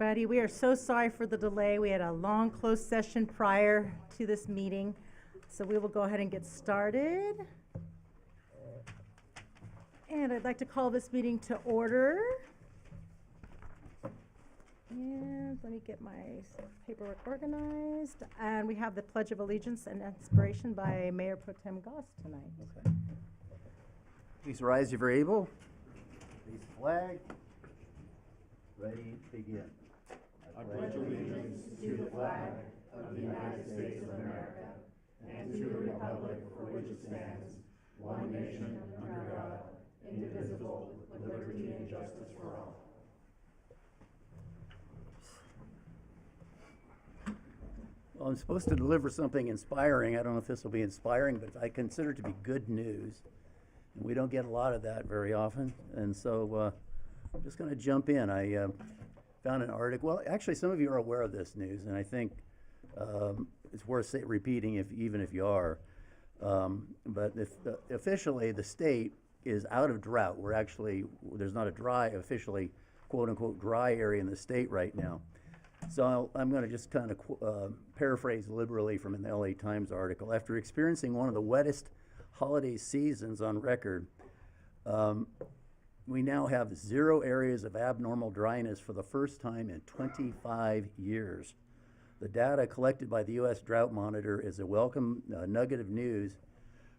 everybody. We are so sorry for the delay. We had a long closed session prior to this meeting, so we will go ahead and get started. And I'd like to call this meeting to order. And let me get my paperwork organized. And we have the Pledge of Allegiance and Inspiration by Mayor Pro Tem Goss tonight. Okay. Please rise if you're able. Please flag. Ready, begin. I pledge allegiance to the flag of the United States of America and to the republic for which it stands, one nation under God, indivisible, with liberty and justice for all. Well, I'm supposed to deliver something inspiring. I don't know if this will be inspiring, but I consider it to be good news. And we don't get a lot of that very often. And so I'm just going to jump in. I found an article. Well, actually, some of you are aware of this news, and I think it's worth repeating even if you are. But officially, the state is out of drought. There's not a officially, quote unquote, dry area in the state right now. So I'm going to just kind of paraphrase liberally from an LA Times article. After experiencing one of the wettest holiday seasons on record, we now have 0 areas of abnormal dryness for the first time in 25 years. The data collected by the U.S. Drought Monitor is a welcome nugget of news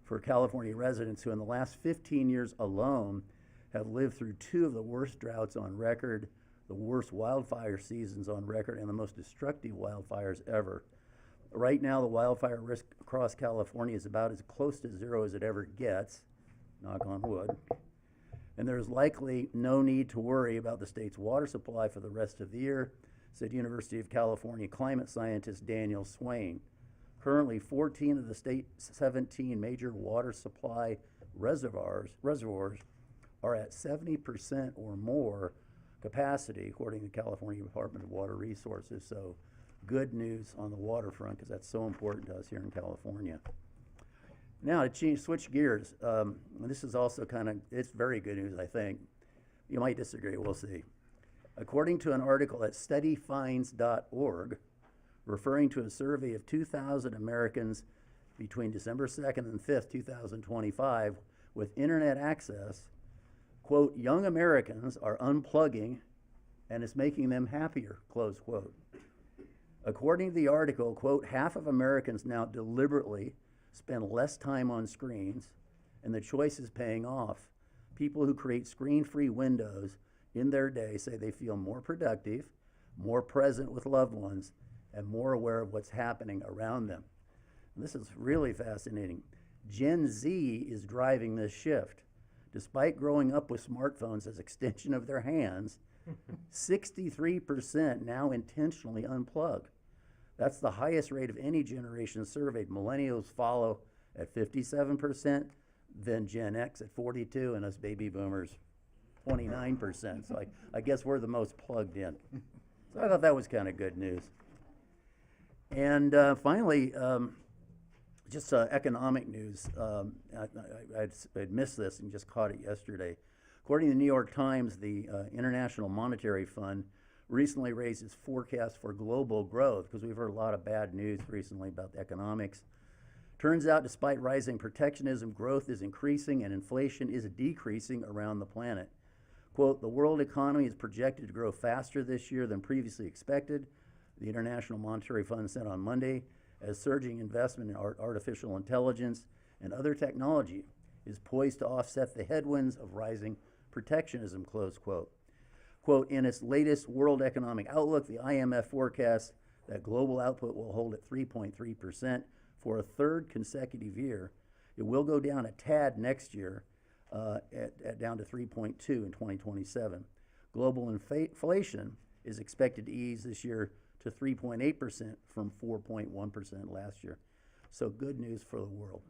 for California residents who in the last 15 years alone have lived through 2 of the worst droughts on record, the worst wildfire seasons on record, and the most destructive wildfires ever. Right now, the wildfire risk across California is about as close to 0 as it ever gets, knock on wood. And there's likely no need to worry about the state's water supply for the rest of the year, said University of California climate scientist Daniel Swain. Currently, 14 of the state's 17 major water supply reservoirs are at 70% or more capacity, according to the California Department of Water Resources. So good news on the waterfront, because that's so important to us here in California. Now to switch gears, this is also it's very good news, I think. You might disagree, we'll see. According to an article at studyfinds.org, referring to a survey of 2,000 Americans between December 2nd and 5th, 2025, with internet access, quote, young Americans are unplugging and it's making them happier, close quote. According to the article, quote, half of Americans now deliberately spend less time on screens, and the choice is paying off. People who create screen-free windows in their day say they feel more productive, more present with loved ones, and more aware of what's happening around them. And this is really fascinating. Gen Z is driving this shift. Despite growing up with smartphones as extension of their hands, 63% now intentionally unplug. That's the highest rate of any generation surveyed. Millennials follow at 57%, then Gen X at 42%, and us baby boomers 29%. So I guess we're the most plugged in. So I thought that was kind of good news. And finally, just economic news. I'd missed this and just caught it yesterday. According to the New York Times, the International Monetary Fund recently raised its forecast for global growth, because we've heard a lot of bad news recently about the economics. Turns out, despite rising protectionism, growth is increasing and inflation is decreasing around the planet. Quote, the world economy is projected to grow faster this year than previously expected, the International Monetary Fund said on Monday, as surging investment in artificial intelligence and other technology is poised to offset the headwinds of rising protectionism, close quote. Quote, in its latest World Economic Outlook, the IMF forecasts that global output will hold at 3.3% for a 3rd consecutive year. It will go down a tad next year, down to 3.2 in 2027. Global inflation is expected to ease this year to 3.8% from 4.1% last year. So good news for the world.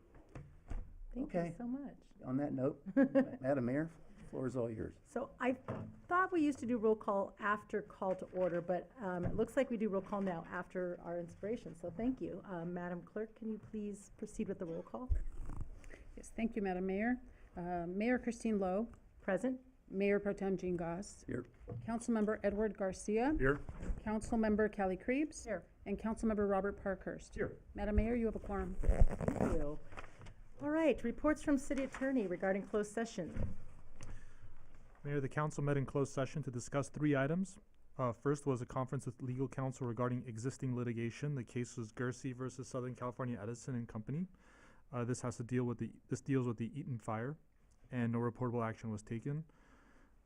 Thank you so much. On that note, Madam Mayor, the floor is all yours. So I thought we used to do roll call after call to order, but it looks like we do roll call now after our inspiration. So thank you. Madam Clerk, can you please proceed with the roll call? Yes, thank you, Madam Mayor. Mayor Christine Lowe. Present. Mayor Pro Tem Jean Goss. Here. Councilmember Edward Garcia. Here. Councilmember Callie Krebs. Here. And Councilmember Robert Parkhurst. Here. Madam Mayor, you have a quorum. Thank you. All right, reports from city attorney regarding closed session. Mayor, the council met in closed session to discuss 3 items. First was a conference with legal counsel regarding existing litigation. The case was Gersey versus Southern California Edison and Company. This deals with the Eaton fire, and no reportable action was taken.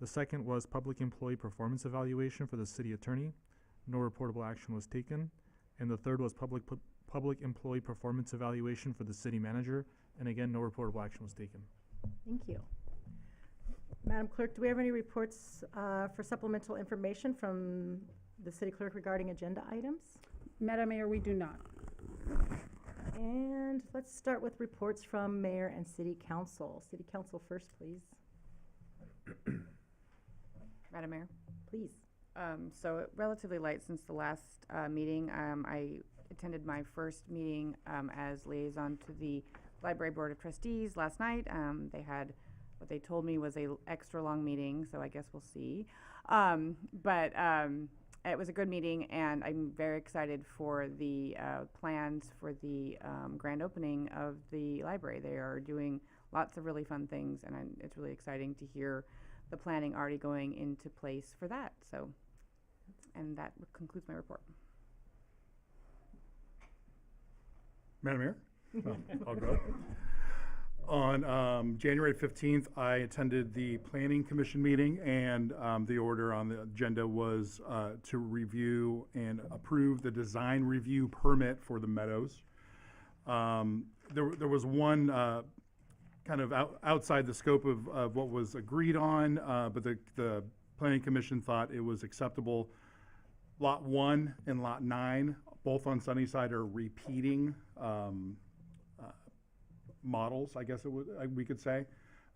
The second was public employee performance evaluation for the city attorney. No reportable action was taken. And the third was public employee performance evaluation for the city manager, and again, no reportable action was taken. Thank you. Madam Clerk, do we have any reports for supplemental information from the city clerk regarding agenda items? Madam Mayor, we do not. And let's start with reports from mayor and city council. City council first, please. Madam Mayor. Please. So relatively light since the last meeting. I attended my first meeting as liaison to the Library Board of Trustees last night. They had what they told me was a extra long meeting, so I guess we'll see. But it was a good meeting, and I'm very excited for the plans for the grand opening of the library. They are doing lots of really fun things, and it's really exciting to hear the planning already going into place for that. So, and that concludes my report. Madam Mayor? I'll go. On January 15th, I attended the Planning Commission meeting, and the order on the agenda was to review and approve the design review permit for the Meadows. There was one kind of outside the scope of what was agreed on, but the Planning Commission thought it was acceptable. Lot 1 and Lot 9, both on Sunnyside, are repeating models, I guess we could say,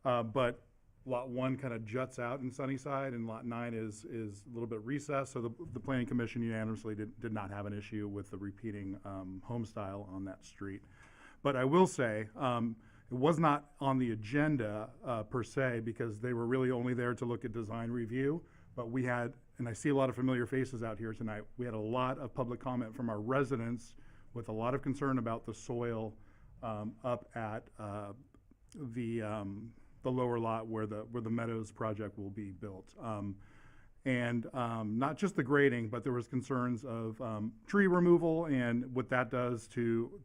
but Lot 1 kind of juts out in Sunnyside, and Lot 9 is a little bit recessed. So the Planning Commission unanimously did not have an issue with the repeating home style on that street. But I will say it was not on the agenda per se, because they were really only there to look at design review. But we had, and I see a lot of familiar faces out here tonight, we had a lot of public comment from our residents with a lot of concern about the soil up at the lower lot where the Meadows project will be built, and not just the grading, but there was concerns of tree removal and what that does to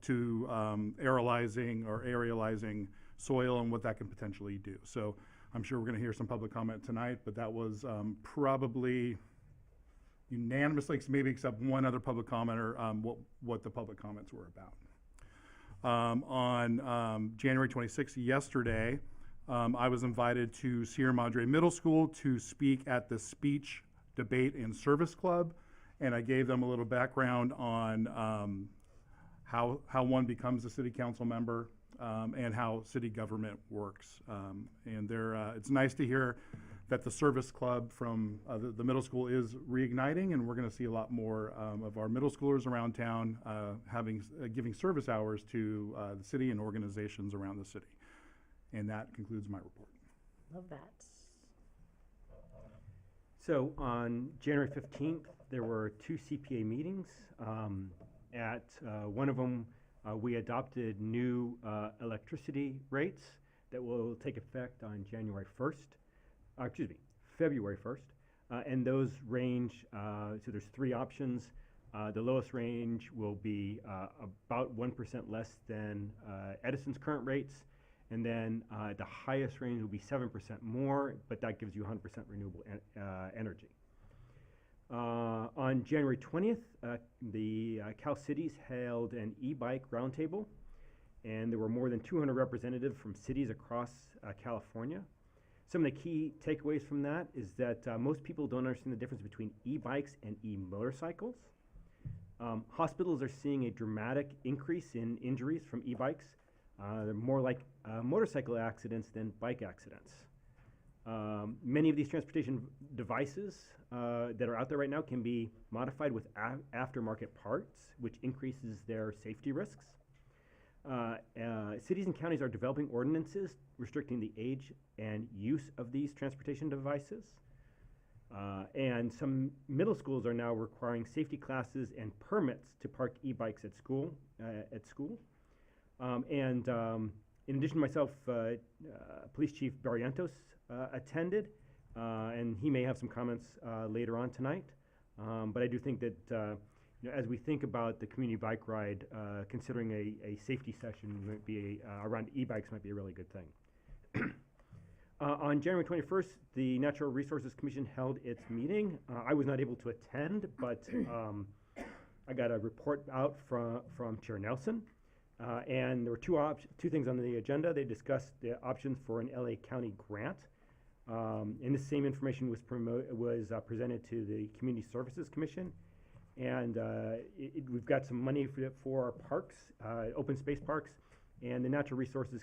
aerializing soil and what that can potentially do. So I'm sure we're going to hear some public comment tonight, but that was probably unanimously, maybe except one other public commenter, what the public comments were about. On January 26th, yesterday, I was invited to Sierra Madre Middle School to speak at the Speech, Debate, and Service Club, and I gave them a little background on how one becomes a city council member and how city government works. And it's nice to hear that the service club from the middle school is reigniting, and we're going to see a lot more of our middle schoolers around town giving service hours to the city and organizations around the city. And that concludes my report. Love that. So on January 15th, there were 2 CPA meetings. At one of them, we adopted new electricity rates that will take effect on February 1st. And those range, so there's 3 options. The lowest range will be about 1% less than Edison's current rates. And then the highest range will be 7% more, but that gives you 100% renewable energy. On January 20th, the Cal Cities held an e-bike roundtable, and there were more than 200 representatives from cities across California. Some of the key takeaways from that is that most people don't understand the difference between e-bikes and e-motorcycles. Hospitals are seeing a dramatic increase in injuries from e-bikes. They're more like motorcycle accidents than bike accidents. Many of these transportation devices that are out there right now can be modified with aftermarket parts, which increases their safety risks. Cities and counties are developing ordinances restricting the age and use of these transportation devices. And some middle schools are now requiring safety classes and permits to park e-bikes at school. In addition to myself, Police Chief Barrientos attended, and he may have some comments later on tonight. But I do think that as we think about the community bike ride, considering a safety session might be around e-bikes might be a really good thing. On January 21st, the Natural Resources Commission held its meeting. I was not able to attend, but I got a report out from Chair Nelson. And there were two things on the agenda. They discussed the options for an LA County grant. And this same information was presented to the Community Services Commission. And we've got some money for our parks, open space parks. And the Natural Resources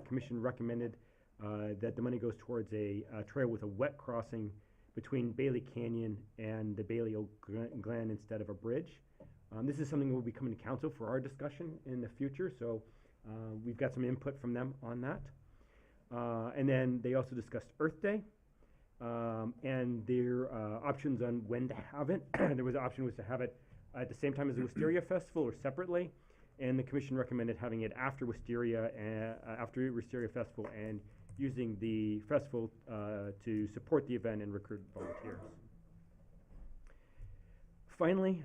Commission recommended that the money goes towards a trail with a wet crossing between Bailey Canyon and the Bailey Oak Glen instead of a bridge. This is something we'll be coming to council for our discussion in the future, so we've got some input from them on that. And then they also discussed Earth Day and their options on when to have it. There was an option was to have it at the same time as the Wisteria Festival or separately, and the commission recommended having it after Wisteria Festival and using the festival to support the event and recruit volunteers. Finally,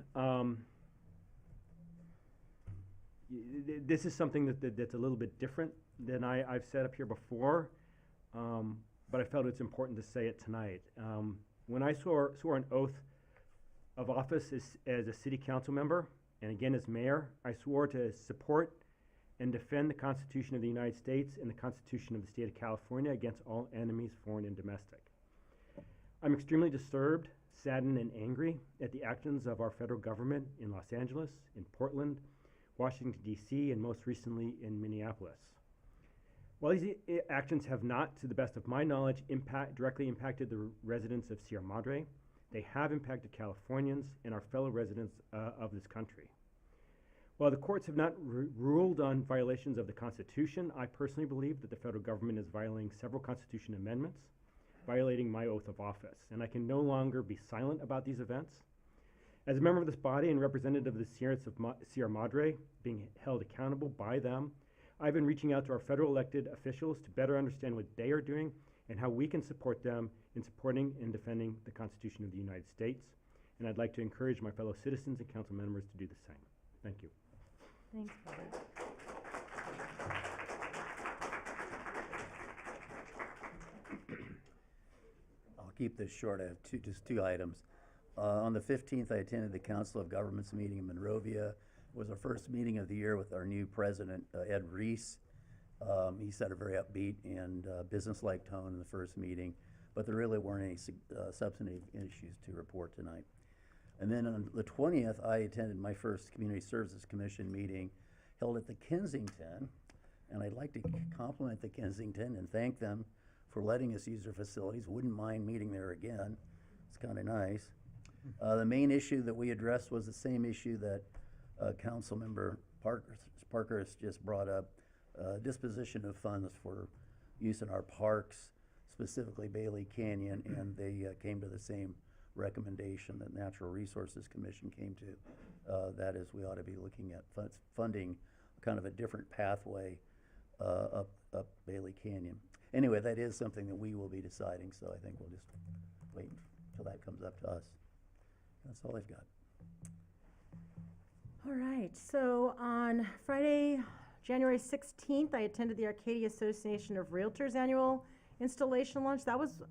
this is something that's a little bit different than I've said up here before, but I felt it's important to say it tonight. When I swore an oath of office as a city council member, and again as mayor, I swore to support and defend the Constitution of the United States and the Constitution of the State of California against all enemies, foreign and domestic. I'm extremely disturbed, saddened, and angry at the actions of our federal government in Los Angeles, in Portland, Washington, D.C., and most recently in Minneapolis. While these actions have not, to the best of my knowledge, directly impacted the residents of Sierra Madre, they have impacted Californians and our fellow residents of this country. While the courts have not ruled on violations of the Constitution, I personally believe that the federal government is violating several Constitution amendments, violating my oath of office, and I can no longer be silent about these events. As a member of this body and representative of the Sierra Madre, being held accountable by them, I've been reaching out to our federal elected officials to better understand what they are doing and how we can support them in supporting and defending the Constitution of the United States. And I'd like to encourage my fellow citizens and council members to do the same. Thank you. Thanks, Robert. I'll keep this short. I have just two items. On the 15th, I attended the Council of Governments meeting in Monrovia. It was our first meeting of the year with our new president, Ed Reese. He set a very upbeat and business-like tone in the first meeting, but there really weren't any substantive issues to report tonight. And then on the 20th, I attended my first Community Services Commission meeting held at the Kensington, and I'd like to compliment the Kensington and thank them for letting us use their facilities. Wouldn't mind meeting there again. It's kind of nice. The main issue that we addressed was the same issue that Council Member Parkhurst just brought up, disposition of funds for use in our parks, specifically Bailey Canyon, and they came to the same recommendation that Natural Resources Commission came to. That is, we ought to be looking at funding kind of a different pathway up Bailey Canyon. Anyway, that is something that we will be deciding, so I think we'll just wait until that comes up to us. That's all I've got. All right, so on Friday, January 16th, I attended the Arcadia Association of Realtors annual installation launch. That was,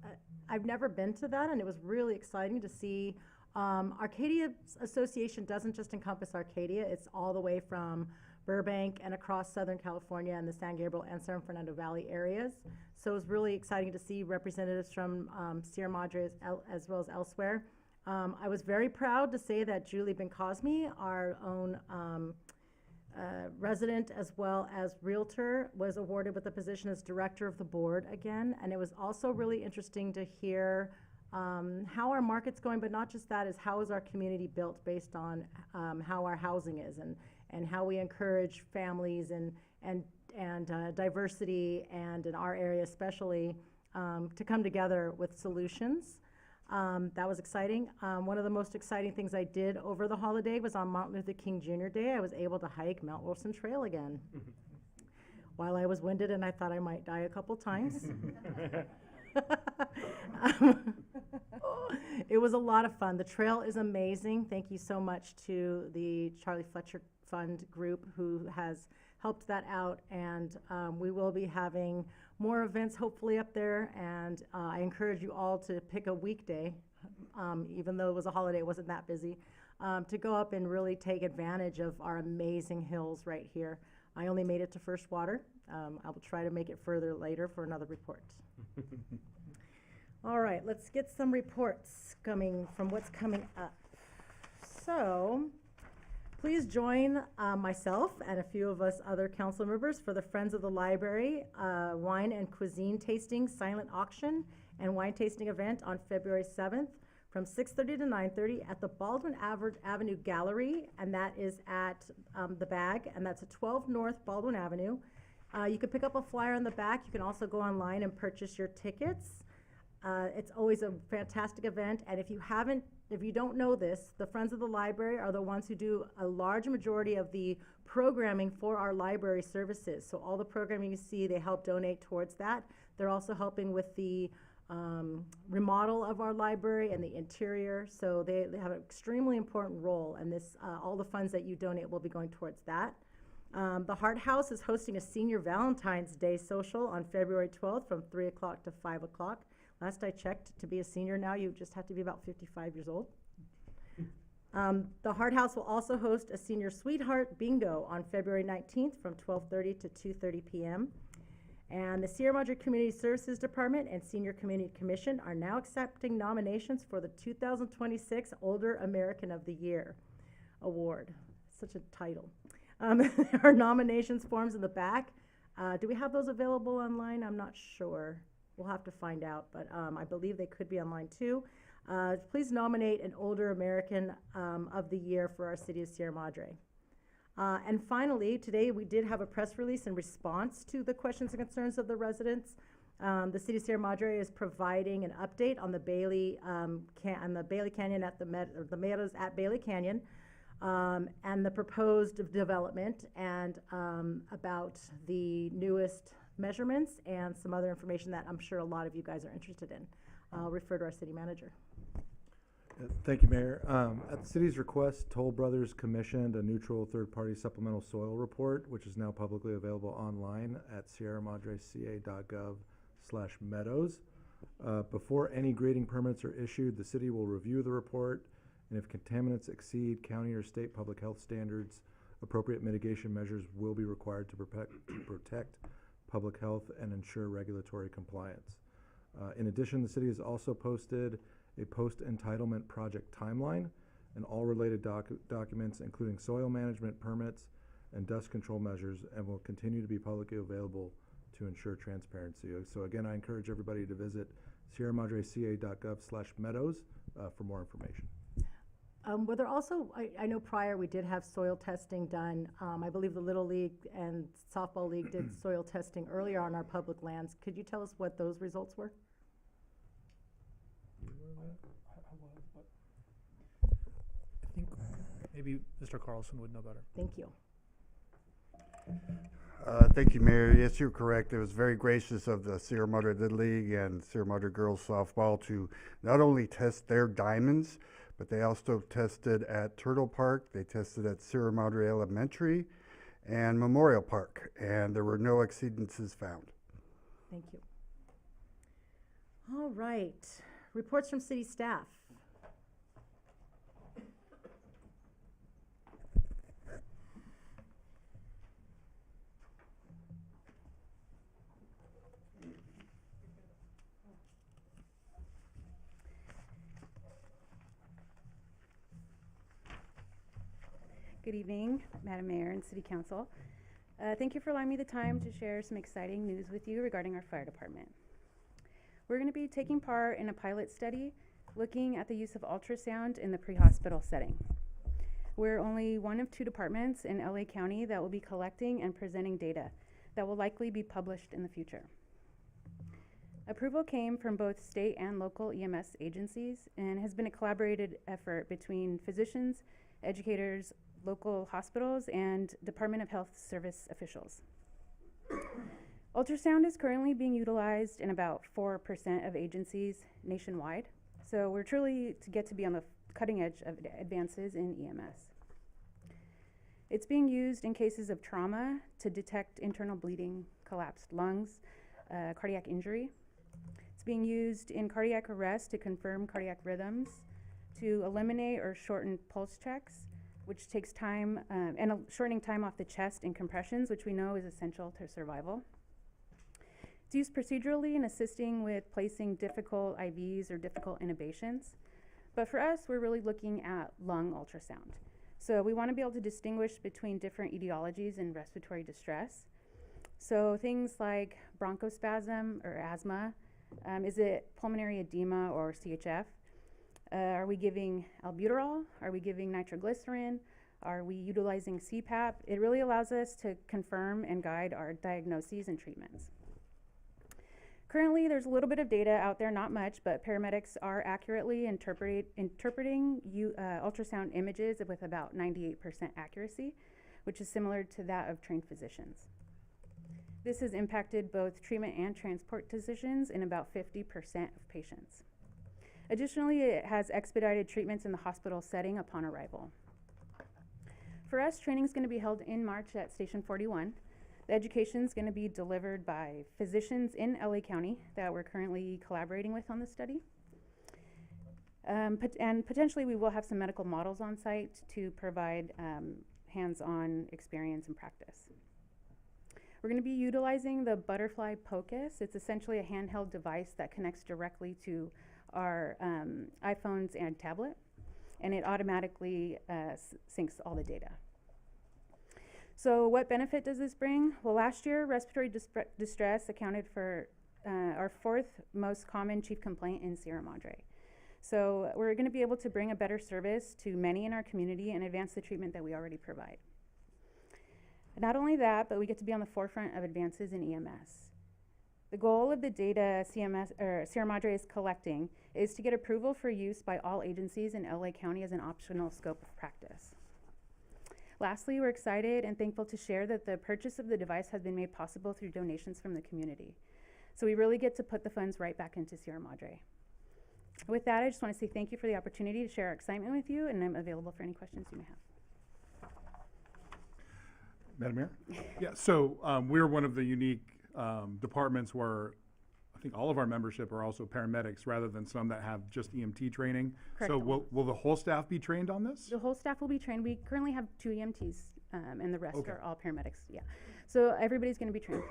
I've never been to that, and it was really exciting to see. Arcadia Association doesn't just encompass Arcadia, it's all the way from Burbank and across Southern California and the San Gabriel and San Fernando Valley areas. So it was really exciting to see representatives from Sierra Madre as well as elsewhere. I was very proud to say that Julie Ben-Cosme, our own resident as well as realtor, was awarded with the position as director of the board again. And it was also really interesting to hear how our market's going, but not just that, is how is our community built based on how our housing is. and how we encourage families and diversity, and in our area especially, to come together with solutions. That was exciting. One of the most exciting things I did over the holiday was on Martin Luther King Jr. Day. I was able to hike Mount Wilson Trail again. While I was winded and I thought I might die a couple times. It was a lot of fun. The trail is amazing. Thank you so much to the Charlie Fletcher Fund group who has helped that out, and we will be having more events hopefully up there, and I encourage you all to pick a weekday, even though it was a holiday, it wasn't that busy, to go up and really take advantage of our amazing hills right here. I only made it to first water. I will try to make it further later for another report. All right, let's get some reports coming from what's coming up. So, please join myself and a few of us other council members for the Friends of the Library wine and cuisine tasting silent auction and wine tasting event on February 7th from 6:30 to 9:30 at the Baldwin Avenue Gallery, and that is at the Bag, and that's at 12 North Baldwin Avenue. You can pick up a flyer in the back. You can also go online and purchase your tickets. It's always a fantastic event, and if you don't know this, the Friends of the Library are the ones who do a large majority of the programming for our library services. So all the programming you see, they help donate towards that. They're also helping with the remodel of our library and the interior. So they have an extremely important role, and this all the funds that you donate will be going towards that. The Hart House is hosting a senior Valentine's Day social on February 12th from 3 o'clock to 5 o'clock. Last I checked, to be a senior now, you just have to be about 55 years old. The Hart House will also host a Senior Sweetheart Bingo on February 19th from 12:30 to 2:30 p.m. And the Sierra Madre Community Services Department and Senior Community Commission are now accepting nominations for the 2026 Older American of the Year Award. Such a title. There are nominations forms in the back. Do we have those available online? I'm not sure. We'll have to find out, but I believe they could be online too. Please nominate an Older American of the Year for our city of Sierra Madre. And finally, today we did have a press release in response to the questions and concerns of the residents. The city of Sierra Madre is providing an update on the Bailey Canyon at the meadows at Bailey Canyon, and the proposed development, and about the newest measurements and some other information that I'm sure a lot of you guys are interested in. I'll refer to our city manager. Thank you, Mayor. At the city's request, Toll Brothers commissioned a neutral third-party supplemental soil report, which is now publicly available online at sierramadreca.gov/meadows. Before any grading permits are issued, the city will review the report, and if contaminants exceed county or state public health standards, appropriate mitigation measures will be required to protect public health and ensure regulatory compliance. In addition, the city has also posted a post-entitlement project timeline and all related documents, including soil management permits and dust control measures, and will continue to be publicly available to ensure transparency. So again, I encourage everybody to visit sierramadreca.gov/meadows for more information. Were there also, I know prior we did have soil testing done. I believe the Little League and Softball League did soil testing earlier on our public lands. Could you tell us what those results were? I think maybe Mr. Carlson would know better. Thank you. Thank you, Mayor. Yes, you're correct. It was very gracious of the Sierra Madre Little League and Sierra Madre Girls Softball to not only test their diamonds, but they also tested at Turtle Park. They tested at Sierra Madre Elementary and Memorial Park, and there were no exceedances found. Thank you. All right. Reports from city staff. Good evening, Madam Mayor and City Council. Thank you for allowing me the time to share some exciting news with you regarding our fire department. We're going to be taking part in a pilot study looking at the use of ultrasound in the pre-hospital setting. We're only one of 2 departments in LA County that will be collecting and presenting data that will likely be published in the future. Approval came from both state and local EMS agencies and has been a collaborated effort between physicians, educators, local hospitals, and Department of Health Service officials. Ultrasound is currently being utilized in about 4% of agencies nationwide, so we're truly to get to be on the cutting edge of advances in EMS. It's being used in cases of trauma to detect internal bleeding, collapsed lungs, cardiac injury. It's being used in cardiac arrest to confirm cardiac rhythms, to eliminate or shorten pulse checks, which takes time, and shortening time off the chest in compressions, which we know is essential to survival. It's used procedurally in assisting with placing difficult IVs or difficult intubations. But for us, we're really looking at lung ultrasound. So we want to be able to distinguish between different etiologies in respiratory distress. So things like bronchospasm or asthma, is it pulmonary edema or CHF? Are we giving albuterol? Are we giving nitroglycerin? Are we utilizing CPAP? It really allows us to confirm and guide our diagnoses and treatments. Currently, there's a little bit of data out there, not much, but paramedics are accurately interpreting ultrasound images with about 98% accuracy, which is similar to that of trained physicians. This has impacted both treatment and transport decisions in about 50% of patients. Additionally, it has expedited treatments in the hospital setting upon arrival. For us, training is going to be held in March at Station 41. The education is going to be delivered by physicians in LA County that we're currently collaborating with on this study. And potentially we will have some medical models on site to provide hands-on experience and practice. We're going to be utilizing the Butterfly POCUS. It's essentially a handheld device that connects directly to our iPhones and tablet, and it automatically syncs all the data. So what benefit does this bring? Well, last year, respiratory distress accounted for our 4th most common chief complaint in Sierra Madre. So we're going to be able to bring a better service to many in our community and advance the treatment that we already provide. Not only that, but we get to be on the forefront of advances in EMS. The goal of the data Sierra Madre is collecting is to get approval for use by all agencies in LA County as an optional scope of practice. Lastly, we're excited and thankful to share that the purchase of the device has been made possible through donations from the community. So we really get to put the funds right back into Sierra Madre. With that, I just want to say thank you for the opportunity to share our excitement with you, and I'm available for any questions you may have. Madam Mayor? Yeah, so we're one of the unique departments where I think all of our membership are also paramedics rather than some that have just EMT training. Correct. So will the whole staff be trained on this? The whole staff will be trained. We currently have 2 EMTs, and the rest Okay. are all paramedics. Yeah, so everybody's going to be trained.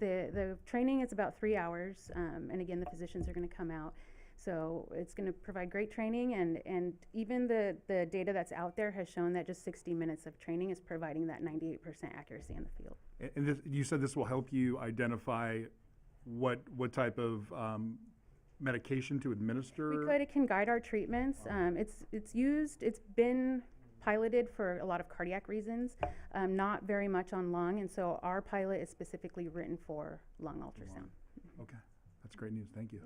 The training is about 3 hours, and again, the physicians are going to come out. So it's going to provide great training, and even the data that's out there has shown that just 60 minutes of training is providing that 98% accuracy in the field. And this, you said this will help you identify what type of medication to administer? It can guide our treatments. It's been piloted for a lot of cardiac reasons, not very much on lung, and so our pilot is specifically written for lung ultrasound. Okay, that's great news, thank you.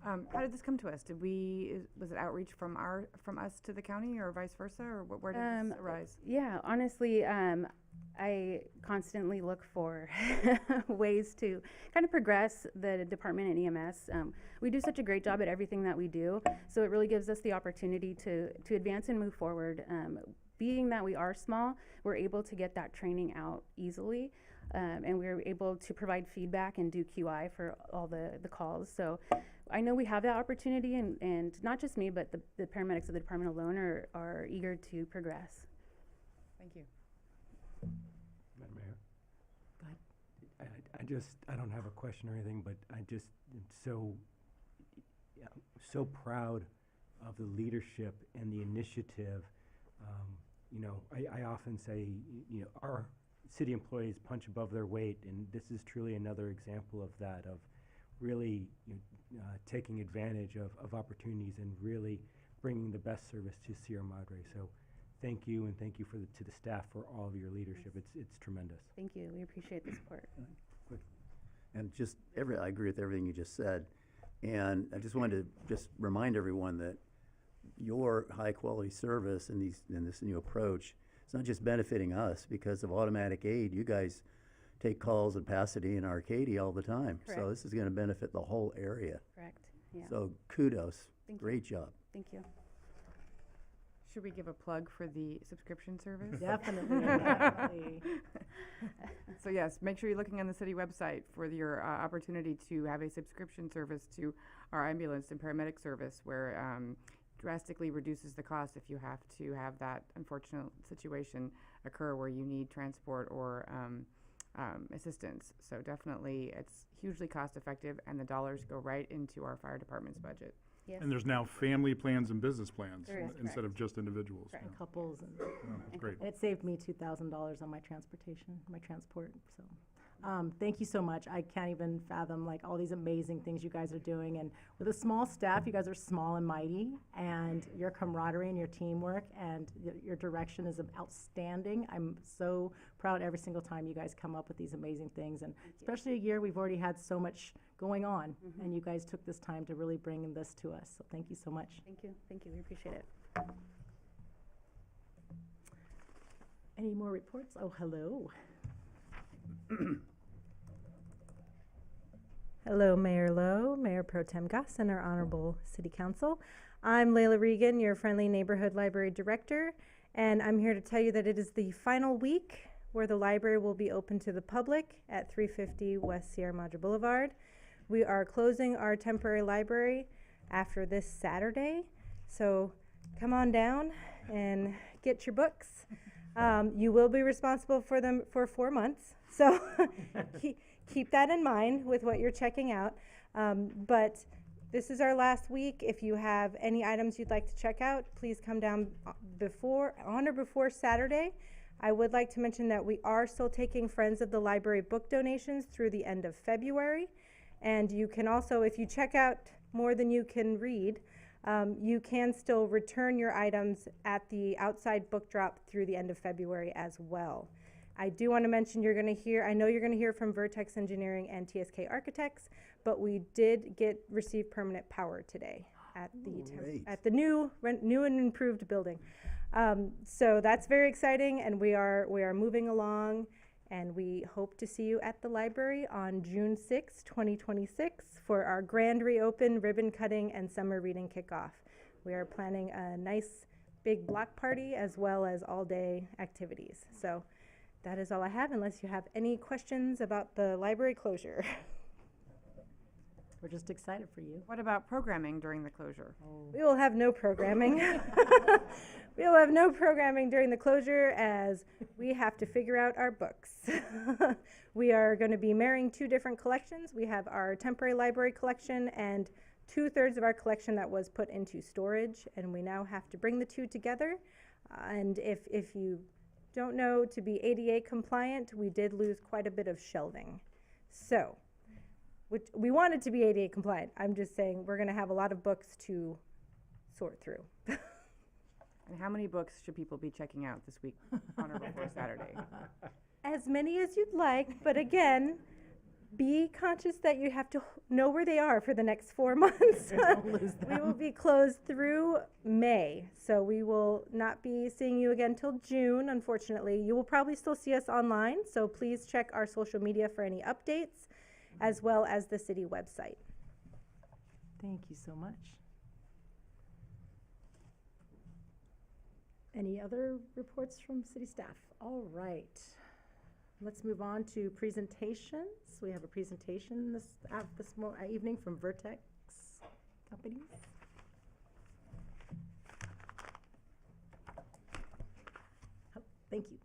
How did this come to us? Was it outreach from us to the county, or vice versa, or where did this arise? Yeah, honestly, I constantly look for ways to kind of progress the department in EMS. We do such a great job at everything that we do, so it really gives us the opportunity to advance and move forward. Being that we are small, we're able to get that training out easily. And we're able to provide feedback and do QI for all the calls. So I know we have that opportunity, and not just me, but the paramedics of the department alone are eager to progress. Thank you. Madam Mayor? Go ahead. I don't have a question or anything, but I just am so proud of the leadership and the initiative. I often say, our city employees punch above their weight, and this is truly another example of that, of really taking advantage of opportunities and really bringing the best service to Sierra Madre. So thank you, and thank you to the staff for all of your leadership. It's tremendous. Thank you. We appreciate the support. And just I agree with everything you just said. And I just wanted to just remind everyone that your high-quality service in this new approach, it's not just benefiting us because of automatic aid. You guys take calls in Pasadena and Arcadia all the time. Correct. So this is going to benefit the whole area. Correct. Yeah. So kudos. Thank you. Great job. Thank you. Should we give a plug for the subscription service? Definitely, definitely. So yes, make sure you're looking on the city website for your opportunity to have a subscription service to our ambulance and paramedic service, where drastically reduces the cost if you have to have that unfortunate situation occur where you need transport or assistance. So definitely, it's hugely cost effective, and the dollars go right into our fire department's budget. Yes. And there's now family plans and business plans There is, instead of just individuals. Correct. Yeah. And couples, and That's great. it saved me $2,000 on my transport. So, thank you so much. I can't even fathom like all these amazing things you guys are doing. And with a small staff, you guys are small and mighty, and your camaraderie and your teamwork and your direction is outstanding. I'm so proud every single time you guys come up with these amazing things, and especially a year we've already had so much going on, and you guys took this time to really bring this to us. So thank you so much. Thank you. Thank you. We appreciate it. Any more reports? Oh, hello. Hello, Mayor Lowe, Mayor Pro Tem Gus, and our Honorable City Council. I'm Layla Regan, your friendly neighborhood library director, and I'm here to tell you that it is the final week where the library will be open to the public at 350 West Sierra Madre Boulevard. We are closing our temporary library after this Saturday, so come on down and get your books. You will be responsible for them for 4 months, so keep that in mind with what you're checking out. But this is our last week. If you have any items you'd like to check out, please come down on or before Saturday. I would like to mention that we are still taking Friends of the Library book donations through the end of February. And you can also, if you check out more than you can read, you can still return your items at the outside book drop through the end of February as well. I do want to mention I know you're going to hear from Vertex Engineering and TSK Architects, but we did receive permanent power today at the new and improved building. So that's very exciting, and we are moving along, and we hope to see you at the library on June 6, 2026 for our grand reopen, ribbon cutting, and summer reading kickoff. We are planning a nice big block party as well as all-day activities. So that is all I have, unless you have any questions about the library closure. We're just excited for you. What about programming during the closure? We will have no programming. We will have no programming during the closure, as we have to figure out our books. We are going to be marrying 2 different collections. We have our temporary library collection and 2/3 of our collection that was put into storage, and we now have to bring the 2 together. And if you don't know, to be ADA compliant, we did lose quite a bit of shelving. So, we wanted to be ADA compliant. I'm just saying we're going to have a lot of books to sort through. And how many books should people be checking out this week on or before Saturday? As many as you'd like, but again, be conscious that you have to know where they are for the next 4 months. Don't lose We will them. be closed through May, so we will not be seeing you again till June, unfortunately. You will probably still see us online, so please check our social media for any updates, as well as the city website. Thank you so much. Any other reports from city staff? All right. Let's move on to presentations. We have a presentation this evening from Vertex Companies. Oh, thank you.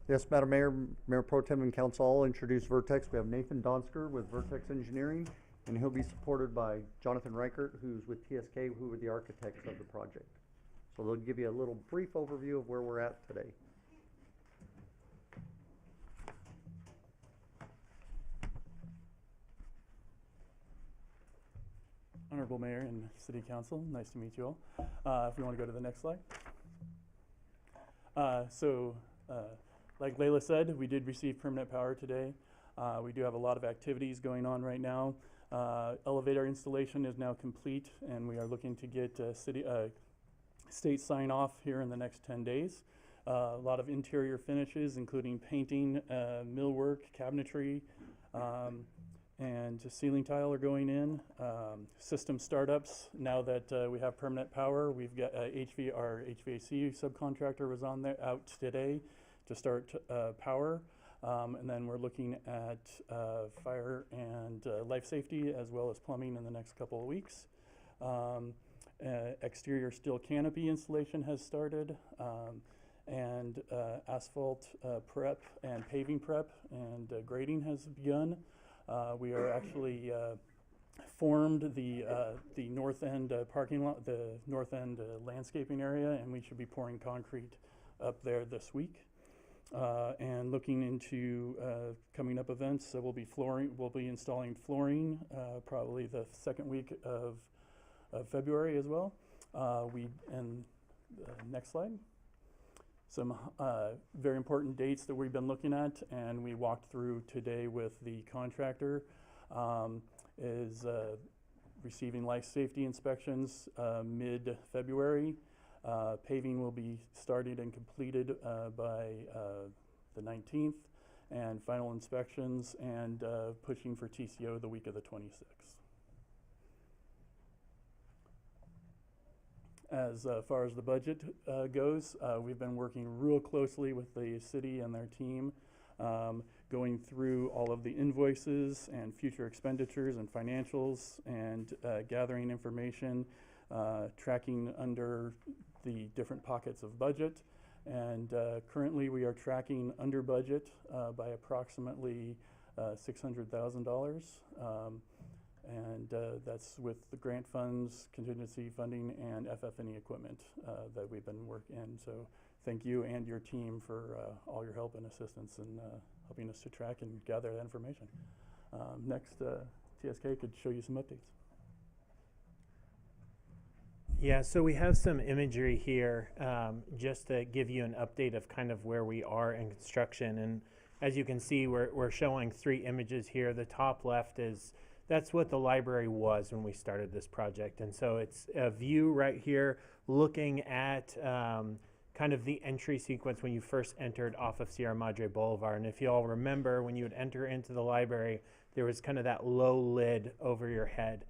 Yes, Madam Mayor, Mayor Pro Tem and Council, I'll introduce Vertex. We have Nathan Donsker with Vertex Engineering, and he'll be supported by Jonathan Reichert, who's with TSK, who are the architects of the project. So they'll give you a little brief overview of where we're at today. Honorable Mayor and City Council, nice to meet you all. If we want to go to the next slide. Like Layla said, we did receive permanent power today. We do have a lot of activities going on right now. Elevator installation is now complete, and we are looking to get state sign off here in the next 10 days. A lot of interior finishes, including painting, millwork, cabinetry, and ceiling tile are going in. System startups, now that we have permanent power, we've got our HVAC subcontractor was out today to start power. And then we're looking at fire and life safety as well as plumbing in the next couple of weeks. Exterior steel canopy installation has started, and asphalt prep and paving prep and grading has begun. We are actually formed the north end parking lot, the north end landscaping area, and we should be pouring concrete up there this week. And looking into coming up events, so we'll be installing flooring probably the second week of February as well. Next slide. Some very important dates that we've been looking at and we walked through today with the contractor is receiving life safety inspections mid-February. Paving will be started and completed by the 19th, and final inspections and pushing for TCO the week of the 26th. As far as the budget goes, we've been working real closely with the city and their team, going through all of the invoices and future expenditures and financials and gathering information, tracking under the different pockets of budget. And currently we are tracking under budget by approximately $600,000. And that's with the grant funds, contingency funding, and FF&E equipment that we've been working in. So thank you and your team for all your help and assistance in helping us to track and gather that information. Next, TSK could show you some updates. Yeah, so we have some imagery here just to give you an update of kind of where we are in construction. And as you can see, we're showing 3 images here. The top left that's what the library was when we started this project. And so it's a view right here looking at kind of the entry sequence when you first entered off of Sierra Madre Boulevard. And if you all remember, when you would enter into the library, there was kind of that low lid over your head.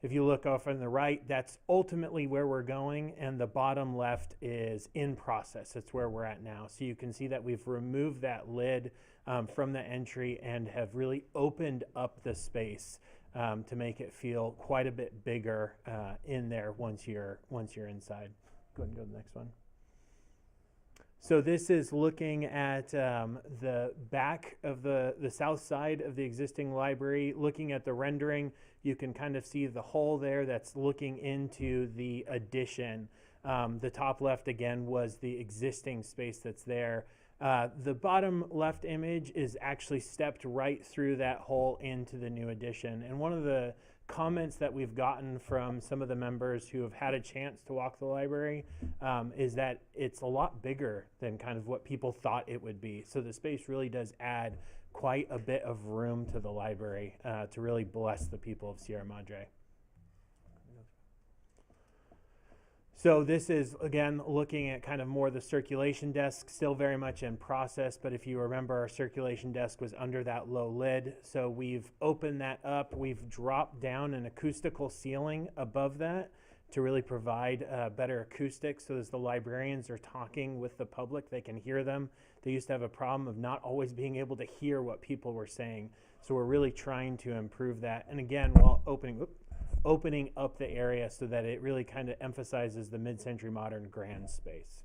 If you look off on the right, that's ultimately where we're going, and the bottom left is in process. It's where we're at now. So you can see that we've removed that lid from the entry and have really opened up the space to make it feel quite a bit bigger in there once you're inside. Go ahead and go to the next one. So this is looking at the back of the south side of the existing library. Looking at the rendering, you can kind of see the hole there that's looking into the addition. The top left, again, was the existing space that's there. The bottom left image is actually stepped right through that hole into the new addition. And one of the comments that we've gotten from some of the members who have had a chance to walk the library is that it's a lot bigger than kind of what people thought it would be. So the space really does add quite a bit of room to the library to really bless the people of Sierra Madre. So this is, again, looking at kind of more the circulation desk, still very much in process, but if you remember, our circulation desk was under that low lid. So we've opened that up. We've dropped down an acoustical ceiling above that to really provide better acoustics. So as the librarians are talking with the public, they can hear them. They used to have a problem of not always being able to hear what people were saying. So we're really trying to improve that. And again, while opening up the area so that it really kind of emphasizes the mid-century modern grand space.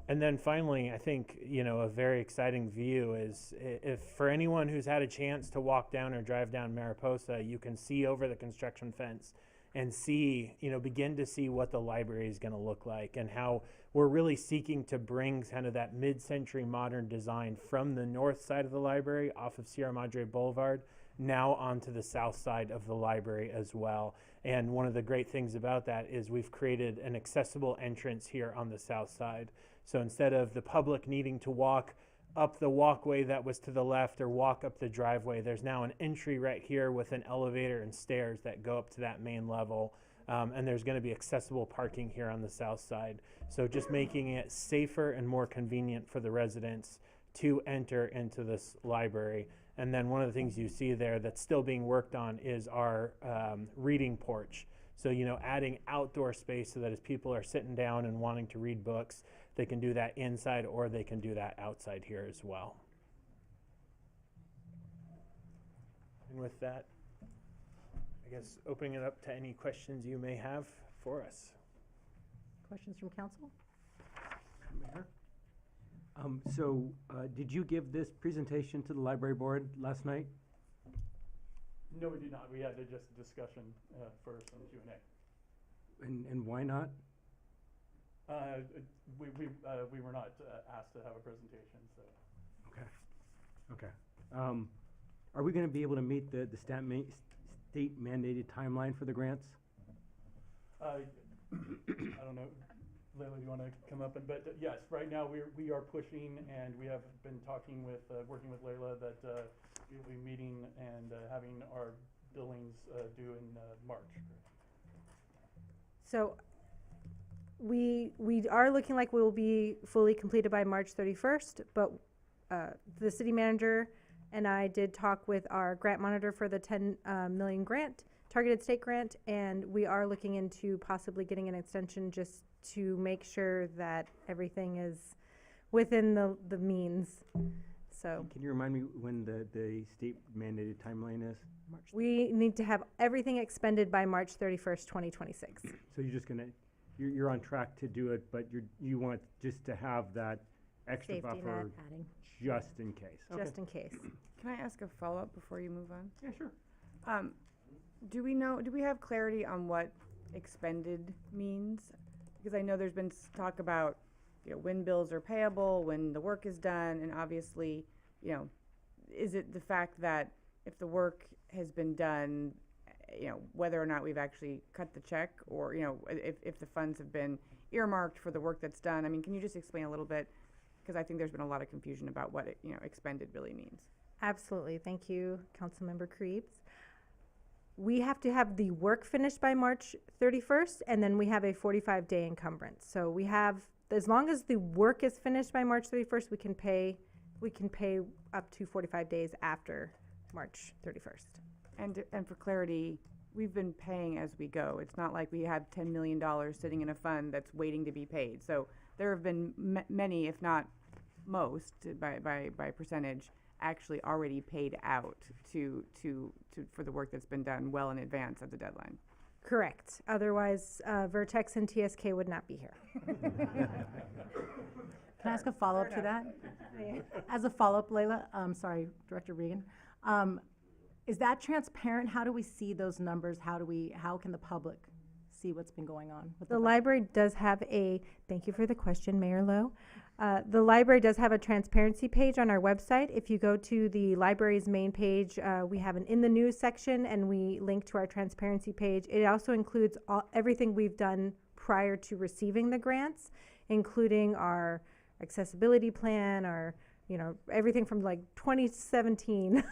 And then finally, I think, a very exciting view is if for anyone who's had a chance to walk down or drive down Mariposa, you can see over the construction fence and see, begin to see what the library is going to look like and how we're really seeking to bring kind of that mid-century modern design from the north side of the library off of Sierra Madre Boulevard now onto the south side of the library as well. And one of the great things about that is we've created an accessible entrance here on the south side. So instead of the public needing to walk up the walkway that was to the left or walk up the driveway, there's now an entry right here with an elevator and stairs that go up to that main level. And there's going to be accessible parking here on the south side. So just making it safer and more convenient for the residents to enter into this library. And then one of the things you see there that's still being worked on is our reading porch. So, you know, adding outdoor space so that as people are sitting down and wanting to read books, they can do that inside or they can do that outside here as well. And with that, I guess opening it up to any questions you may have for us. Questions from council? Mayor? Did you give this presentation to the library board last night? No, we did not. We had just a discussion for some Q&A. And why not? We were not asked to have a presentation, so. Okay. Are we going to be able to meet the state mandated timeline for the grants? I don't know. Layla, do you want to come up? But yes, right now we are pushing, and we have been talking with, working with Layla that we'll be meeting and having our billings due in March. So we are looking like we will be fully completed by March 31st, but the city manager and I did talk with our grant monitor for the 10 million grant, targeted state grant, and we are looking into possibly getting an extension just to make sure that everything is within the means. So Can you remind me when the state mandated timeline is? we need to have everything expended by March 31st, 2026. So you're just gonna, you're on track to do it, but you want just to have that extra Safety net buffer adding, just in case. just in case. Can I ask a follow-up before you move on? Yeah, sure. Do we have clarity on what expended means? Because I know there's been talk about, you know, when bills are payable, when the work is done, and obviously, you know, is it the fact that if the work has been done, you know, whether or not we've actually cut the check, or, you know, if the funds have been earmarked for the work that's done? I mean, can you just explain a little bit? Because I think there's been a lot of confusion about what, you know, expended really means. Absolutely. Thank you, Councilmember Krebs. We have to have the work finished by March 31st, and then we have a 45-day encumbrance. So we have, as long as the work is finished by March 31st, we can pay up to 45 days after March 31st. And for clarity, we've been paying as we go. It's not like we have $10 million sitting in a fund that's waiting to be paid. So there have been many, if not most, by percentage, actually already paid out for the work that's been done well in advance of the deadline. Correct. Otherwise, Vertex and TSK would not be here. Can I ask a follow-up to that? As a follow-up, Layla, sorry, Director Regan, is that transparent? How do we see those numbers? How can the public see what's been going on with The library does have thank you for the question, Mayor Lowe. The library does have a transparency page on our website. If you go to the library's main page, we have an in the news section, and we link to our transparency page. It also includes everything we've done prior to receiving the grants, including our accessibility plan, our, you know, everything from like 2017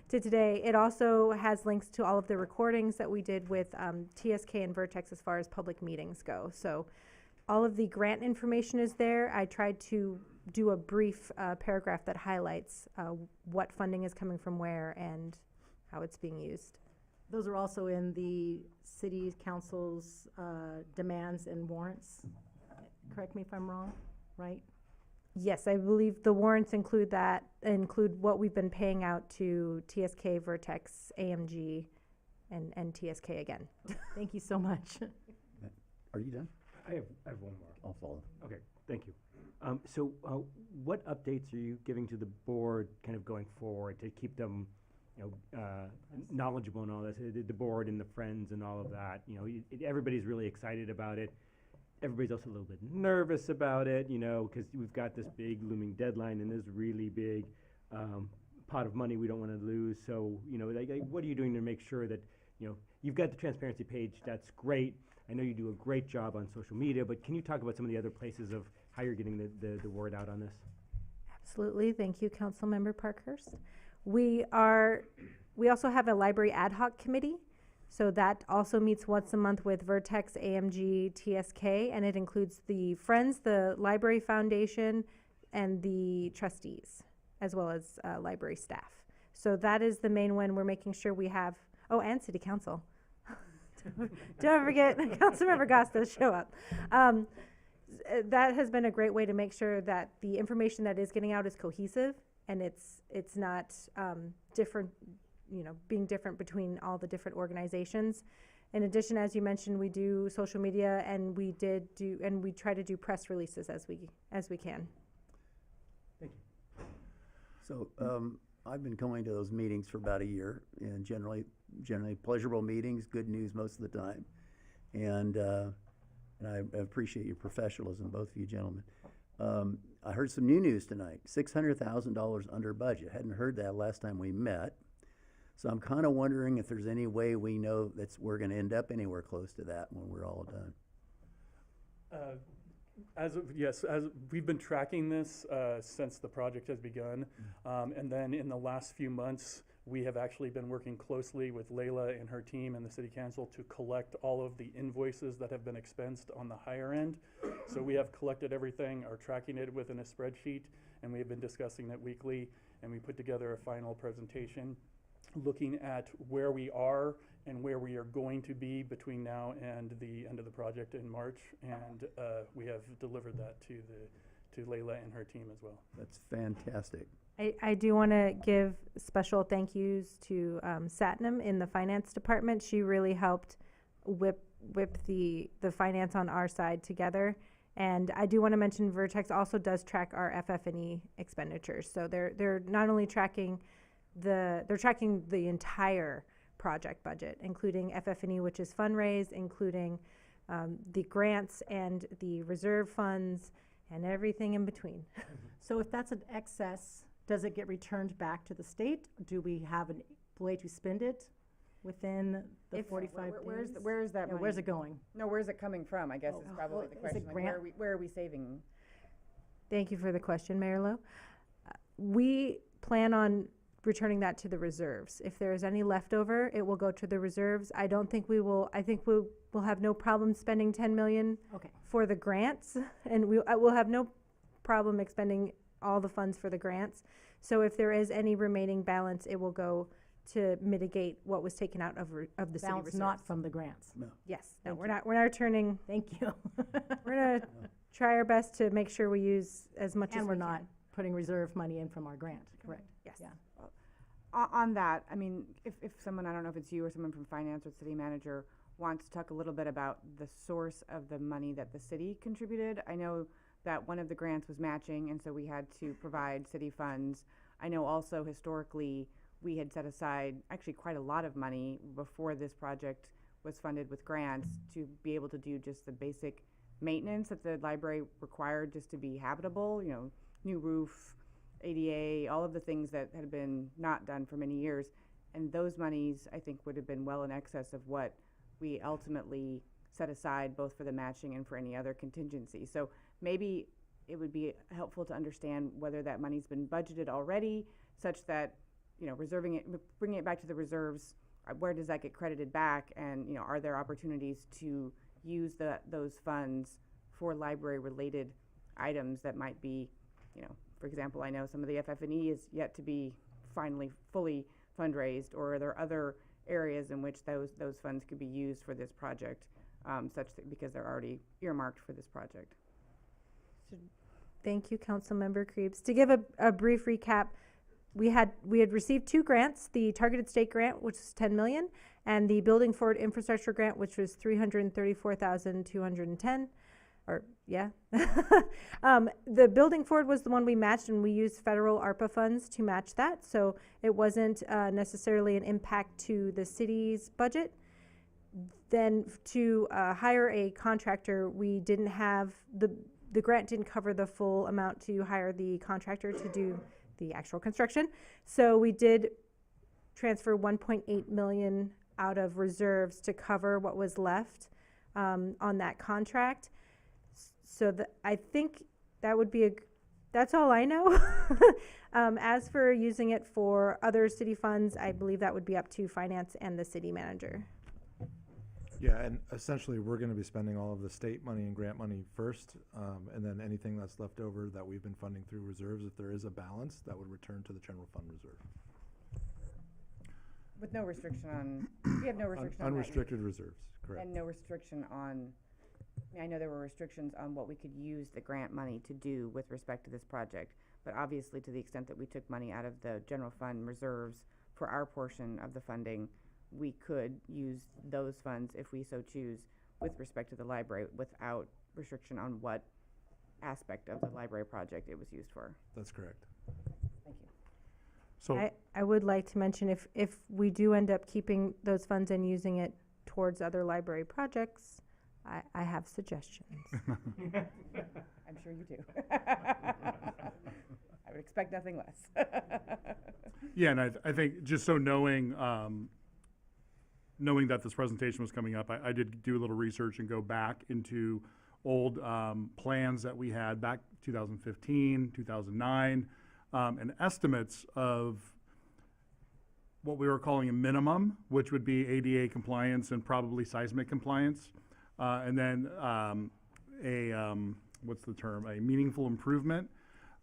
to today. It also has links to all of the recordings that we did with TSK and Vertex as far as public meetings go. So all of the grant information is there. I tried to do a brief paragraph that highlights what funding is coming from where and how it's being used. Those are also in the city council's demands and warrants. Correct me if I'm wrong, right? Yes, I believe the warrants include what we've been paying out to TSK, Vertex, AMG, and TSK again. Thank you so much. Are you done? I have one more. I'll follow. Okay, thank you. What updates are you giving to the board kind of going forward to keep them, you know, knowledgeable and all this, the board and the friends and all of that? You know, everybody's really excited about it. Everybody's also a little bit nervous about it, you know, because we've got this big looming deadline and this really big pot of money we don't want to lose. So, you know, like, what are you doing to make sure that, you know, you've got the transparency page, that's great. I know you do a great job on social media, but can you talk about some of the other places of how you're getting the word out on this? Absolutely. Thank you, Councilmember Parkhurst. We also have a library ad hoc committee. So that also meets once a month with Vertex, AMG, TSK, and it includes the Friends, the Library Foundation, and the trustees, as well as library staff. So that is the main one. We're making sure we have, oh, and City Council. Don't forget, Councilmember Goss does show up. That has been a great way to make sure that the information that is getting out is cohesive and it's not different, you know, being different between all the different organizations. In addition, as you mentioned, we do social media and we try to do press releases as we can. Thank you. So, I've been going to those meetings for about a year, and generally pleasurable meetings, good news most of the time. And I appreciate your professionalism, both of you gentlemen. I heard some new news tonight, $600,000 under budget. Hadn't heard that last time we met. So I'm kind of wondering if there's any way we know we're going to end up anywhere close to that when we're all done. As we've been tracking this since the project has begun, and then in the last few months, we have actually been working closely with Layla and her team and the City Council to collect all of the invoices that have been expensed on the higher end. So we have collected everything, are tracking it within a spreadsheet, and we have been discussing it weekly, and we put together a final presentation looking at where we are and where we are going to be between now and the end of the project in March, and we have delivered that to Layla and her team as well. That's fantastic. I do want to give special thank yous to Satnam in the finance department. She really helped whip the finance on our side together. And I do want to mention Vertex also does track our FF&E expenditures. So they're not only tracking they're tracking the entire project budget, including FF&E, which is fundraise, including the grants and the reserve funds and everything in between. So if that's an excess, does it get returned back to the state? Do we have a way to spend it within the 45 days? Where is that Yeah, money? where's it going? No, where's it coming from, I guess is probably well, the is it question. Like, grant? where are we saving? Thank you for the question, Mayor Lowe. We plan on returning that to the reserves. If there is any leftover, it will go to the reserves. I think we'll have no problem spending 10 million for the grants, and we'll have no problem expending all the funds for the grants. So if there is any remaining balance, it will go to mitigate what was taken out of the city Balance reserves. not from the grants. No. Yes, no, Thank we're you. not returning. Thank you. We're gonna try our best to make sure we use as much as And we we're not can. putting reserve money in from our grant, correct? Yes. Yeah. On that, I mean, if someone, I don't know if it's you or someone from finance or city manager, wants to talk a little bit about the source of the money that the city contributed. I know that one of the grants was matching, and so we had to provide city funds. I know also historically, we had set aside actually quite a lot of money before this project was funded with grants to be able to do just the basic maintenance that the library required just to be habitable, you know, new roof, ADA, all of the things that had been not done for many years. And those monies, I think, would have been well in excess of what we ultimately set aside, both for the matching and for any other contingency. So maybe it would be helpful to understand whether that money's been budgeted already, such that, you know, reserving it, bringing it back to the reserves, where does that get credited back? And, you know, are there opportunities to use those funds for library-related items that might be, you know, for example, I know some of the FF&E is yet to be finally fully fundraised, or are there other areas in which those funds could be used for this project, such that because they're already earmarked for this project? Thank you, Councilmember Creeps. To give a brief recap, we had received two grants: the Targeted State Grant, which was 10 million, and the Building Forward Infrastructure Grant, which was 334,210. Or yeah, the Building Forward was the one we matched, and we used federal ARPA funds to match that, so it wasn't necessarily an impact to the city's budget. Then to hire a contractor, we didn't have the grant didn't cover the full amount to hire the contractor to do the actual construction. So we did transfer 1.8 million out of reserves to cover what was left on that contract. So I think that would be that's all I know. As for using it for other city funds, I believe that would be up to finance and the city manager. Yeah, and essentially, we're gonna be spending all of the state money and grant money first, and then anything that's left over that we've been funding through reserves, if there is a balance, that would return to the general fund reserve. With no restriction on, we have no restriction on that. Unrestricted reserves, correct. And no restriction on, I know there were restrictions on what we could use the grant money to do with respect to this project. But obviously, to the extent that we took money out of the general fund reserves for our portion of the funding, we could use those funds if we so choose with respect to the library without restriction on what aspect of the library project it was used for. That's correct. Thank you. So I would like to mention if we do end up keeping those funds and using it towards other library projects, I have suggestions. I'm sure you do. I would expect nothing less. Yeah, and I think just so knowing that this presentation was coming up, I did do a little research and go back into old plans that we had back 2015, 2009, and estimates of what we were calling a minimum, which would be ADA compliance and probably seismic compliance, and then what's the term? A meaningful improvement.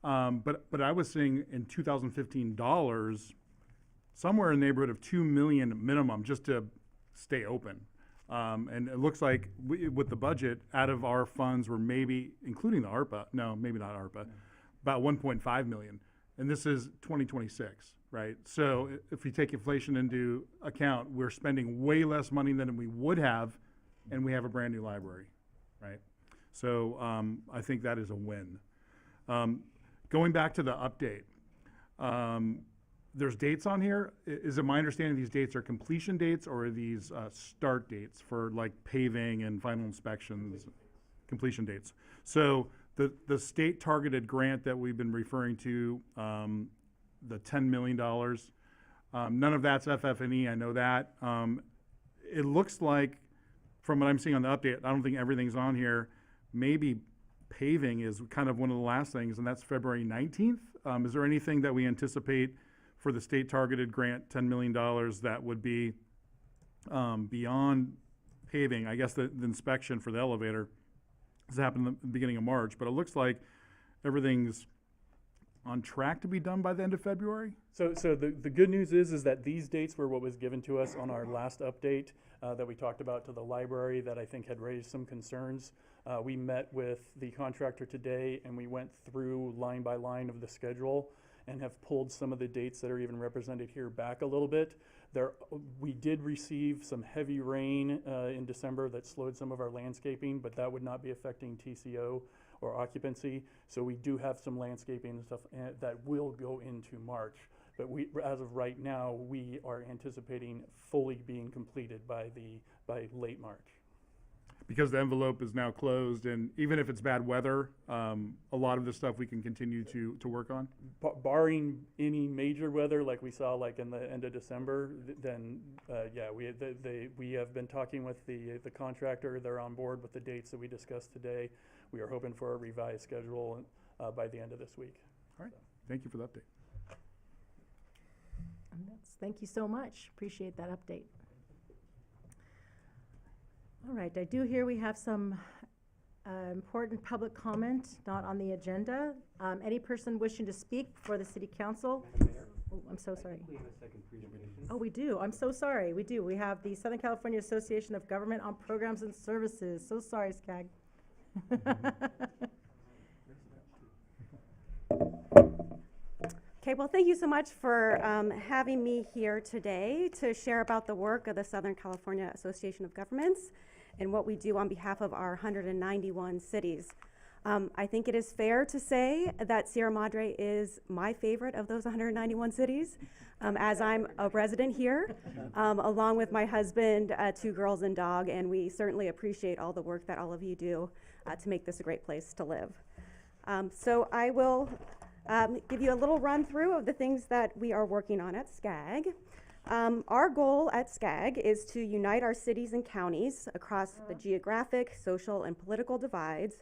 But I was seeing in 2015 dollars, somewhere in the neighborhood of 2 million minimum just to stay open. And it looks like with the budget, out of our funds were maybe, including the ARPA, no, maybe not ARPA, about 1.5 million. And this is 2026, right? So if we take inflation into account, we're spending way less money than we would have, and we have a brand new library, right? So I think that is a win. Going back to the update, there's dates on here. Is it my understanding these dates are completion dates, or are these start dates for like paving and final inspections? Completion dates. So the state targeted grant that we've been referring to, the $10 million, none of that's FF&E, I know that. It looks like, from what I'm seeing on the update, I don't think everything's on here. Maybe paving is kind of one of the last things, and that's February 19th. Is there anything that we anticipate for the state targeted grant, $10 million, that would be beyond paving? I guess the inspection for the elevator has happened at the beginning of March, but it looks like everything's on track to be done by the end of February? So the good news is that these dates were what was given to us on our last update that we talked about to the library that I think had raised some concerns. We met with the contractor today, and we went through line by line of the schedule and have pulled some of the dates that are even represented here back a little bit. We did receive some heavy rain in December that slowed some of our landscaping, but that would not be affecting TCO or occupancy. So we do have some landscaping and stuff that will go into March. But as of right now, we are anticipating fully being completed by late March. Because the envelope is now closed, and even if it's bad weather, a lot of the stuff we can continue to work on? Barring any major weather like we saw like in the end of December, then yeah, we have been talking with the contractor. They're on board with the dates that we discussed today. We are hoping for a revised schedule by the end of this week. All right, thank you for the update. Thank you so much. Appreciate that update. All right, I do hear we have some important public comment not on the agenda. Any person wishing to speak before the city council? Oh, I'm so sorry. We have a second presentation. Oh, we do. I'm so sorry. We do. We have the Southern California Association of Government on Programs and Services. So sorry, SCAG. Okay, well, thank you so much for having me here today to share about the work of the Southern California Association of Governments and what we do on behalf of our 191 cities. I think it is fair to say that Sierra Madre is my favorite of those 191 cities, as I'm a resident here, along with my husband, 2 girls and dog, and we certainly appreciate all the work that all of you do to make this a great place to live. So I will give you a little run through of the things that we are working on at SCAG. Our goal at SCAG is to unite our cities and counties across the geographic, social, and political divides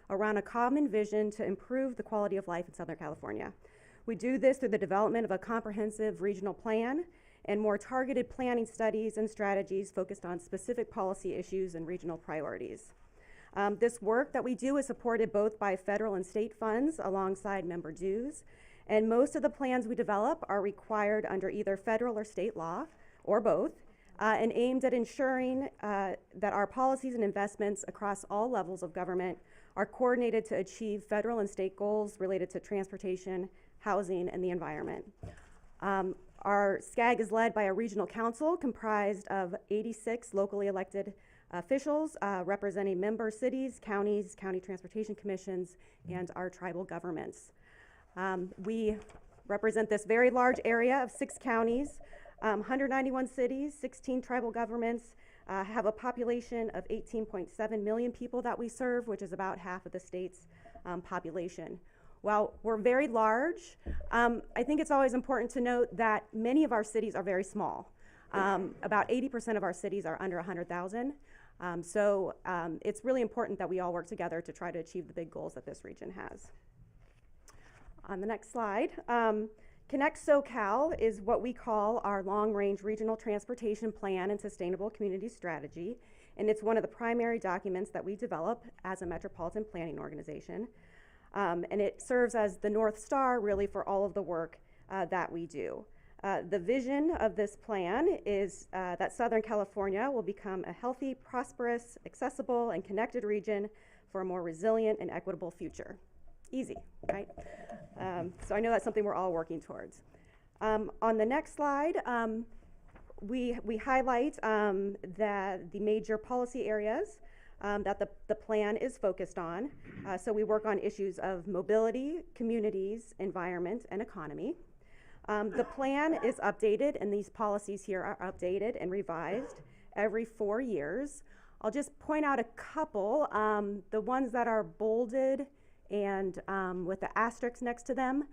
around a common vision to improve the quality of life in Southern California. We do this through the development of a comprehensive regional plan and more targeted planning studies and strategies focused on specific policy issues and regional priorities. This work that we do is supported both by federal and state funds alongside member dues, and most of the plans we develop are required under either federal or state law, or both, and aimed at ensuring that our policies and investments across all levels of government are coordinated to achieve federal and state goals related to transportation, housing, and the environment. Our SCAG is led by a regional council comprised of 86 locally elected officials representing member cities, counties, county transportation commissions, and our tribal governments. We represent this very large area of 6 counties, 191 cities, 16 tribal governments, have a population of 18.7 million people that we serve, which is about half of the state's population. While we're very large, I think it's always important to note that many of our cities are very small. About 80% of our cities are under 100,000. So it's really important that we all work together to try to achieve the big goals that this region has. On the next slide, Connect SoCal is what we call our long-range regional transportation plan and sustainable community strategy, and it's one of the primary documents that we develop as a metropolitan planning organization. And it serves as the North Star really for all of the work that we do. The vision of this plan is that Southern California will become a healthy, prosperous, accessible, and connected region for a more resilient and equitable future. Easy, right? So I know that's something we're all working towards. On the next slide, we highlight the major policy areas that the plan is focused on. So we work on issues of mobility, communities, environment, and economy. The plan is updated, and these policies here are updated and revised every 4 years. I'll just point out a couple. The ones that are bolded and with the asterisks next to them,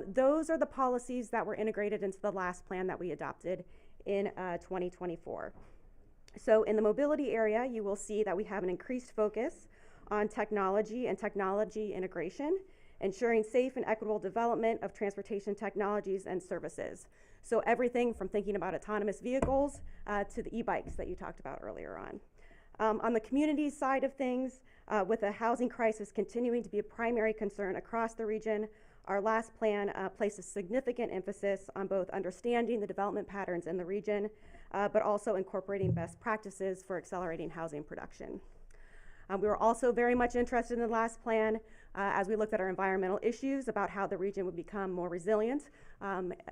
those are the policies that were integrated into the last plan that we adopted in 2024. So in the mobility area, you will see that we have an increased focus on technology and technology integration, ensuring safe and equitable development of transportation technologies and services. So everything from thinking about autonomous vehicles to the e-bikes that you talked about earlier on. On the community side of things, with the housing crisis continuing to be a primary concern across the region, our last plan places significant emphasis on both understanding the development patterns in the region, but also incorporating best practices for accelerating housing production. We were also very much interested in the last plan as we looked at our environmental issues about how the region would become more resilient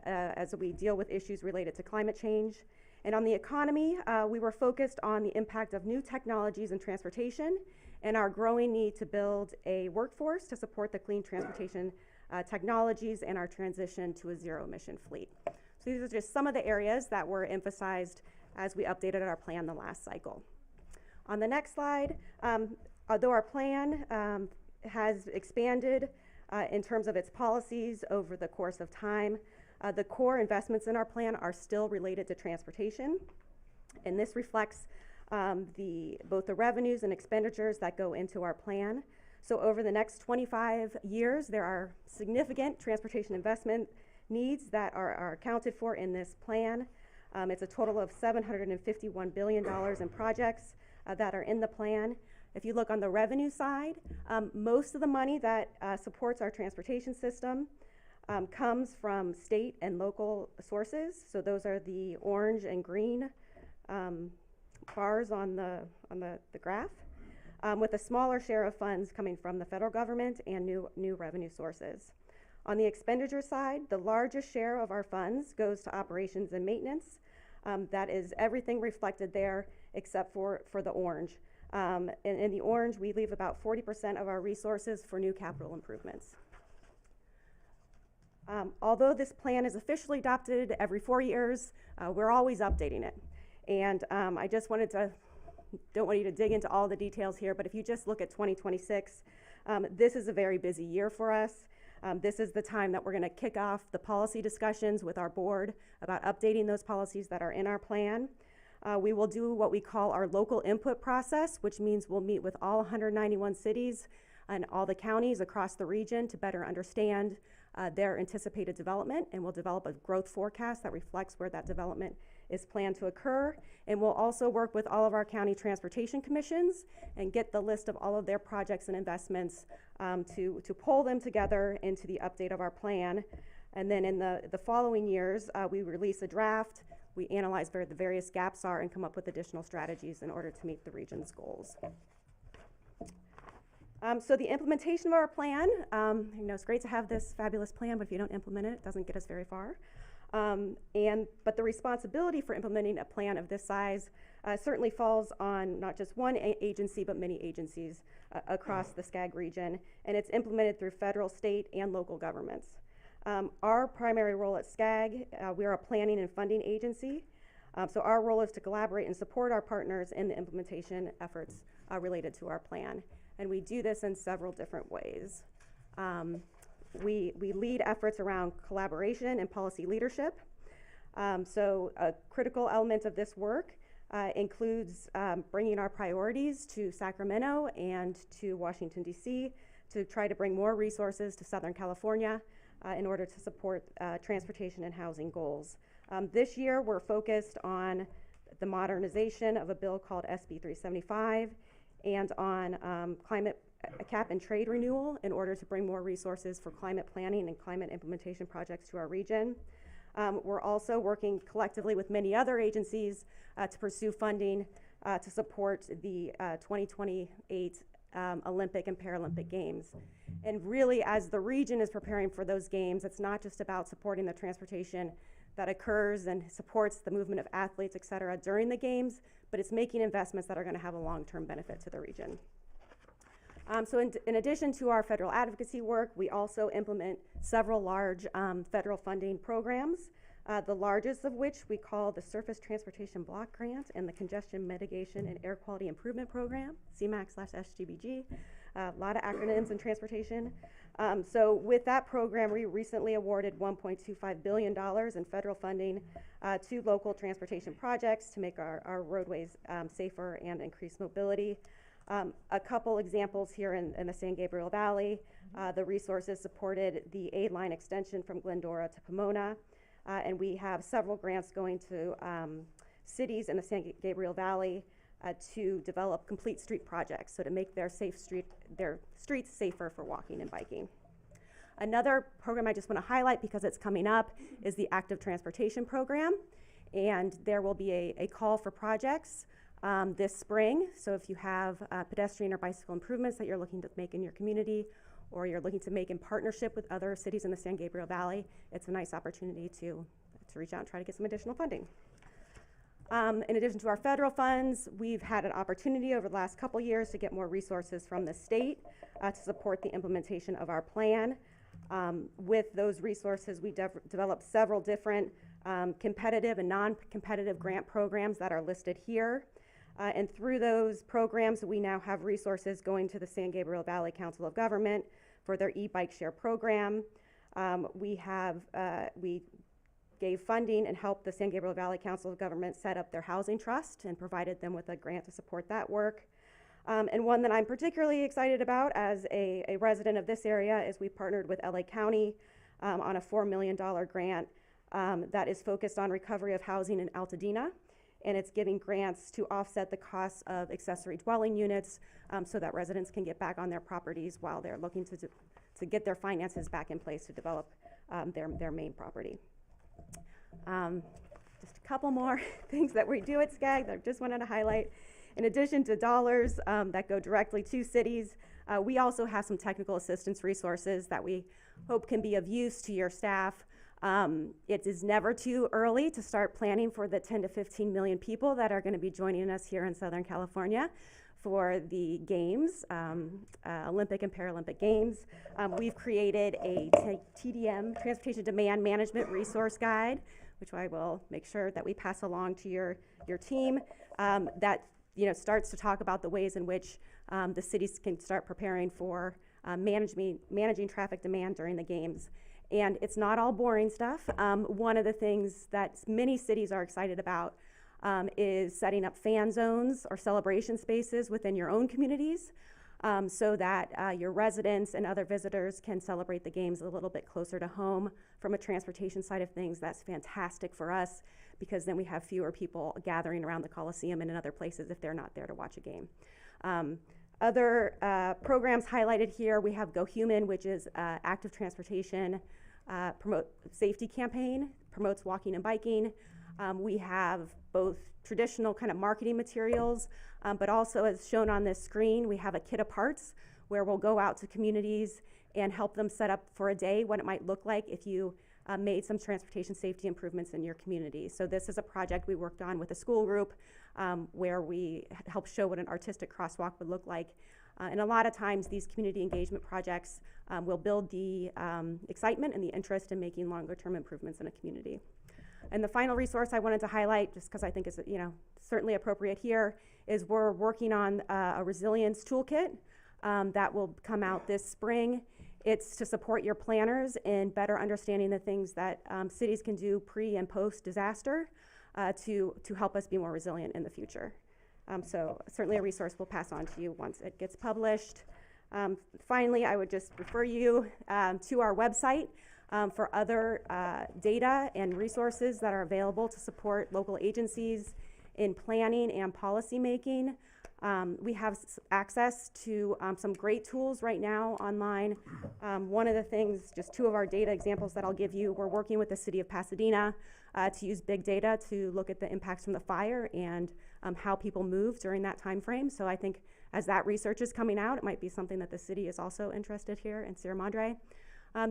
as we deal with issues related to climate change. And on the economy, we were focused on the impact of new technologies in transportation and our growing need to build a workforce to support the clean transportation technologies and our transition to a zero-emission fleet. So these are just some of the areas that were emphasized as we updated our plan the last cycle. On the next slide, although our plan has expanded in terms of its policies over the course of time, the core investments in our plan are still related to transportation, and this reflects both the revenues and expenditures that go into our plan. So over the next 25 years, there are significant transportation investment needs that are accounted for in this plan. It's a total of $751 billion in projects that are in the plan. If you look on the revenue side, most of the money that supports our transportation system comes from state and local sources. So those are the orange and green bars on the graph, with a smaller share of funds coming from the federal government and new revenue sources. On the expenditure side, the largest share of our funds goes to operations and maintenance. That is everything reflected there except for the orange. In the orange, we leave about 40% of our resources for new capital improvements. Although this plan is officially adopted every 4 years, we're always updating it. And I just wanted to, don't want you to dig into all the details here, but if you just look at 2026, this is a very busy year for us. This is the time that we're going to kick off the policy discussions with our board about updating those policies that are in our plan. We will do what we call our local input process, which means we'll meet with all 191 cities and all the counties across the region to better understand their anticipated development, and we'll develop a growth forecast that reflects where that development is planned to occur. And we'll also work with all of our county transportation commissions and get the list of all of their projects and investments to pull them together into the update of our plan. And then in the following years, we release a draft, we analyze where the various gaps are and come up with additional strategies in order to meet the region's goals. So the implementation of our plan, it's great to have this fabulous plan, but if you don't implement it, it doesn't get us very far. But the responsibility for implementing a plan of this size certainly falls on not just one agency, but many agencies across the SCAG region, and it's implemented through federal, state, and local governments. Our primary role at SCAG, we are a planning and funding agency, so our role is to collaborate and support our partners in the implementation efforts related to our plan. And we do this in several different ways. We lead efforts around collaboration and policy leadership. So a critical element of this work includes bringing our priorities to Sacramento and to Washington, D.C. to try to bring more resources to Southern California in order to support transportation and housing goals. This year, we're focused on the modernization of a bill called SB 375 and on climate cap and trade renewal in order to bring more resources for climate planning and climate implementation projects to our region. We're also working collectively with many other agencies to pursue funding to support the 2028 Olympic and Paralympic Games. And really, as the region is preparing for those games, it's not just about supporting the transportation that occurs and supports the movement of athletes, et cetera, during the games, but it's making investments that are going to have a long-term benefit to the region. So in addition to our federal advocacy work, we also implement several large federal funding programs, the largest of which we call the Surface Transportation Block Grant and the Congestion Mitigation and Air Quality Improvement Program, CMAQ/SGBG. A lot of acronyms in transportation. So with that program, we recently awarded $1.25 billion in federal funding to local transportation projects to make our roadways safer and increase mobility. A couple examples here in the San Gabriel Valley. The resources supported the 8-line extension from Glendora to Pomona, and we have several grants going to cities in the San Gabriel Valley to develop complete street projects, so to make their streets safer for walking and biking. Another program I just want to highlight because it's coming up is the Active Transportation Program, and there will be a call for projects this spring. So if you have pedestrian or bicycle improvements that you're looking to make in your community, or you're looking to make in partnership with other cities in the San Gabriel Valley, it's a nice opportunity to reach out and try to get some additional funding. In addition to our federal funds, we've had an opportunity over the last couple years to get more resources from the state to support the implementation of our plan. With those resources, we developed several different competitive and non-competitive grant programs that are listed here. And through those programs, we now have resources going to the San Gabriel Valley Council of Government for their e-bike share program. We gave funding and helped the San Gabriel Valley Council of Government set up their housing trust and provided them with a grant to support that work. And one that I'm particularly excited about as a resident of this area is we partnered with LA County on a $4 million grant that is focused on recovery of housing in Altadena. And it's giving grants to offset the costs of accessory dwelling units so that residents can get back on their properties while they're looking to get their finances back in place to develop their main property. Just a couple more things that we do at SCAG that I just wanted to highlight. In addition to dollars that go directly to cities, we also have some technical assistance resources that we hope can be of use to your staff. It is never too early to start planning for the 10 to 15 million people that are going to be joining us here in Southern California for the games, Olympic and Paralympic Games. We've created a TDM, Transportation Demand Management Resource Guide, which I will make sure that we pass along to your team, that starts to talk about the ways in which the cities can start preparing for managing traffic demand during the games. And it's not all boring stuff. One of the things that many cities are excited about is setting up fan zones or celebration spaces within your own communities, so that your residents and other visitors can celebrate the games a little bit closer to home. From a transportation side of things, that's fantastic for us, because then we have fewer people gathering around the Coliseum and in other places if they're not there to watch a game. Other programs highlighted here, we have Go Human, which is active transportation promote safety campaign, promotes walking and biking. We have both traditional kind of marketing materials, but also, as shown on this screen, we have a kit of parts where we'll go out to communities and help them set up for a day what it might look like if you made some transportation safety improvements in your community. So this is a project we worked on with a school group where we helped show what an artistic crosswalk would look like. And a lot of times these community engagement projects will build the excitement and the interest in making longer term improvements in a community. And the final resource I wanted to highlight, just because I think is certainly appropriate here, is we're working on a resilience toolkit that will come out this spring. It's to support your planners in better understanding the things that cities can do pre and post disaster to help us be more resilient in the future. So certainly a resource we'll pass on to you once it gets published. Finally, I would just refer you to our website for other data and resources that are available to support local agencies in planning and policy making. We have access to some great tools right now online. One of the things, just two of our data examples that I'll give you, we're working with the city of Pasadena to use big data to look at the impacts from the fire and how people move during that time frame. So I think as that research is coming out, it might be something that the city is also interested here in Sierra Madre.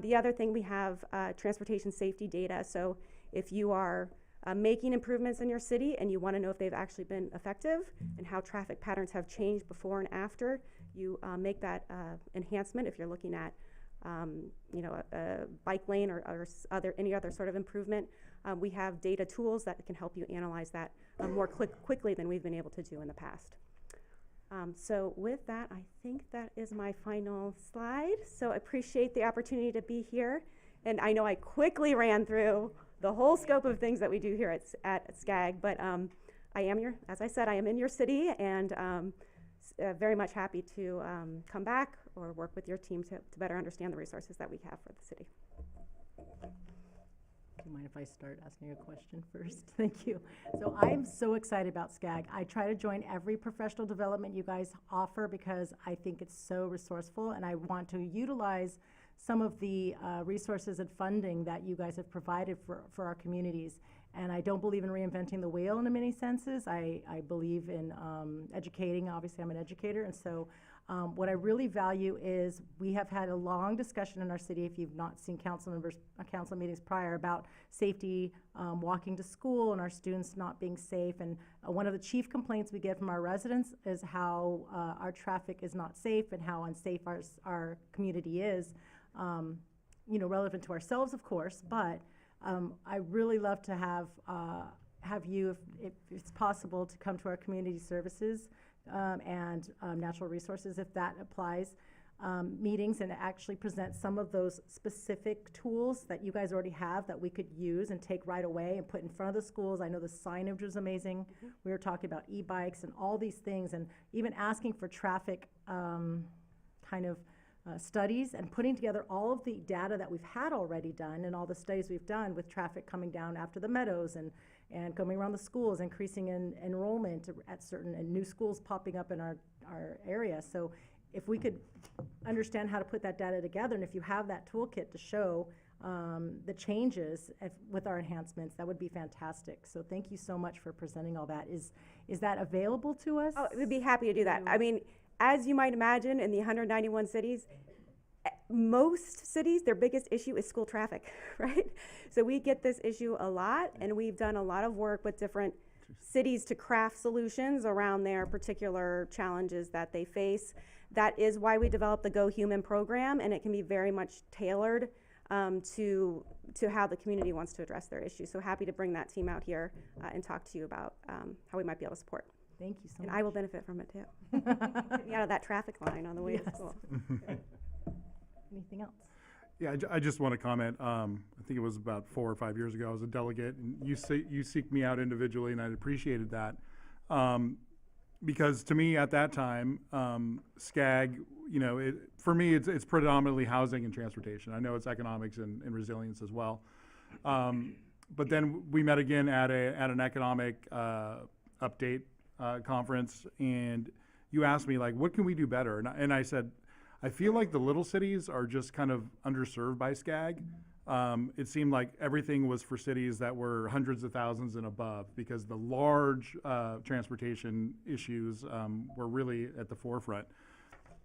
The other thing, we have transportation safety data. So if you are making improvements in your city and you want to know if they've actually been effective and how traffic patterns have changed before and after you make that enhancement, if you're looking at a bike lane or any other sort of improvement, we have data tools that can help you analyze that more quickly than we've been able to do in the past. So with that, I think that is my final slide. So I appreciate the opportunity to be here. And I know I quickly ran through the whole scope of things that we do here at SCAG, but as I said, I am in your city, and very much happy to come back or work with your team to better understand the resources that we have for the city. Do you mind if I start asking a question first? Thank you. So I'm so excited about SCAG. I try to join every professional development you guys offer because I think it's so resourceful, and I want to utilize some of the resources and funding that you guys have provided for our communities. And I don't believe in reinventing the wheel in many senses. I believe in educating. Obviously, I'm an educator, and so what I really value is we have had a long discussion in our city, if you've not seen council meetings prior, about safety, walking to school and our students not being safe. And one of the chief complaints we get from our residents is how our traffic is not safe and how unsafe our community is, relevant to ourselves, of course, but I really love to have you, if it's possible, to come to our community services and natural resources, if that applies, meetings, and actually present some of those specific tools that you guys already have that we could use and take right away and put in front of the schools. I know the signage was amazing. Mm-hmm. We were talking about e-bikes and all these things, and even asking for traffic studies and putting together all of the data that we've had already done and all the studies we've done with traffic coming down after the meadows and coming around the schools, increasing in enrollment at certain and new schools popping up in our area. So if we could understand how to put that data together, and if you have that toolkit to show the changes with our enhancements, that would be fantastic. So thank you so much for presenting all that. Is that available to us? Oh, we'd be happy to do that. I mean, as you might imagine, in the 191 cities, most cities, their biggest issue is school traffic, right? So we get this issue a lot, and we've done a lot of work with different cities to craft solutions around their particular challenges that they face. That is why we developed the Go Human program, and it can be very much tailored to how the community wants to address their issues. So happy to bring that team out here and talk to you about how we might be able to support. Thank you so much. And I will benefit from it too. Get me out of that traffic line on the way to school. Anything else? Yeah, I just want to comment. I think it was about 4 or 5 years ago. I was a delegate, and you seek me out individually, and I appreciated that. Because to me, at that time, SCAG, you know, for me, it's predominantly housing and transportation. I know it's economics and resilience as well. But then we met again at an economic update conference, and you asked me, like, what can we do better? And I said, I feel like the little cities are just kind of underserved by SCAG. It seemed like everything was for cities that were hundreds of thousands and above, because the large transportation issues were really at the forefront.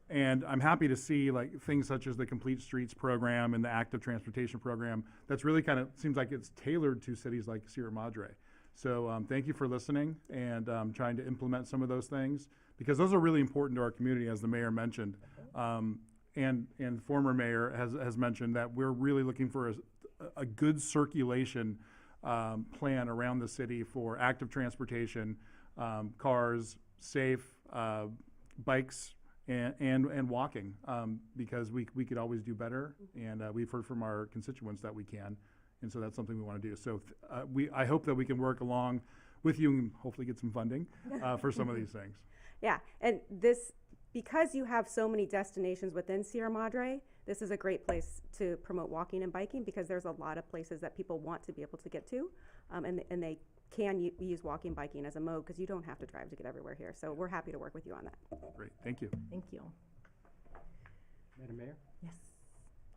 And I'm happy to see like things such as the Complete Streets program and the Active Transportation program. That's really kind of seems like it's tailored to cities like Sierra Madre. So thank you for listening and trying to implement some of those things, because those are really important to our community, as the mayor mentioned. And former mayor has mentioned that we're really looking for a good circulation plan around the city for active transportation, cars, safe, bikes, and walking, because we could always do better, and we've heard from our constituents that we can, and so that's something we want to do. So I hope that we can work along with you and hopefully get some funding for some of these things. Yeah, and because you have so many destinations within Sierra Madre, this is a great place to promote walking and biking, because there's a lot of places that people want to be able to get to, and they can use walking, biking as a mode, because you don't have to drive to get everywhere here. So we're happy to work with you on that. Great, thank you. Thank you. Madam Mayor? Yes.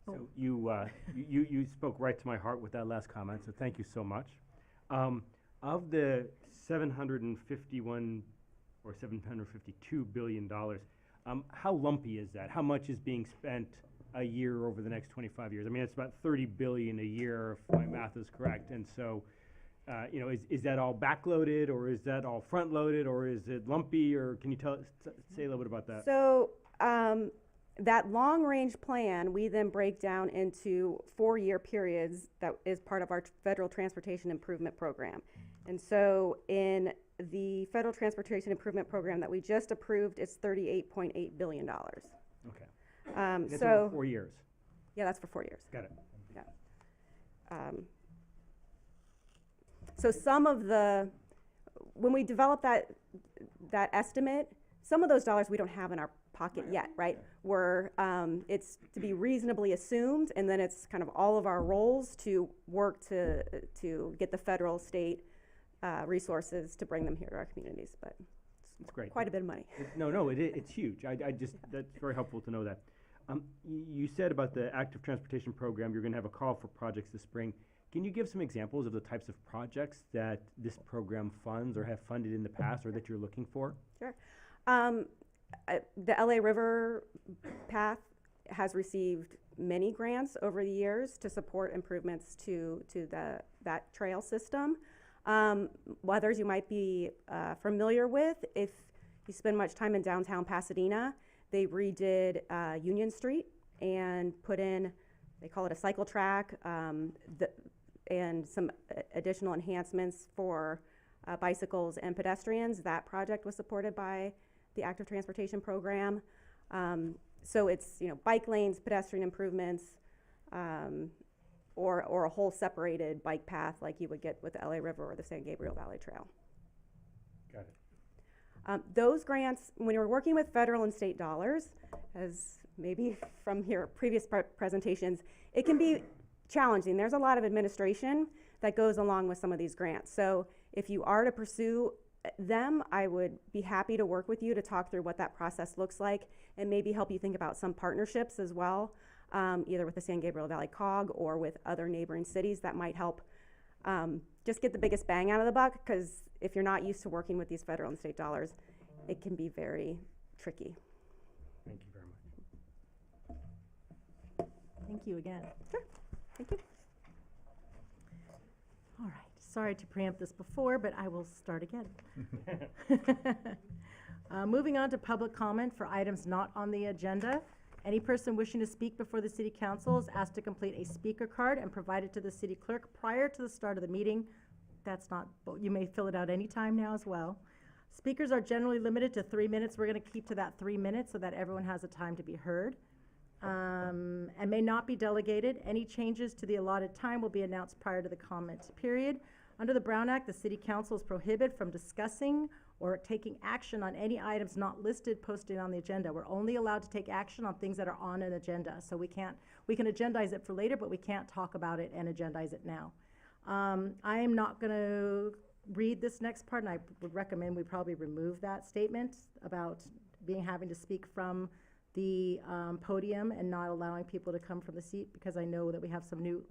So you spoke right to my heart with that last comment, so thank you so much. Of the $751 or $752 billion, how lumpy is that? How much is being spent a year over the next 25 years? I mean, it's about $30 billion a year, if my math is correct. And so, you know, is that all backloaded, or is that all front-loaded, or is it lumpy, or can you say a little bit about that? So that long-range plan, we then break down into 4-year periods that is part of our Federal Transportation Improvement Program. And so in the Federal Transportation Improvement Program that we just approved, it's $38.8 billion. Okay. That's so over 4 years. Yeah, that's for 4 years. Got it. Yeah. So some of when we develop that estimate, some of those dollars we don't have in our pocket yet, right? It's to be reasonably assumed, and then it's kind of all of our roles to work to get the federal, state resources to bring them here to our communities. But it's great. Quite a bit of money. It's huge. That's very helpful to know that. You said about the Active Transportation Program, you're going to have a call for projects this spring. Can you give some examples of the types of projects that this program funds or have funded in the past, or that you're looking for? Sure. The LA River Path has received many grants over the years to support improvements to that trail system. Others you might be familiar with, if you spend much time in downtown Pasadena, they redid Union Street and put in, they call it a cycle track, and some additional enhancements for bicycles and pedestrians. That project was supported by the Active Transportation Program. So it's, you know, bike lanes, pedestrian improvements, or a whole separated bike path like you would get with the LA River or the San Gabriel Valley Trail. Got it. Those grants, when you're working with federal and state dollars, as maybe from your previous presentations, it can be challenging. There's a lot of administration that goes along with some of these grants. So if you are to pursue them, I would be happy to work with you to talk through what that process looks like, and maybe help you think about some partnerships as well, either with the San Gabriel Valley COG or with other neighboring cities that might help just get the biggest bang out of the buck, because if you're not used to working with these federal and state dollars, it can be very tricky. Thank you very much. Thank you again. Sure. Thank you. All right. Sorry to preempt this before, but I will start again. Moving on to public comment for items not on the agenda. Any person wishing to speak before the City Council is asked to complete a speaker card and provide it to the City Clerk prior to the start of the meeting. That's not, you may fill it out anytime now as well. Speakers are generally limited to 3 minutes. We're going to keep to that 3 minutes so that everyone has a time to be heard. and may not be delegated. Any changes to the allotted time will be announced prior to the comment period. Under the Brown Act, the City Council is prohibited from discussing or taking action on any items not listed posted on the agenda. We're only allowed to take action on things that are on an agenda. So we can agendize it for later, but we can't talk about it and agendize it now. I am not going to read this next part, and I would recommend we probably remove that statement about having to speak from the podium and not allowing people to come from the seat, because I know that we have some new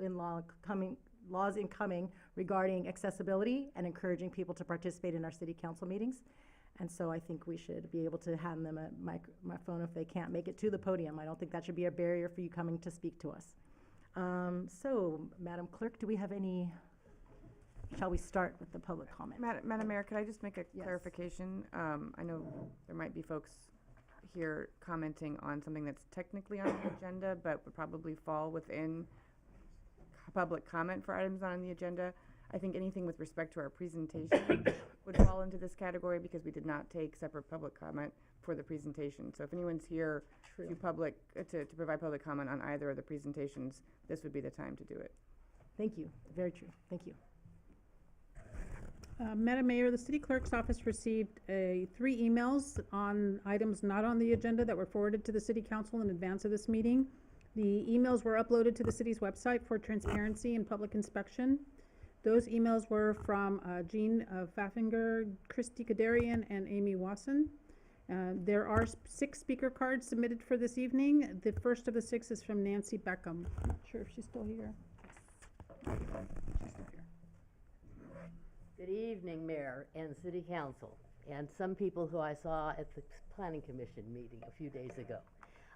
laws incoming regarding accessibility and encouraging people to participate in our city council meetings. And so I think we should be able to hand them a microphone if they can't make it to the podium. I don't think that should be a barrier for you coming to speak to us. So, Madam Clerk, do we have any, shall we start with the public comment? Madam Mayor, could I just make a Yes. clarification? I know there might be folks here commenting on something that's technically on the agenda, but would probably fall within public comment for items on the agenda. I think anything with respect to our presentation would fall into this category, because we did not take separate public comment for the presentation. So if anyone's here to provide public comment on either of the presentations, this would be the time to do it. Thank you. Very true. Thank you. Madam Mayor, the city clerk's office received 3 emails on items not on the agenda that were forwarded to the city council in advance of this meeting. The emails were uploaded to the city's website for transparency and public inspection. Those emails were from Jean Pfaffinger, Christy Kadarian, and Amy Wasson. There are 6 speaker cards submitted for this evening. The first of the 6 is from Nancy Beckham. Not sure if she's still here. She's still here. Good evening, Mayor and City Council, and some people who I saw at the Planning Commission meeting a few days ago.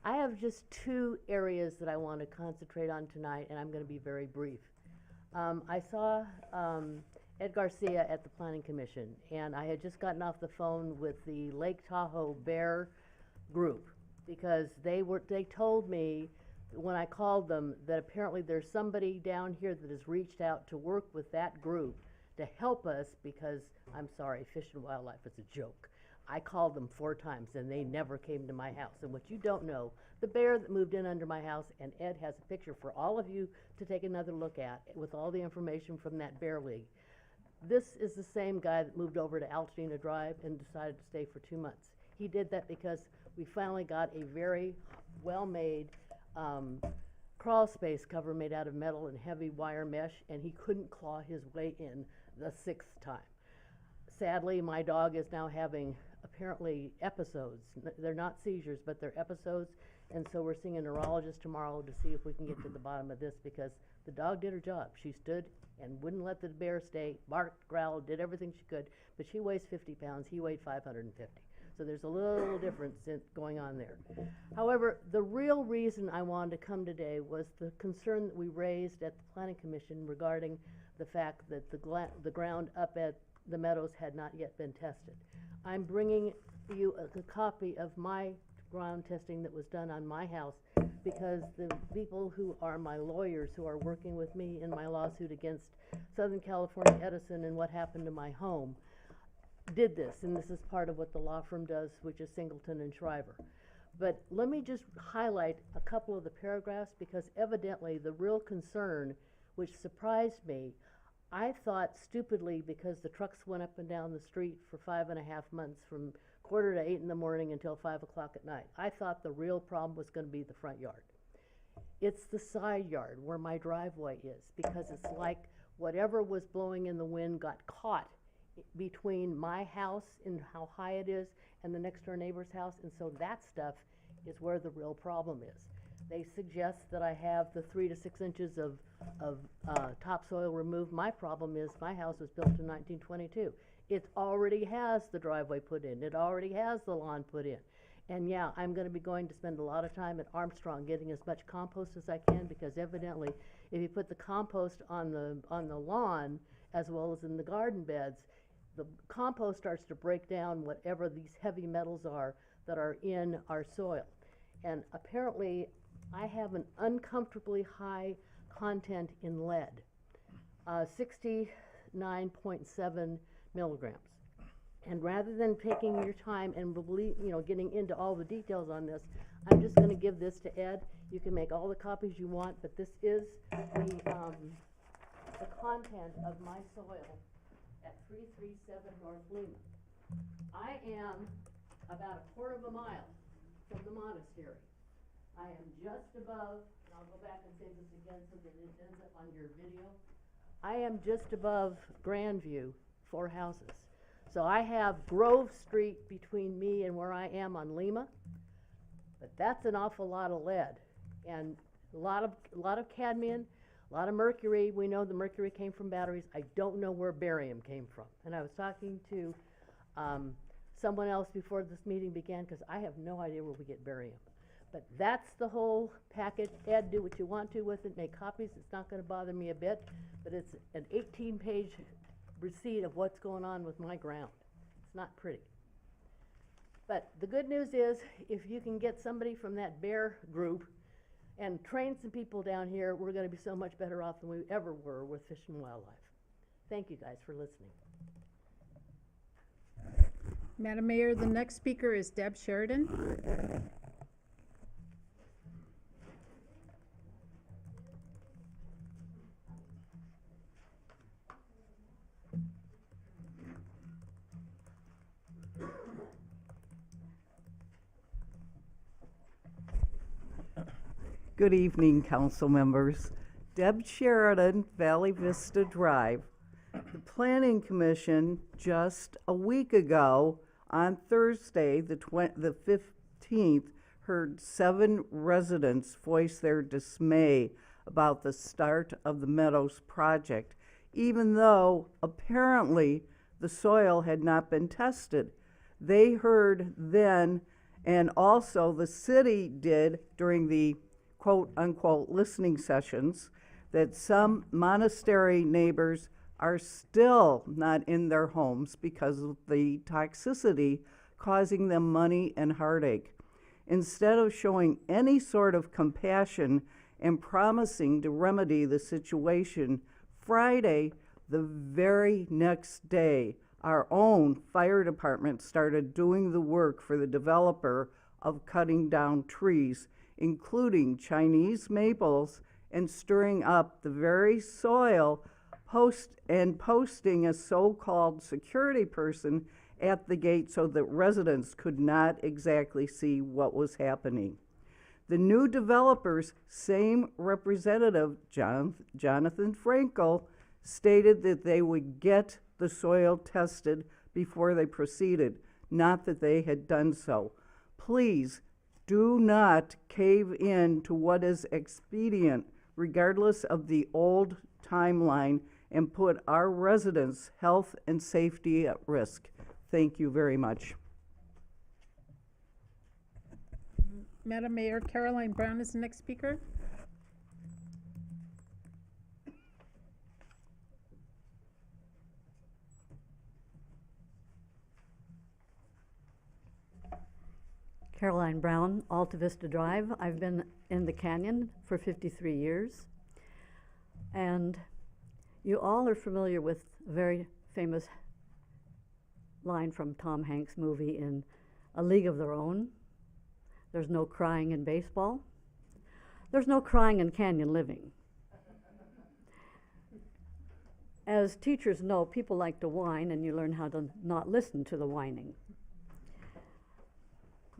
I have just 2 areas that I want to concentrate on tonight, and I'm going to be very brief. I saw Ed Garcia at the Planning Commission, and I had just gotten off the phone with the Lake Tahoe Bear group, because they told me when I called them that apparently there's somebody down here that has reached out to work with that group to help us, because, I'm sorry, Fish and Wildlife is a joke. I called them 4 times and they never came to my house. And what you don't know, the bear that moved in under my house, and Ed has a picture for all of you to take another look at with all the information from that bear league. This is the same guy that moved over to Altadena Drive and decided to stay for 2 months. He did that because we finally got a very well-made crawl space cover made out of metal and heavy wire mesh, and he couldn't claw his way in the 6th time. Sadly, my dog is now having apparently episodes. They're not seizures, but they're episodes, and so we're seeing a neurologist tomorrow to see if we can get to the bottom of this, because the dog did her job. She stood and wouldn't let the bear stay, barked, growled, did everything she could, but she weighs 50 pounds, he weighed 550. So there's a little difference going on there. However, the real reason I wanted to come today was the concern that we raised at the Planning Commission regarding the fact that the ground up at the Meadows had not yet been tested. I'm bringing you a copy of my ground testing that was done on my house, because the people who are my lawyers who are working with me in my lawsuit against Southern California Edison and what happened to my home did this, and this is part of what the law firm does, which is Singleton and Shriver. But let me just highlight a couple of the paragraphs, because evidently the real concern, which surprised me, I thought stupidly, because the trucks went up and down the street for 5.5 months from 7:45 in the morning until 5 o'clock at night. I thought the real problem was going to be the front yard. It's the side yard where my driveway is, because it's like whatever was blowing in the wind got caught between my house and how high it is and the next door neighbor's house, and so that stuff is where the real problem is. They suggest that I have the 3 to 6 inches of topsoil removed. My problem is my house was built in 1922. It already has the driveway put in. It already has the lawn put in. And yeah, I'm going to be going to spend a lot of time at Armstrong getting as much compost as I can, because evidently if you put the compost on the lawn as well as in the garden beds, the compost starts to break down whatever these heavy metals are that are in our soil. And apparently I have an uncomfortably high content in lead, 69.7 milligrams. And rather than taking your time and getting into all the details on this, I'm just going to give this to Ed. You can make all the copies you want, but this is the content of my soil at 337 North Lima. I am about a quarter of a mile from the monastery. I am just above, and I'll go back and say this again so that it ends up on your video. I am just above Grandview, 4 houses. So I have Grove Street between me and where I am on Lima, but that's an awful lot of lead and a lot of cadmium, a lot of mercury. We know the mercury came from batteries. I don't know where barium came from. And I was talking to someone else before this meeting began because I have no idea where we get barium. But that's the whole packet. Ed, do what you want to with it, make copies. It's not going to bother me a bit, but it's an 18-page receipt of what's going on with my ground. It's not pretty. But the good news is, if you can get somebody from that bear group and train some people down here, we're going to be so much better off than we ever were with Fish and Wildlife. Thank you guys for listening. Madam Mayor, the next speaker is Deb Sheridan. Good evening, council members. Deb Sheridan, Valley Vista Drive. The Planning Commission just a week ago, on Thursday, the 15th, heard 7 residents voice their dismay about the start of the Meadows project, even though apparently the soil had not been tested. They heard then, and also the city did during the quote-unquote listening sessions, that some monastery neighbors are still not in their homes because of the toxicity causing them money and heartache. Instead of showing any sort of compassion and promising to remedy the situation, Friday, the very next day, our own fire department started doing the work for the developer of cutting down trees, including Chinese maples, and stirring up the very soil, posting a so-called security person at the gate so that residents could not exactly see what was happening. The new developer's same representative, Jonathan Frankel, stated that they would get the soil tested before they proceeded, not that they had done so. Please, do not cave in to what is expedient, regardless of the old timeline, and put our residents' health and safety at risk. Thank you very much. Madam Mayor, Caroline Brown is the next speaker. Caroline Brown, Alta Vista Drive. I've been in the canyon for 53 years. And you all are familiar with a very famous line from Tom Hanks' movie in A League of Their Own. There's no crying in baseball. There's no crying in canyon living. As teachers know, people like to whine, and you learn how to not listen to the whining.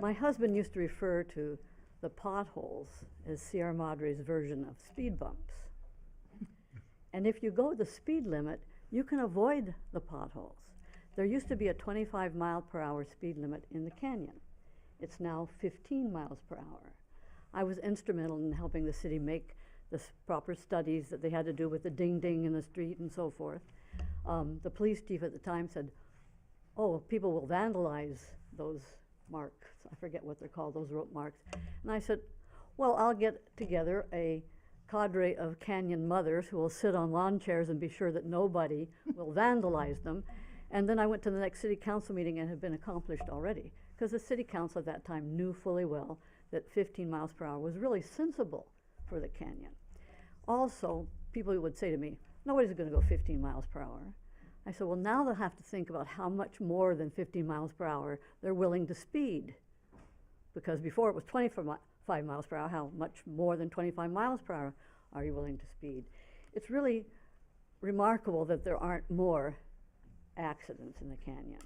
My husband used to refer to the potholes as Sierra Madre's version of speed bumps. And if you go the speed limit, you can avoid the potholes. There used to be a 25-mile-per-hour speed limit in the canyon. It's now 15 miles per hour. I was instrumental in helping the city make the proper studies that they had to do with the ding-ding in the street and so forth. The police chief at the time said, oh, people will vandalize those marks. I forget what they're called, those rope marks. And I said, well, I'll get together a cadre of canyon mothers who will sit on lawn chairs and be sure that nobody will vandalize them. And then I went to the next city council meeting, and it had been accomplished already, because the city council at that time knew fully well that 15 miles per hour was really sensible for the canyon. Also, people would say to me, nobody's going to go 15 miles per hour. I said, well, now they'll have to think about how much more than 15 miles per hour they're willing to speed. Because before it was 25 5 miles per hour, how much more than 25 miles per hour are you willing to speed? It's really remarkable that there aren't more accidents in the canyon.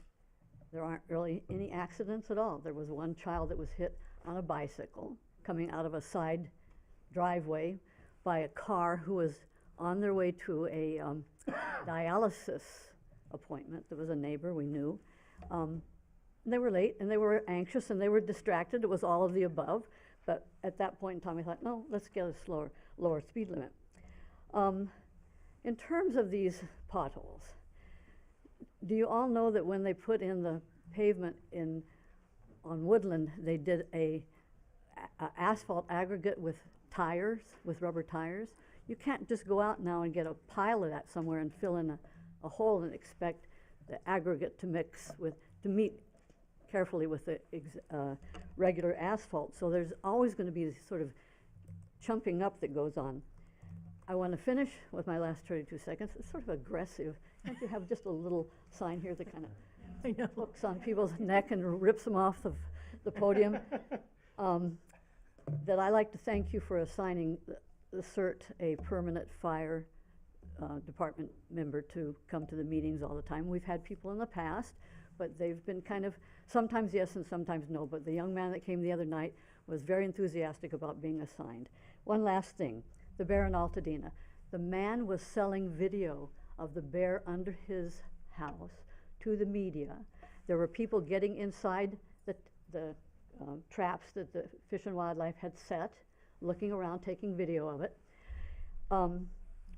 There aren't really any accidents at all. There was one child that was hit on a bicycle coming out of a side driveway by a car who was on their way to a dialysis appointment. There was a neighbor we knew. They were late and they were anxious and they were distracted. It was all of the above. But at that point in time, I thought, no, let's get a lower speed limit. In terms of these potholes, do you all know that when they put in the pavement on Woodland, they did a asphalt aggregate with tires, with rubber tires? You can't just go out now and get a pile of that somewhere and fill in a hole and expect the aggregate to meet carefully with the regular asphalt. So there's always going to be this sort of chumping up that goes on. I want to finish with my last 32 seconds. It's sort of aggressive. Can't you have just a little sign here that kind of hooks on people's neck and rips them off the podium? That I like to thank you for assigning the CERT a permanent fire department member to come to the meetings all the time. We've had people in the past, but they've been kind of sometimes yes and sometimes no. But the young man that came the other night was very enthusiastic about being assigned. One last thing, the bear in Altadena. The man was selling video of the bear under his house to the media. There were people getting inside the traps that the Fish and Wildlife had set, looking around, taking video of it.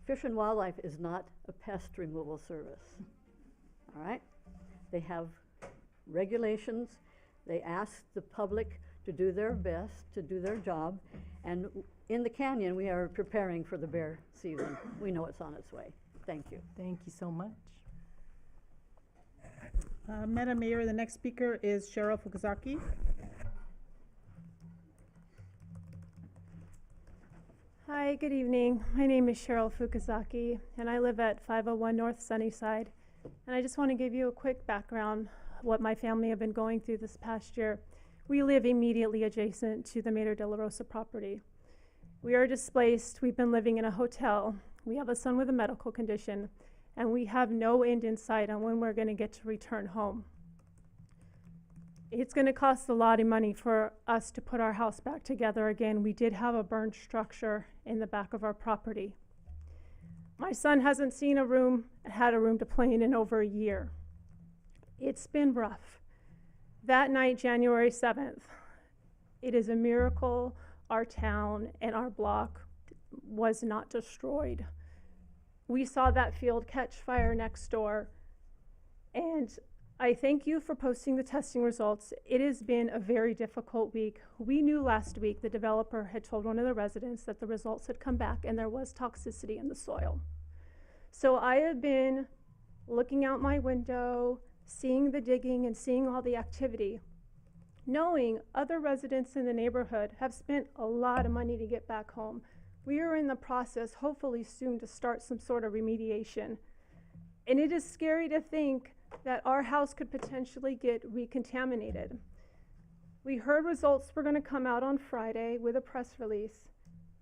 Fish and Wildlife is not a pest removal service, all right? They have regulations. They ask the public to do their best, to do their job, and in the canyon, we are preparing for the bear season. We know it's on its way. Thank you. Thank you so much. Madam Mayor, the next speaker is Cheryl Fukuzaki. Hi, good evening. My name is Cheryl Fukuzaki, and I live at 501 North Sunnyside. And I just want to give you a quick background what my family have been going through this past year. We live immediately adjacent to the Madre de la Rosa property. We are displaced. We've been living in a hotel. We have a son with a medical condition, and we have no end in sight on when we're going to get to return home. It's going to cost a lot of money for us to put our house back together again. We did have a burned structure in the back of our property. My son hasn't had a room to play in over a year. It's been rough. That night, January 7th, it is a miracle our town and our block was not destroyed. We saw that field catch fire next door, and I thank you for posting the testing results. It has been a very difficult week. We knew last week the developer had told one of the residents that the results had come back and there was toxicity in the soil. So I have been looking out my window, seeing the digging and seeing all the activity, knowing other residents in the neighborhood have spent a lot of money to get back home. We are in the process, hopefully soon, to start some sort of remediation. And it is scary to think that our house could potentially get recontaminated. We heard results were going to come out on Friday with a press release.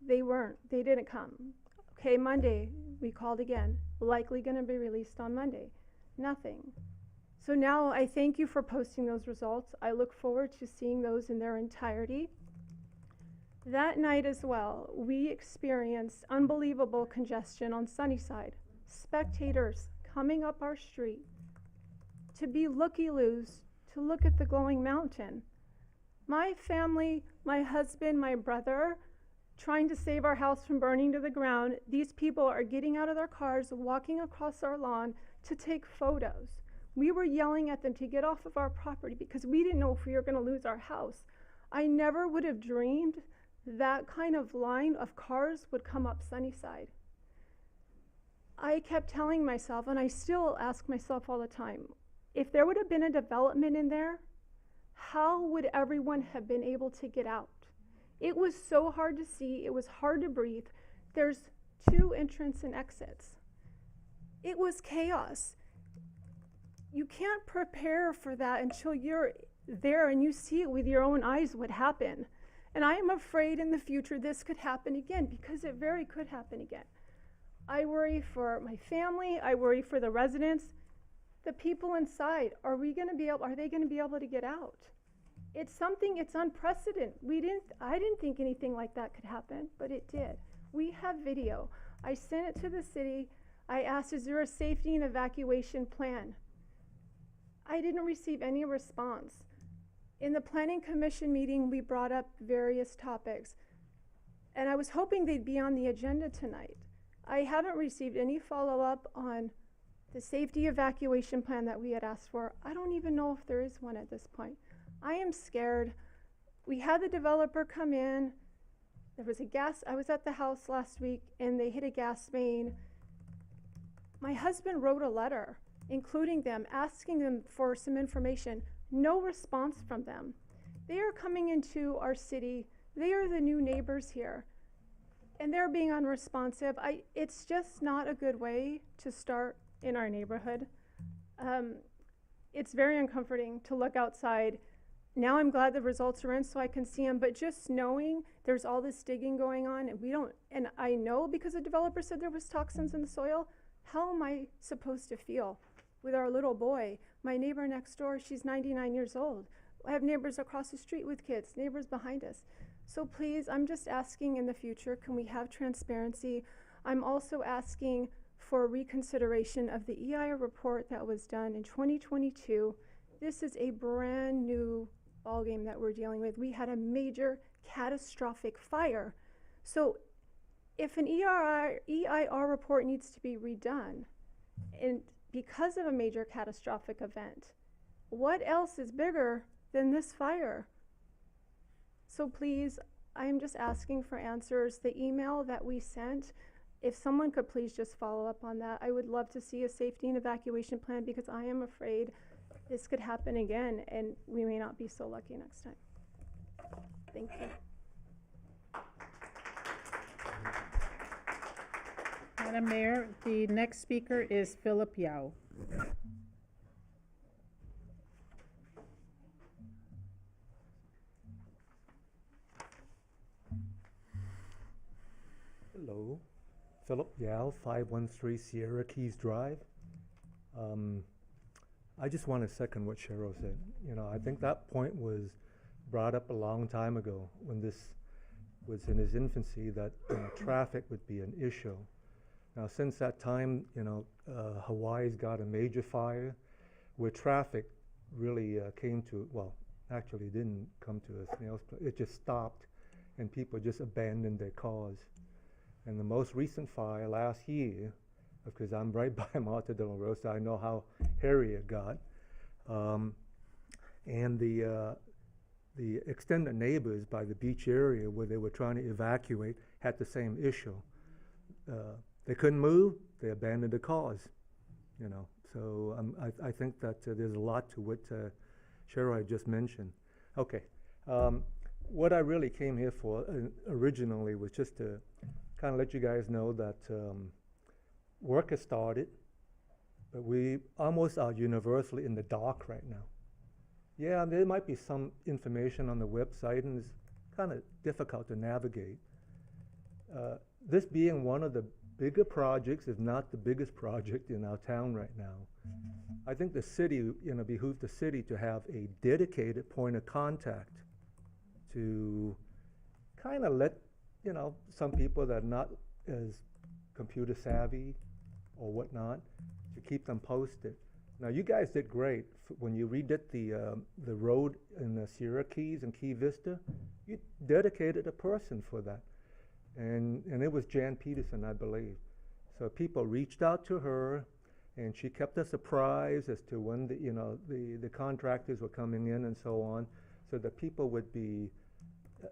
They didn't come. Okay, Monday, we called again, likely going to be released on Monday. Nothing. So now I thank you for posting those results. I look forward to seeing those in their entirety. That night as well, we experienced unbelievable congestion on Sunnyside. Spectators coming up our street to be looky-loos, to look at the glowing mountain. My family, my husband, my brother, trying to save our house from burning to the ground. These people are getting out of their cars, walking across our lawn to take photos. We were yelling at them to get off of our property because we didn't know if we were going to lose our house. I never would have dreamed that kind of line of cars would come up Sunnyside. I kept telling myself, and I still ask myself all the time, if there would have been a development in there, how would everyone have been able to get out? It was so hard to see. It was hard to breathe. There's 2 entrance and exits. It was chaos. You can't prepare for that until you're there and you see it with your own eyes what happened. And I am afraid in the future this could happen again, because it very could happen again. I worry for my family, I worry for the residents, the people inside. Are they gonna be able to get out? It's something, it's unprecedented. I didn't think anything like that could happen, but it did. We have video. I sent it to the city. I asked, is there a safety and evacuation plan? I didn't receive any response. In the Planning Commission meeting, we brought up various topics, and I was hoping they'd be on the agenda tonight. I haven't received any follow-up on the safety evacuation plan that we had asked for. I don't even know if there is one at this point. I am scared. We had the developer come in. There was I was at the house last week, and they hit a gas main. My husband wrote a letter, including them, asking them for some information. No response from them. They are coming into our city. They are the new neighbors here, and they're being unresponsive. It's just not a good way to start in our neighborhood. It's very uncomforting to look outside. Now I'm glad the results are in so I can see them, but just knowing there's all this digging going on, and I know because the developer said there was toxins in the soil, how am I supposed to feel with our little boy? My neighbor next door, she's 99 years old. I have neighbors across the street with kids, neighbors behind us. So please, I'm just asking in the future, can we have transparency? I'm also asking for reconsideration of the EIR report that was done in 2022. This is a brand new ballgame that we're dealing with. We had a major catastrophic fire. So if an EIR report needs to be redone, and because of a major catastrophic event, what else is bigger than this fire? So please, I am just asking for answers. The email that we sent, if someone could please just follow up on that. I would love to see a safety and evacuation plan, because I am afraid this could happen again, and we may not be so lucky next time. Thank you. Madam Mayor, the next speaker is Philip Yao. Hello, Philip Yao, 513 Sierra Keys Drive. I just want to second what Cheryl said. You know, I think that point was brought up a long time ago when this was in its infancy, that traffic would be an issue. Now, since that time, Hawaii's got a major fire where traffic really came to, well, actually didn't come to a snail's pace. It just stopped, and people just abandoned their cars. And the most recent fire last year, because I'm right by Marta de la Rosa, I know how hairy it got. And the extended neighbors by the beach area where they were trying to evacuate had the same issue. They couldn't move, they abandoned the cars, So I think that there's a lot to what Cheryl had just mentioned. Okay, what I really came here for originally was just to kind of let you guys know that work has started, but we almost are universally in the dark right now. Yeah, there might be some information on the website, and it's kind of difficult to navigate. This being one of the bigger projects, if not the biggest project in our town right now, I think the city, behooves the city to have a dedicated point of contact to kind of let, some people that are not as computer savvy or whatnot, to keep them posted. Now, you guys did great. When you redid the road in the Sierra Keys and Key Vista, you dedicated a person for that. And it was Jan Peterson, I believe. So people reached out to her, and she kept us apprised as to when the contractors were coming in and so on, so that people would be,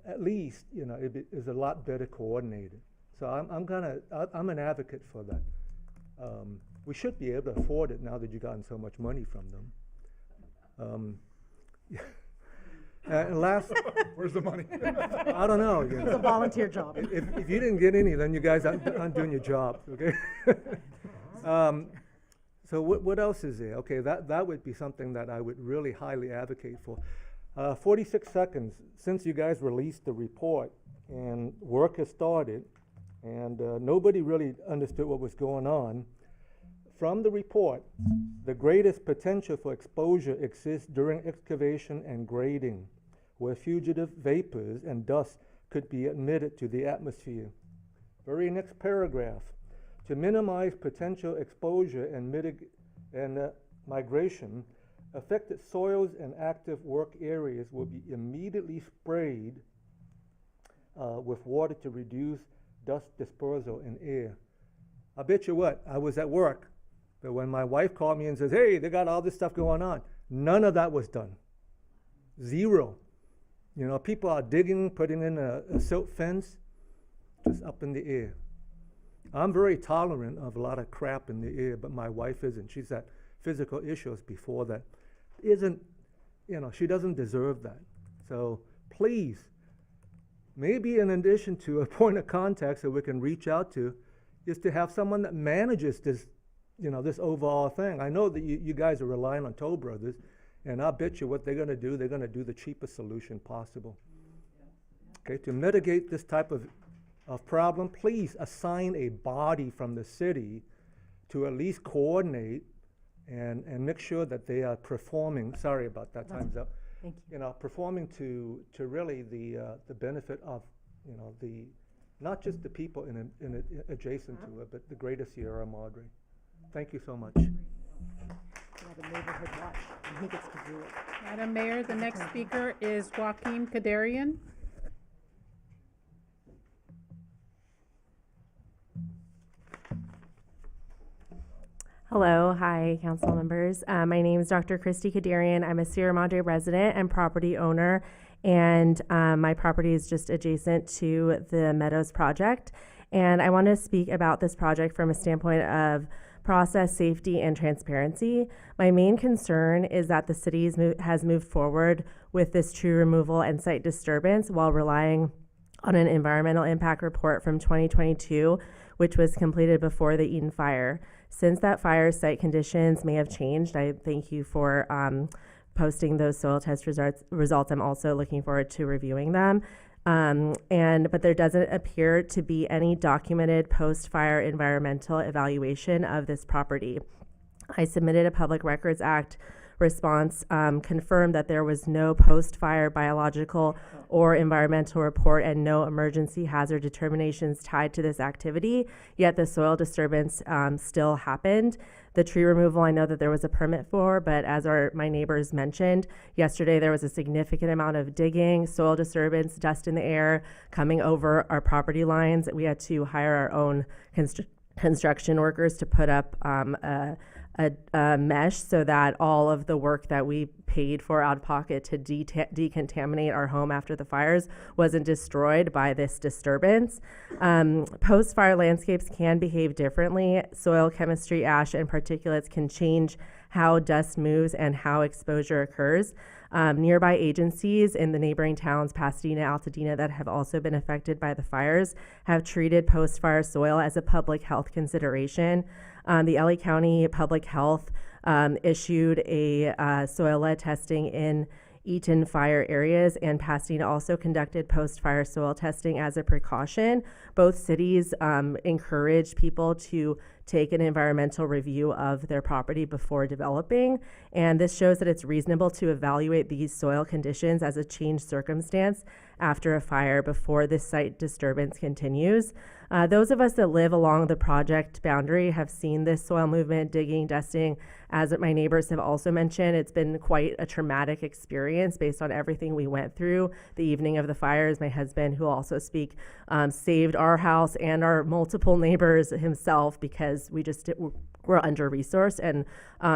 at least, it is a lot better coordinated. So I'm an advocate for that. We should be able to afford it now that you've gotten so much money from them. And last, where's the money? I don't know. It's a volunteer job. If you didn't get any, then you guys aren't doing your job. Okay. So what else is there? Okay, that would be something that I would really highly advocate for. 46 seconds since you guys released the report and work has started, and nobody really understood what was going on. From the report, the greatest potential for exposure exists during excavation and grading, where fugitive vapors and dust could be emitted to the atmosphere. Very next paragraph. To minimize potential exposure and migration, affected soils and active work areas will be immediately sprayed with water to reduce dust dispersal in air. I bet you what, I was at work, but when my wife called me and says, hey, they got all this stuff going on, none of that was done. Zero. You know, people are digging, putting in a silt fence, just up in the air. I'm very tolerant of a lot of crap in the air, but my wife isn't. She's had physical issues before that. She doesn't deserve that. So please, maybe in addition to a point of contact that we can reach out to, is to have someone that manages this, this overall thing. I know that you guys are relying on Toll Brothers, and I'll bet you what they're going to do the cheapest solution possible. Okay, to mitigate this type of problem, please assign a body from the city to at least coordinate and make sure that they are performing. Sorry about that. Time's up. Thank you. Performing to really the benefit of the not just the people in adjacent to it, but the greater Sierra Madre. Thank you so much. We have a neighborhood watch, and he gets to do it. Madam Mayor, the next speaker is Joaquin Kadarian. Hello, hi, council members. My name is Dr. Christy Kadarian. I'm a Sierra Madre resident and property owner, and my property is just adjacent to the Meadows project. And I want to speak about this project from a standpoint of process, safety, and transparency. My main concern is that the city has moved forward with this tree removal and site disturbance while relying on an environmental impact report from 2022, which was completed before the Eden fire. Since that fire, site conditions may have changed. I thank you for posting those soil test results. I'm also looking forward to reviewing them. But there doesn't appear to be any documented post-fire environmental evaluation of this property. I submitted a Public Records Act response, confirmed that there was no post-fire biological or environmental report and no emergency hazard determinations tied to this activity, yet the soil disturbance still happened. The tree removal, I know that there was a permit for, but as my neighbors mentioned, yesterday there was a significant amount of digging, soil disturbance, dust in the air coming over our property lines. We had to hire our own construction workers to put up a mesh so that all of the work that we paid for out of pocket to decontaminate our home after the fires wasn't destroyed by this disturbance. Post-fire landscapes can behave differently. Soil chemistry, ash, and particulates can change how dust moves and how exposure occurs. Nearby agencies in the neighboring towns, Pasadena, Altadena, that have also been affected by the fires have treated post-fire soil as a public health consideration. The LA County Public Health issued a soil lead testing in Eaton fire areas, and Pasadena also conducted post-fire soil testing as a precaution. Both cities encourage people to take an environmental review of their property before developing, and this shows that it's reasonable to evaluate these soil conditions as a changed circumstance after a fire before this site disturbance continues. Those of us that live along the project boundary have seen this soil movement, digging, dusting. As my neighbors have also mentioned, it's been quite a traumatic experience based on everything we went through the evening of the fires. My husband, who will also speak, saved our house and our multiple neighbors himself because we're under-resourced, and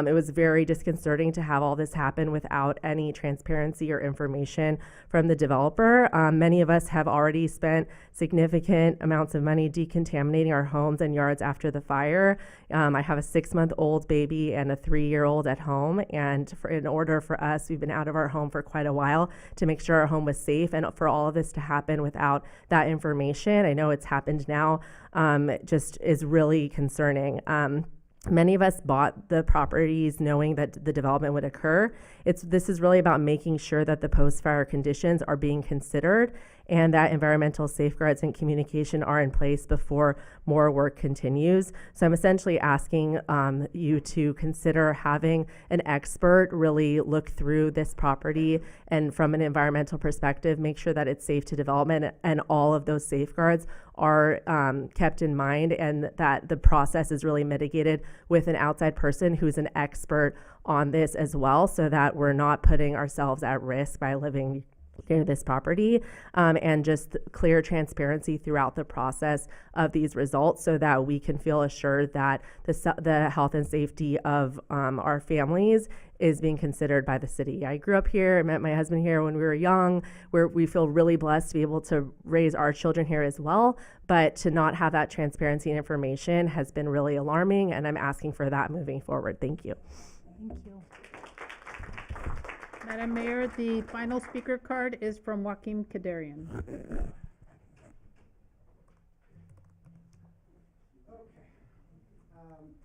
it was very disconcerting to have all this happen without any transparency or information from the developer. Many of us have already spent significant amounts of money decontaminating our homes and yards after the fire. I have a 6-month-old baby and a 3-year-old at home, and in order for us, we've been out of our home for quite a while to make sure our home was safe, and for all of this to happen without that information, I know it's happened now, just is really concerning. Many of us bought the properties knowing that the development would occur. This is really about making sure that the post-fire conditions are being considered and that environmental safeguards and communication are in place before more work continues. So I'm essentially asking you to consider having an expert really look through this property and from an environmental perspective, make sure that it's safe to development and all of those safeguards are kept in mind and that the process is really mitigated with an outside person who's an expert on this as well, so that we're not putting ourselves at risk by living near this property, and just clear transparency throughout the process of these results so that we can feel assured that the health and safety of our families is being considered by the city. I grew up here, I met my husband here when we were young, where we feel really blessed to be able to raise our children here as well, but to not have that transparency and information has been really alarming, and I'm asking for that moving forward. Thank you. Thank you. Madam Mayor, the final speaker card is from Joaquin Kadarian.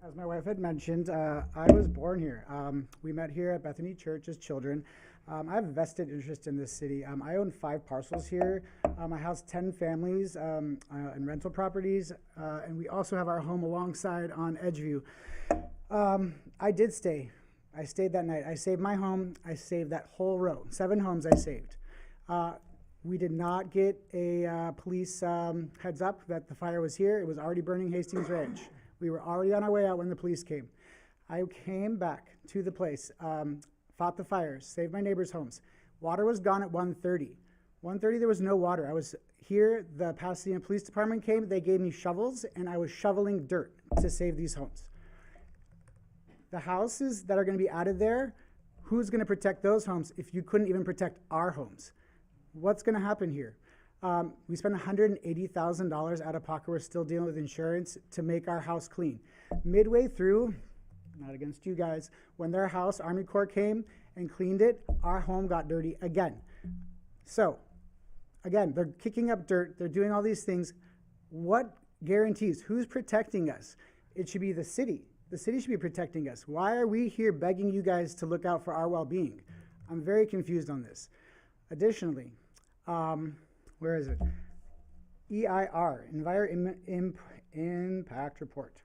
As my wife had mentioned, I was born here. We met here at Bethany Church as children. I have a vested interest in this city. I own 5 parcels here. I house 10 families and rental properties, and we also have our home alongside on Edgeview. I did stay. I stayed that night. I saved my home. I saved that whole row. 7 homes I saved. We did not get a police heads up that the fire was here. It was already burning Hastings Ranch. We were already on our way out when the police came. I came back to the place, fought the fires, saved my neighbors' homes. Water was gone at 1:30. 1:30 there was no water. I was here, the Pasadena Police Department came, they gave me shovels, and I was shoveling dirt to save these homes. The houses that are going to be added there, who's going to protect those homes if you couldn't even protect our homes? What's going to happen here? We spent $180,000 out of pocket. We're still dealing with insurance to make our house clean. Midway through, not against you guys, when their house, Army Corps came and cleaned it, our home got dirty again. So, again, they're kicking up dirt. They're doing all these things. What guarantees? Who's protecting us? It should be the city. The city should be protecting us. Why are we here begging you guys to look out for our well-being? I'm very confused on this. Additionally, where is it? EIR, Impact Report.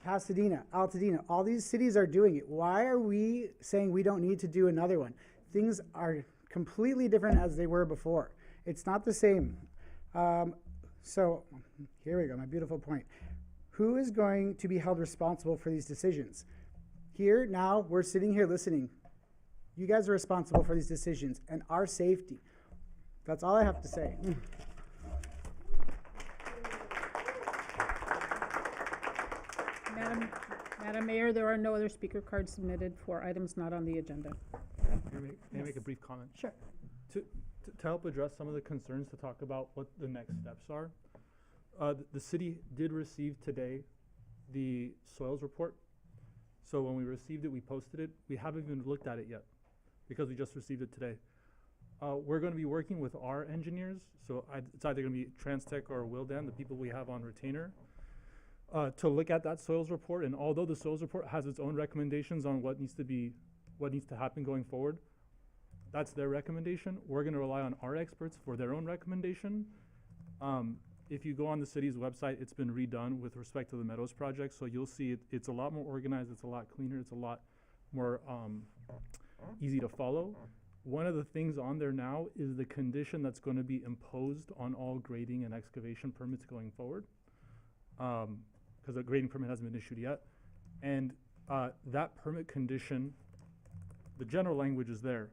Pasadena, Altadena, all these cities are doing it. Why are we saying we don't need to do another one? Things are completely different as they were before. It's not the same. So here we go, my beautiful point. Who is going to be held responsible for these decisions? Here, now, we're sitting here listening. You guys are responsible for these decisions and our safety. That's all I have to say. Madam Mayor, there are no other speaker cards submitted for items not on the agenda. May I make a brief comment? Sure. To help address some of the concerns, to talk about what the next steps are. The city did receive today the soils report. So when we received it, we posted it. We haven't even looked at it yet because we just received it today. We're going to be working with our engineers. So it's either going to be Transtech or Wildan, the people we have on retainer, to look at that soils report. And although the soils report has its own recommendations on what needs to happen going forward, that's their recommendation. We're going to rely on our experts for their own recommendation. If you go on the city's website, it's been redone with respect to the Meadows project. So you'll see it's a lot more organized, it's a lot cleaner, it's a lot more easy to follow. One of the things on there now is the condition that's going to be imposed on all grading and excavation permits going forward, because the grading permit hasn't been issued yet. And that permit condition, the general language is there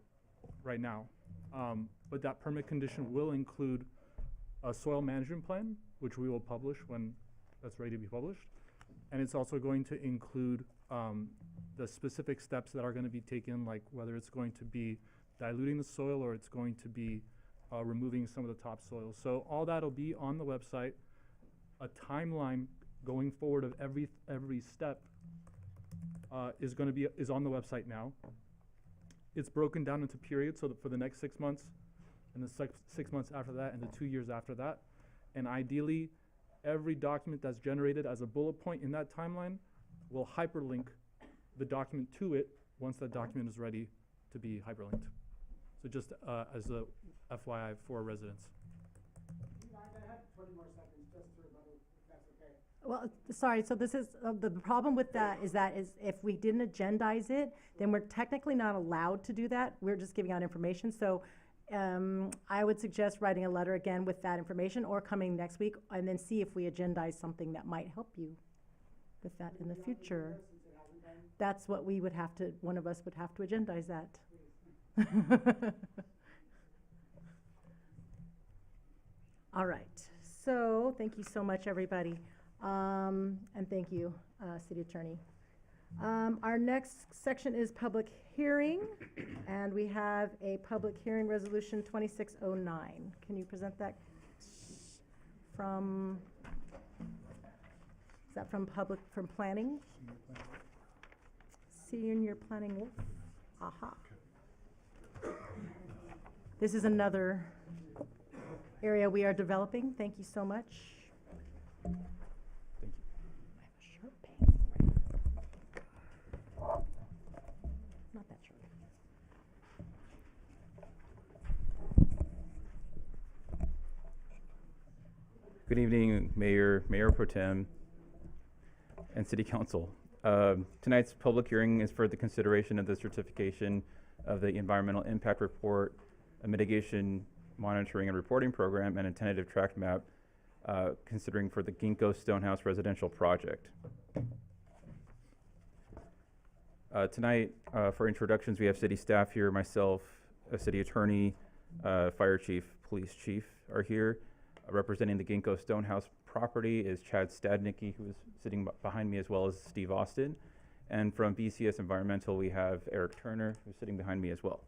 right now, but that permit condition will include a soil management plan, which we will publish when that's ready to be published. And it's also going to include the specific steps that are going to be taken, like whether it's going to be diluting the soil or it's going to be removing some of the topsoil. So all that will be on the website. A timeline going forward of every step is on the website now. It's broken down into periods, so that for the next 6 months, and the 6 months after that, and the 2 years after that. And ideally, every document that's generated as a bullet point in that timeline will hyperlink the document to it once that document is ready to be hyperlinked. So just as a FYI for residents. Well, sorry, so this is, the problem with that is if we didn't agendize it, then we're technically not allowed to do that. We're just giving out information. So I would suggest writing a letter again with that information or coming next week and then see if we agendize something that might help you with that in the future. That's what we would have to, one of us would have to agendize that. All right, so thank you so much, everybody. And thank you, City Attorney. Our next section is public hearing, and we have a public hearing resolution 2609. Can you present that from, is that from planning? Senior planning Wolf? Aha. This is another area we are developing. Thank you so much. Not that short. Good evening, Mayor Pro Tem, and City Council. Tonight's public hearing is for the consideration of the certification of the Environmental Impact Report, a mitigation monitoring and reporting program, and a tentative tract map considering for the Ginkgo Stonehouse residential project. Tonight, for introductions, we have city staff here. Myself, a city attorney, fire chief, police chief are here. Representing the Ginkgo Stonehouse property is Chad Stadnicki, who is sitting behind me, as well as Steve Austin. And from BCS Environmental, we have Eric Turner, who's sitting behind me as well.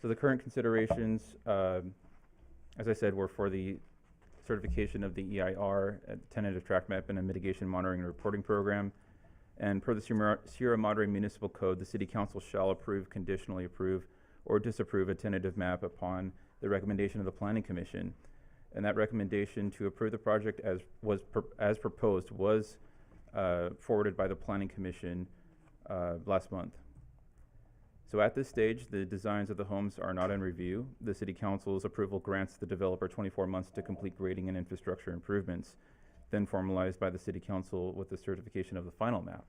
So the current considerations, as I said, were for the certification of the EIR, a tentative tract map, and a mitigation monitoring and reporting program. And per the Sierra Madre Municipal Code, the City Council shall approve, conditionally approve, or disapprove a tentative map upon the recommendation of the Planning Commission. And that recommendation to approve the project as proposed was forwarded by the Planning Commission last month. So at this stage, the designs of the homes are not in review. The City Council's approval grants the developer 24 months to complete grading and infrastructure improvements, then formalized by the City Council with the certification of the final map.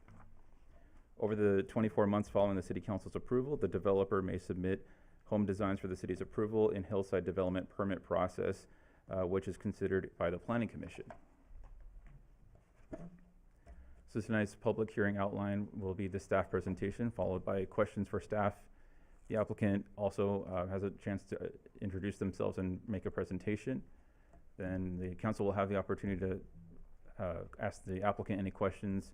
Over the 24 months following the City Council's approval, the developer may submit home designs for the city's approval in hillside development permit process, which is considered by the Planning Commission. So tonight's public hearing outline will be the staff presentation, followed by questions for staff. The applicant also has a chance to introduce themselves and make a presentation. Then the council will have the opportunity to ask the applicant any questions.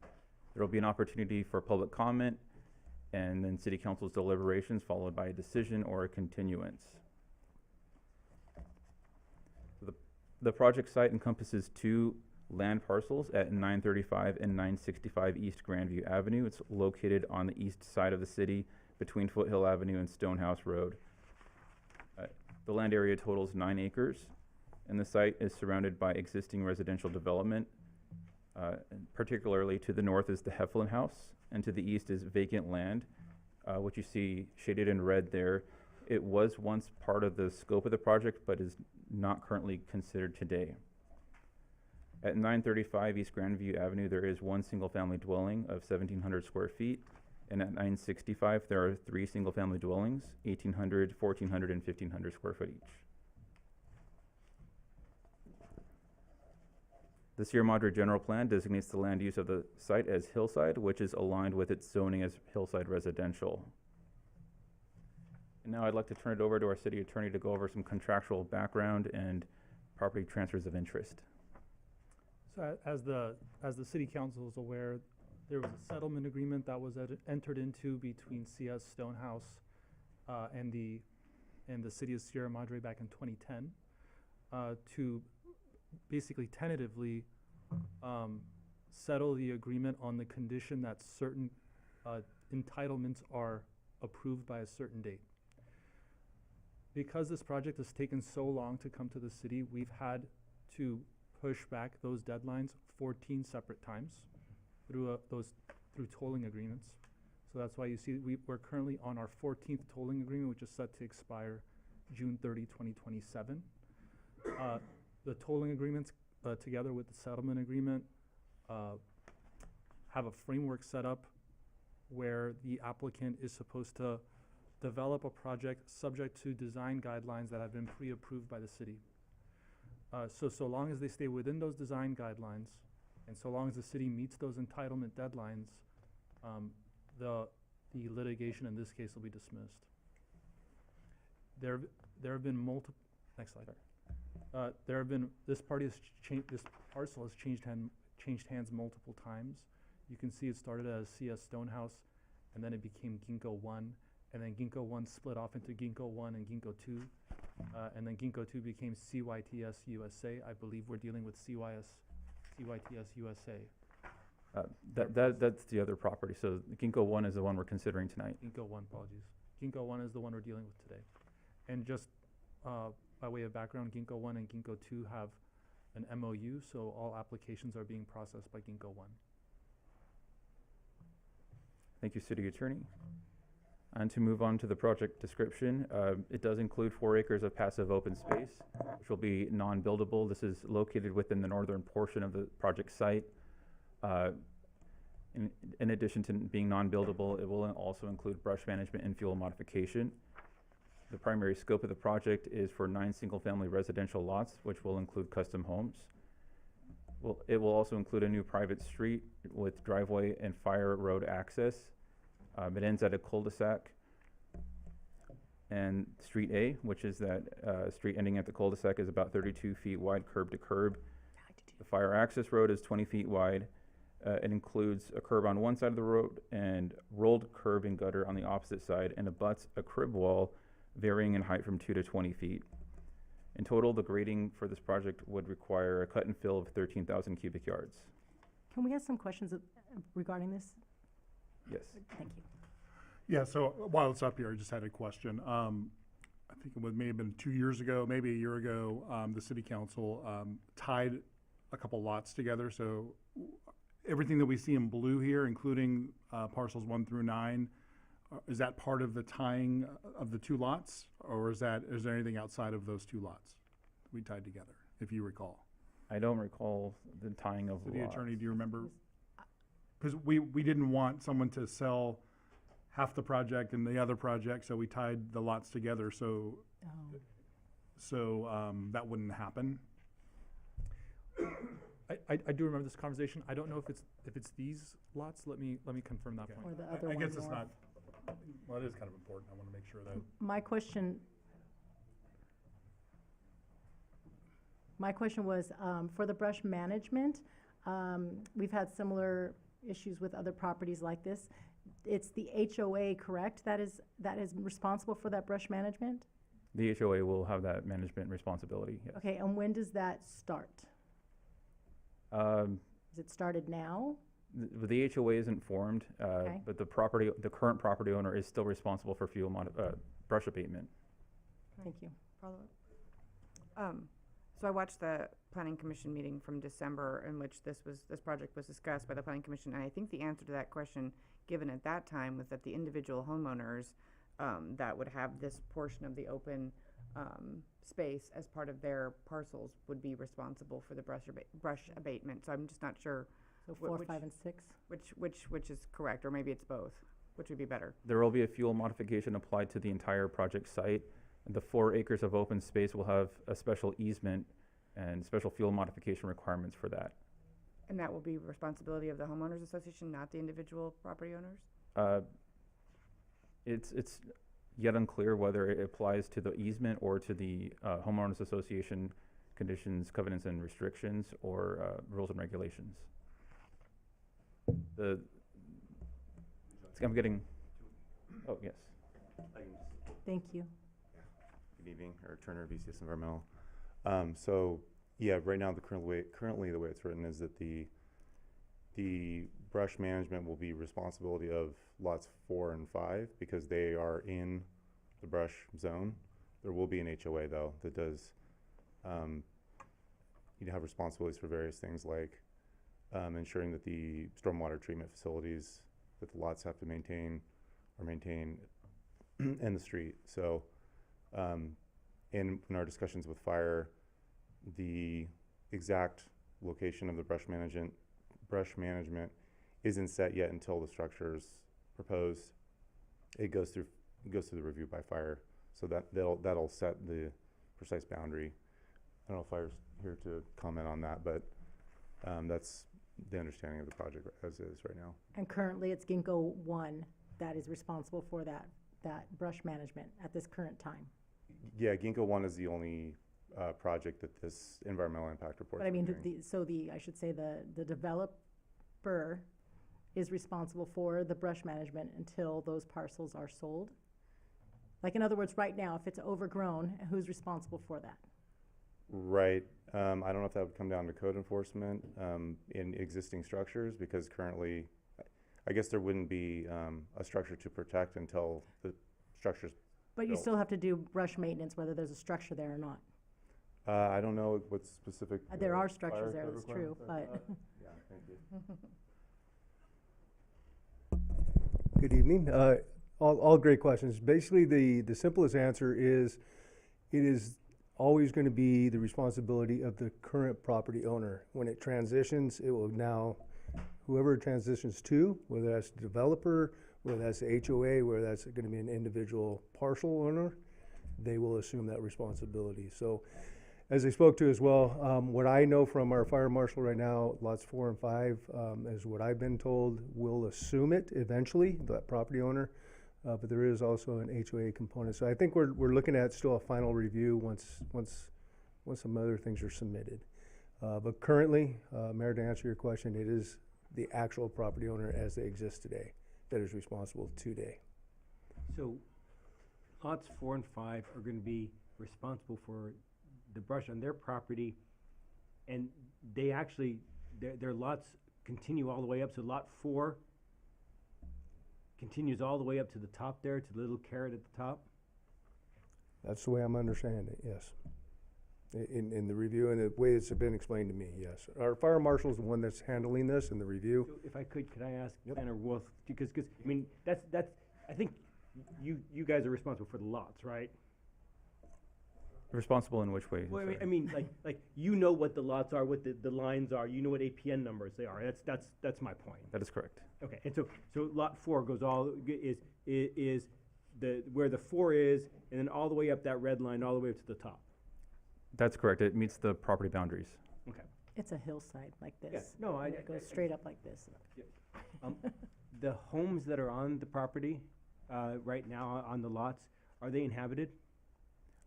There will be an opportunity for public comment, and then City Council's deliberations, followed by a decision or a continuance. The project site encompasses two land parcels at 935 and 965 East Grandview Avenue. It's located on the east side of the city between Foothill Avenue and Stonehouse Road. The land area totals 9 acres, and the site is surrounded by existing residential development. Particularly to the north is the Heflin House, and to the east is vacant land, which you see shaded in red there. It was once part of the scope of the project, but is not currently considered today. At 935 East Grandview Avenue, there is one single-family dwelling of 1,700 square feet, and at 965, there are 3 single-family dwellings, 1,800, 1,400, and 1,500 square foot each. The Sierra Madre General Plan designates the land use of the site as hillside, which is aligned with its zoning as hillside residential. And now I'd like to turn it over to our city attorney to go over some contractual background and property transfers of interest. So as the city council is aware, there was a settlement agreement that was entered into between CS Stonehouse and the city of Sierra Madre back in 2010 to basically tentatively settle the agreement on the condition that certain entitlements are approved by a certain date. because this project has taken so long to come to the city, we've had to push back those deadlines 14 separate times through through tolling agreements. So that's why you see we're currently on our 14th tolling agreement, which is set to expire June 30, 2027. The tolling agreements, together with the settlement agreement, have a framework set up where the applicant is supposed to develop a project subject to design guidelines that have been pre-approved by the city. So long as they stay within those design guidelines, and so long as the city meets those entitlement deadlines, the litigation in this case will be dismissed. There have been multiple. Next slide. This parcel has changed hands multiple times. You can see it started as CS Stonehouse, and then it became Ginkgo 1, and then Ginkgo 1 split off into Ginkgo 1 and Ginkgo 2, and then Ginkgo 2 became CYTS USA. I believe we're dealing with CYTS USA. That's the other property. So Ginkgo 1 is the one we're considering tonight. Ginkgo 1, apologies. Ginkgo 1 is the one we're dealing with today. And just by way of background, Ginkgo 1 and Ginkgo 2 have an MOU, so all applications are being processed by Ginkgo 1. Thank you, City Attorney. And to move on to the project description, it does include 4 acres of passive open space, which will be non-buildable. This is located within the northern portion of the project site. In addition to being non-buildable, it will also include brush management and fuel modification. The primary scope of the project is for 9 single-family residential lots, which will include custom homes. It will also include a new private street with driveway and fire road access. It ends at a cul-de-sac. And Street A, which is that street ending at the cul-de-sac, is about 32 feet wide, curb to curb. The fire access road is 20 feet wide. It includes a curb on one side of the road and rolled curb and gutter on the opposite side, and abuts a crib wall varying in height from 2 to 20 feet. In total, the grading for this project would require a cut and fill of 13,000 cubic yards. Can we have some questions regarding this? Yes. Thank you. Yeah, so while it's up here, I just had a question. I think it may have been 2 years ago, maybe a year ago, the city council tied a couple lots together. So everything that we see in blue here, including parcels 1 through 9, is that part of the tying of the 2 lots? Or is there anything outside of those 2 lots we tied together, if you recall? I don't recall the tying of City lots. Attorney, do you remember? Because we didn't want someone to sell half the project and the other project, so we tied the lots together so that wouldn't happen. I do remember this conversation. I don't know if it's these lots. Let me confirm that point. Or the other I one guess it's north. not. Well, it is kind of important. I want to make sure that. My question was, for the brush management, we've had similar issues with other properties like this. It's the HOA, correct? That is responsible for that brush management? The HOA will have that management responsibility, yes. Okay, and when does that start? Is it started now? The HOA isn't formed, Okay. but the current property owner is still responsible for brush abatement. Thank you. So I watched the Planning Commission meeting from December in which this project was discussed by the Planning Commission, and I think the answer to that question given at that time was that the individual homeowners that would have this portion of the open space as part of their parcels would be responsible for the brush abatement. So I'm just not sure. So 4, 5, and 6? Which is correct, or maybe it's both, which would be better. There will be a fuel modification applied to the entire project site. The 4 acres of open space will have a special easement and special fuel modification requirements for that. And that will be responsibility of the homeowners association, not the individual property owners? It's yet unclear whether it applies to the easement or to the homeowners association conditions, covenants, and restrictions, or rules and regulations. I'm getting, oh, yes. Thank you. Good evening, Eric Turner, VCS Environmental. So, yeah, right now currently the way it's written is that the brush management will be responsibility of lots 4 and 5 because they are in the brush zone. There will be an HOA though that does, you have responsibilities for various things like ensuring that the stormwater treatment facilities that the lots have to maintain are maintained in the street. So in our discussions with fire, the exact location of the brush management isn't set yet until the structure is proposed. It goes through the review by fire, so that'll set the precise boundary. I don't know if fire's here to comment on that, but that's the understanding of the project as is right now. And currently, it's Ginkgo 1 that is responsible for that brush management at this current time. Yeah, Ginkgo 1 is the only project that this environmental impact report. But I mean, I should say the developer is responsible for the brush management until those parcels are sold. Like, in other words, right now, if it's overgrown, who's responsible for that? Right. I don't know if that would come down to code enforcement in existing structures, because currently, I guess there wouldn't be a structure to protect until the structure's But you built. still have to do brush maintenance, whether there's a structure there or not. I don't know what specific. There are fire structures there, code that's true, requirements are but. for that. Yeah, thank you. Good evening. All great questions. Basically, the simplest answer is it is always going to be the responsibility of the current property owner. When it transitions, it will now, whoever it transitions to, whether that's the developer, whether that's the HOA, whether that's going to be an individual parcel owner, they will assume that responsibility. So, as I spoke to as well, what I know from our fire marshal right now, lots 4 and 5, is what I've been told, will assume it eventually, that property owner. But there is also an HOA component. So I think we're looking at still a final review once some other things are submitted. But currently, Mayor, to answer your question, it is the actual property owner as they exist today that is responsible today. So lots 4 and 5 are gonna be responsible for the brush on their property, and they actually, their lots continue all the way up, so lot 4 continues all the way up to the top there, to the little carrot at the top? That's the way I'm understanding it, yes. In the review and the way it's been explained to me, yes. Our fire marshal is the one that's handling this in the review. So if I could I ask Planner Wolf, because I mean, that's, I think you guys are responsible for the lots, right? Responsible in which way? Well, I mean, like, you know what the lots are, what the lines are, you know what APN numbers they are, that's my point. That is correct. Okay, and so lot 4 goes is where the 4 is, and then all the way up that red line, all the way up to the top. That's correct. It meets the property boundaries. Okay. It's a hillside like this. Yeah, no, and it goes straight up like this. The homes that are on the property, right now on the lots, are they inhabited?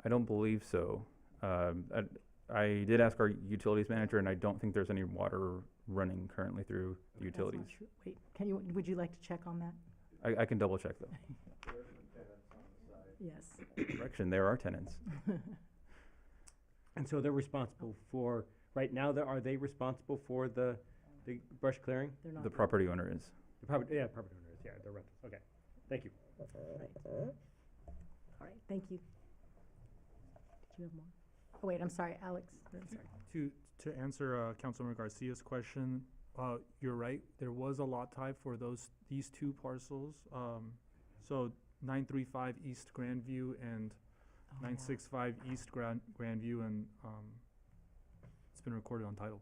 I don't believe so. I did ask our utilities manager, and I don't think there's any water running currently through the That's not utilities. true. Wait, would you like to check on that? I can double check though. Yes. Correction, there are tenants. And so they're responsible for, right now, are they responsible for the brush clearing? They're not. The property owner is. The property owner is, yeah, they're rentals, okay. Thank you. All right, thank you. Did you have more? Oh, wait, I'm sorry, Alex. I'm sorry. To answer Councilmember Garcia's question, you're right. There was a lot type for these two parcels. So 935 East Grandview and 965 East Grandview, and it's been recorded on title.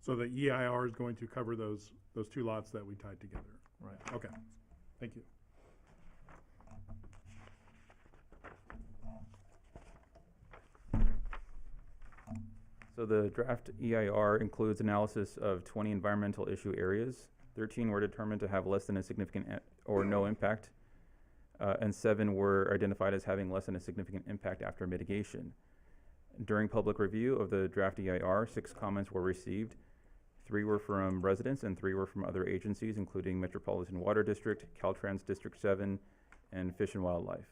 So the EIR is going to cover those two lots that we tied together. Right. Okay. Thank you. So the draft EIR includes analysis of 20 environmental issue areas. 13 were determined to have less than a significant or no impact, and 7 were identified as having less than a significant impact after mitigation. During public review of the draft EIR, 6 comments were received. 3 were from residents and 3 were from other agencies, including Metropolitan Water District, Caltrans District 7, and Fish and Wildlife.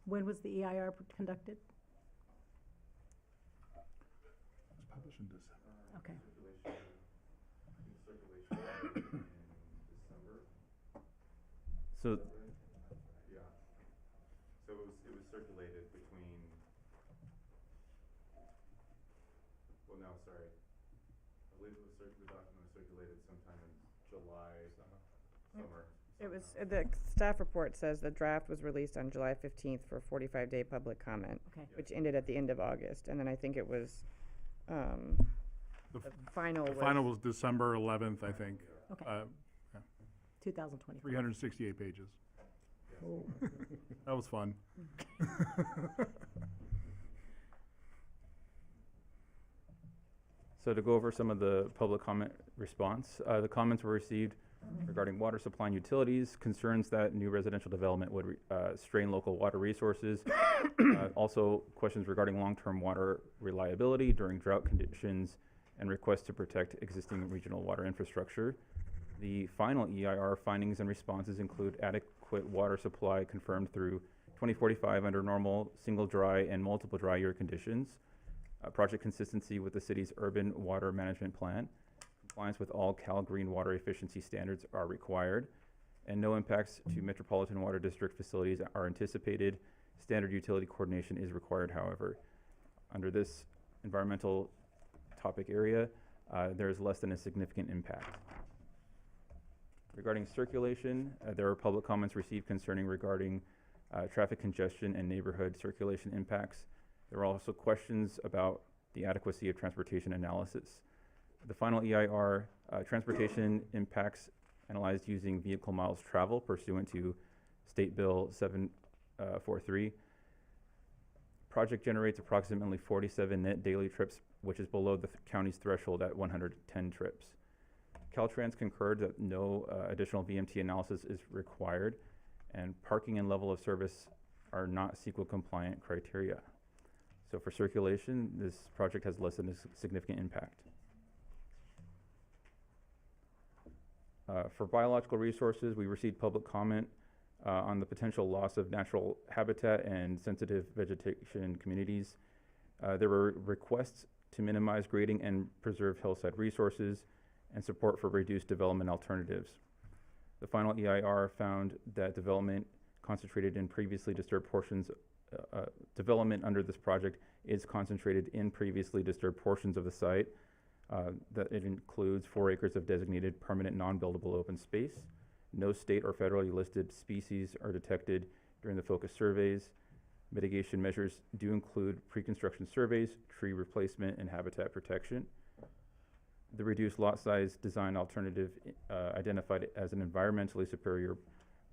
When was the EIR conducted? Published in December. Okay. So Yeah. So it was well, no, sorry. I believe it was the document was circulated sometime in July, summer. It was, the staff report says the draft was released on July 15th for 45-day public comment, Okay. which ended at the end of August. And then I think it was, The final The final was December 11th, I think. Okay. 2020. 368 pages. Oh. That was fun. So to go over some of the public comment response, the comments were received regarding water supply and utilities, concerns that new residential development would strain local water resources, also questions regarding long-term water reliability during drought conditions, and requests to protect existing regional water infrastructure. The final EIR findings and responses include adequate water supply confirmed through 2045 under normal, single dry, and multiple dry year conditions, project consistency with the city's urban water management plan, compliance with all Cal Green water efficiency standards are required, and no impacts to Metropolitan Water District facilities are anticipated. Standard utility coordination is required, however. Under this environmental topic area, there is less than a significant impact. Regarding circulation, there are public comments received regarding traffic congestion and neighborhood circulation impacts. There are also questions about the adequacy of transportation analysis. The final EIR, transportation impacts analyzed using vehicle miles traveled pursuant to State Bill 743. Project generates approximately 47 net daily trips, which is below the county's threshold at 110 trips. Caltrans concurred that no additional VMT analysis is required, and parking and level of service are not CEQA compliant criteria. So for circulation, this project has less than a significant impact. For biological resources, we received public comment on the potential loss of natural habitat and sensitive vegetation communities. There were requests to minimize grading and preserve hillside resources and support for reduced development alternatives. The final EIR found that development concentrated in previously disturbed portions, development under this project is concentrated in previously disturbed portions of the site. That it includes 4 acres of designated permanent non-buildable open space. No state or federally listed species are detected during the focus surveys. Mitigation measures do include pre-construction surveys, tree replacement, and habitat protection. The reduced lot size design alternative identified as an environmentally superior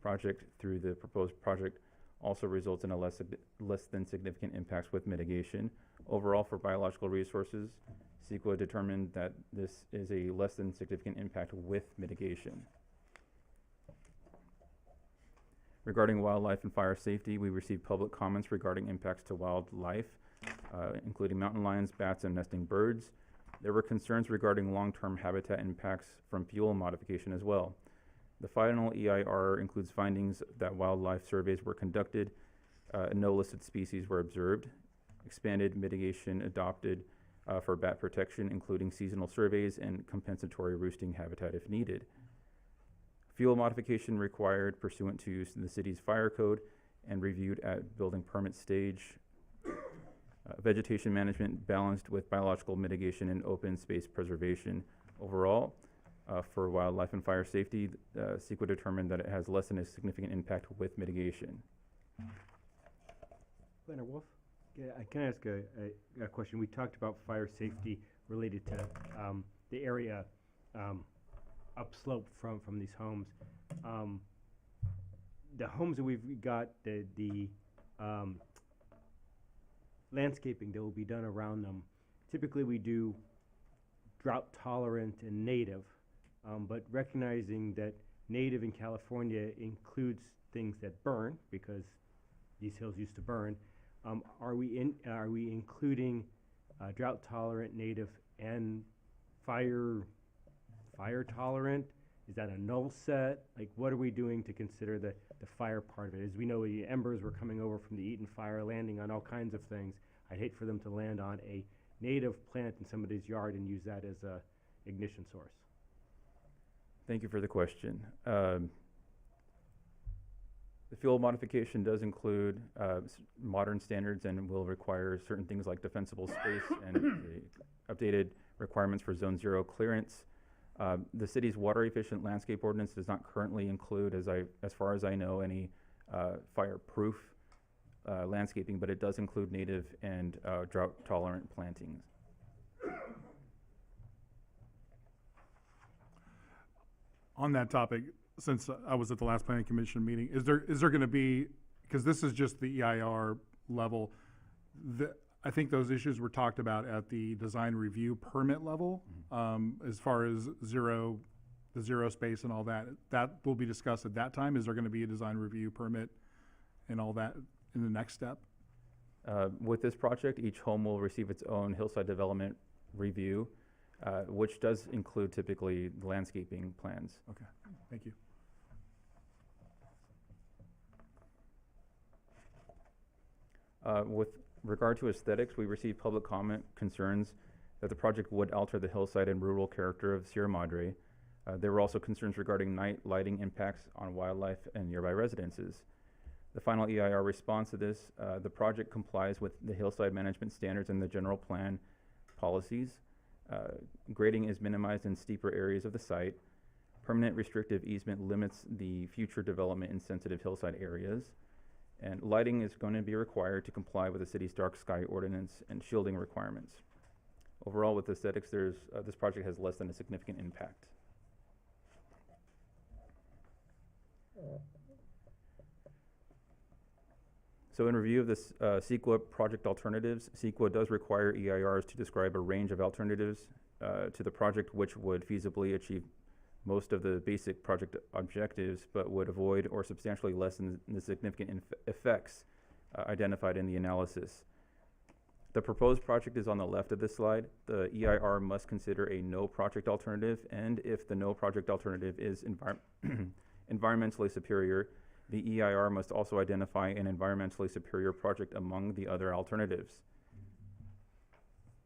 project through the proposed project also results in a less than significant impacts with mitigation. Overall, for biological resources, CEQA determined that this is a less than significant impact with mitigation. Regarding wildlife and fire safety, we received public comments regarding impacts to wildlife, including mountain lions, bats, and nesting birds. There were concerns regarding long-term habitat impacts from fuel modification as well. The final EIR includes findings that wildlife surveys were conducted, no listed species were observed, expanded mitigation adopted for bat protection, including seasonal surveys and compensatory roosting habitat if needed. Fuel modification required pursuant to the city's fire code and reviewed at building permit stage. Vegetation management balanced with biological mitigation and open space preservation. Overall, for wildlife and fire safety, CEQA determined that it has less than a significant impact with mitigation. Planner Wolf? Yeah, can I ask a question? We talked about fire safety related to the area upslope from these homes. The homes that we've got, the landscaping that will be done around them, typically we do drought tolerant and native, but recognizing that native in California includes things that burn, because these hills used to burn. Are we including drought tolerant, native, and fire tolerant? Is that a null set? Like, what are we doing to consider the fire part of it? As we know, the embers were coming over from the Eaton fire, landing on all kinds of things. I'd hate for them to land on a native plant in somebody's yard and use that as a ignition source. Thank you for the question. The fuel modification does include modern standards and will require certain things like defensible space and the updated requirements for Zone 0 clearance. The city's water efficient landscape ordinance does not currently include, as far as I know, any fire-proof landscaping, but it does include native and drought-tolerant plantings. On that topic, since I was at the last planning commission meeting, is there going to be, because this is just the EIR level, I think those issues were talked about at the design review permit level, as far as the zero space and all that. That will be discussed at that time. Is there going to be a design review permit and all that in the next step? With this project, each home will receive its own hillside development review, which does include typically landscaping plans. Okay, thank you. With regard to aesthetics, we received public comment concerns that the project would alter the hillside and rural character of Sierra Madre. There were also concerns regarding night lighting impacts on wildlife and nearby residences. The final EIR response to this, the project complies with the hillside management standards and the general plan policies. Grading is minimized in steeper areas of the site. Permanent restrictive easement limits the future development in sensitive hillside areas. And lighting is going to be required to comply with the city's dark sky ordinance and shielding requirements. Overall, with aesthetics, this project has less than a significant impact. So in review of this CEQA project alternatives, CEQA does require EIRs to describe a range of alternatives to the project which would feasibly achieve most of the basic project objectives, but would avoid or substantially lessen the significant effects identified in the analysis. The proposed project is on the left of this slide. The EIR must consider a no project alternative, and if the no project alternative is environmentally superior, the EIR must also identify an environmentally superior project among the other alternatives.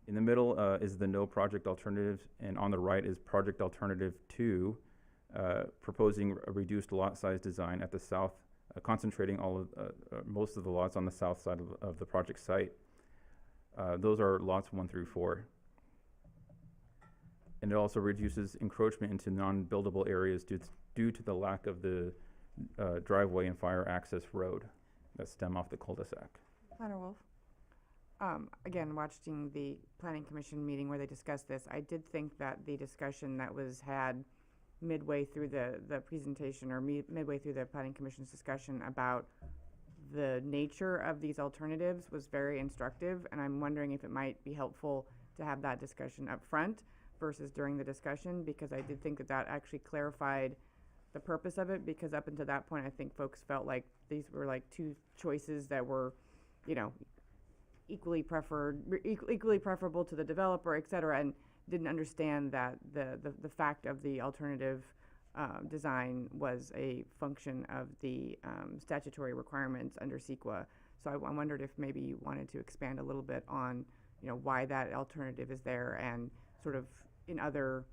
In the middle is the no project alternative, and on the right is project alternative 2, proposing a reduced lot size design at the south, concentrating most of the lots on the south side of the project site. Those are lots 1 through 4. And it also reduces encroachment into non-buildable areas due to the lack of the driveway and fire access road that stem off the cul-de-sac. Planner Wolf. Again, watching the Planning Commission meeting where they discussed this, I did think that the discussion that was had midway through the presentation or midway through the Planning Commission's discussion about the nature of these alternatives was very instructive, and I'm wondering if it might be helpful to have that discussion up front versus during the discussion, because I did think that that actually clarified the purpose of it, because up until that point I think folks felt like these were like two choices that were, you know, equally preferable to the developer, et cetera, and didn't understand that the fact of the alternative design was a function of the statutory requirements under CEQA. So I wondered if maybe you wanted to expand a little bit on, you know, why that alternative is there, and sort of in other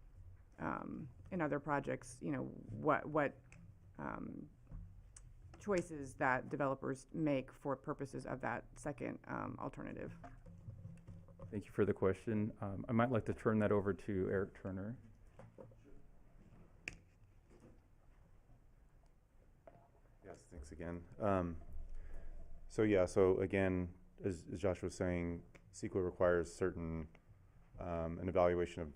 projects, you know, what choices that developers make for purposes of that second alternative. Thank you for the question. I might like to turn that over to Eric Turner. Yes, thanks again. So again, as Josh was saying, CEQA requires certain, an evaluation of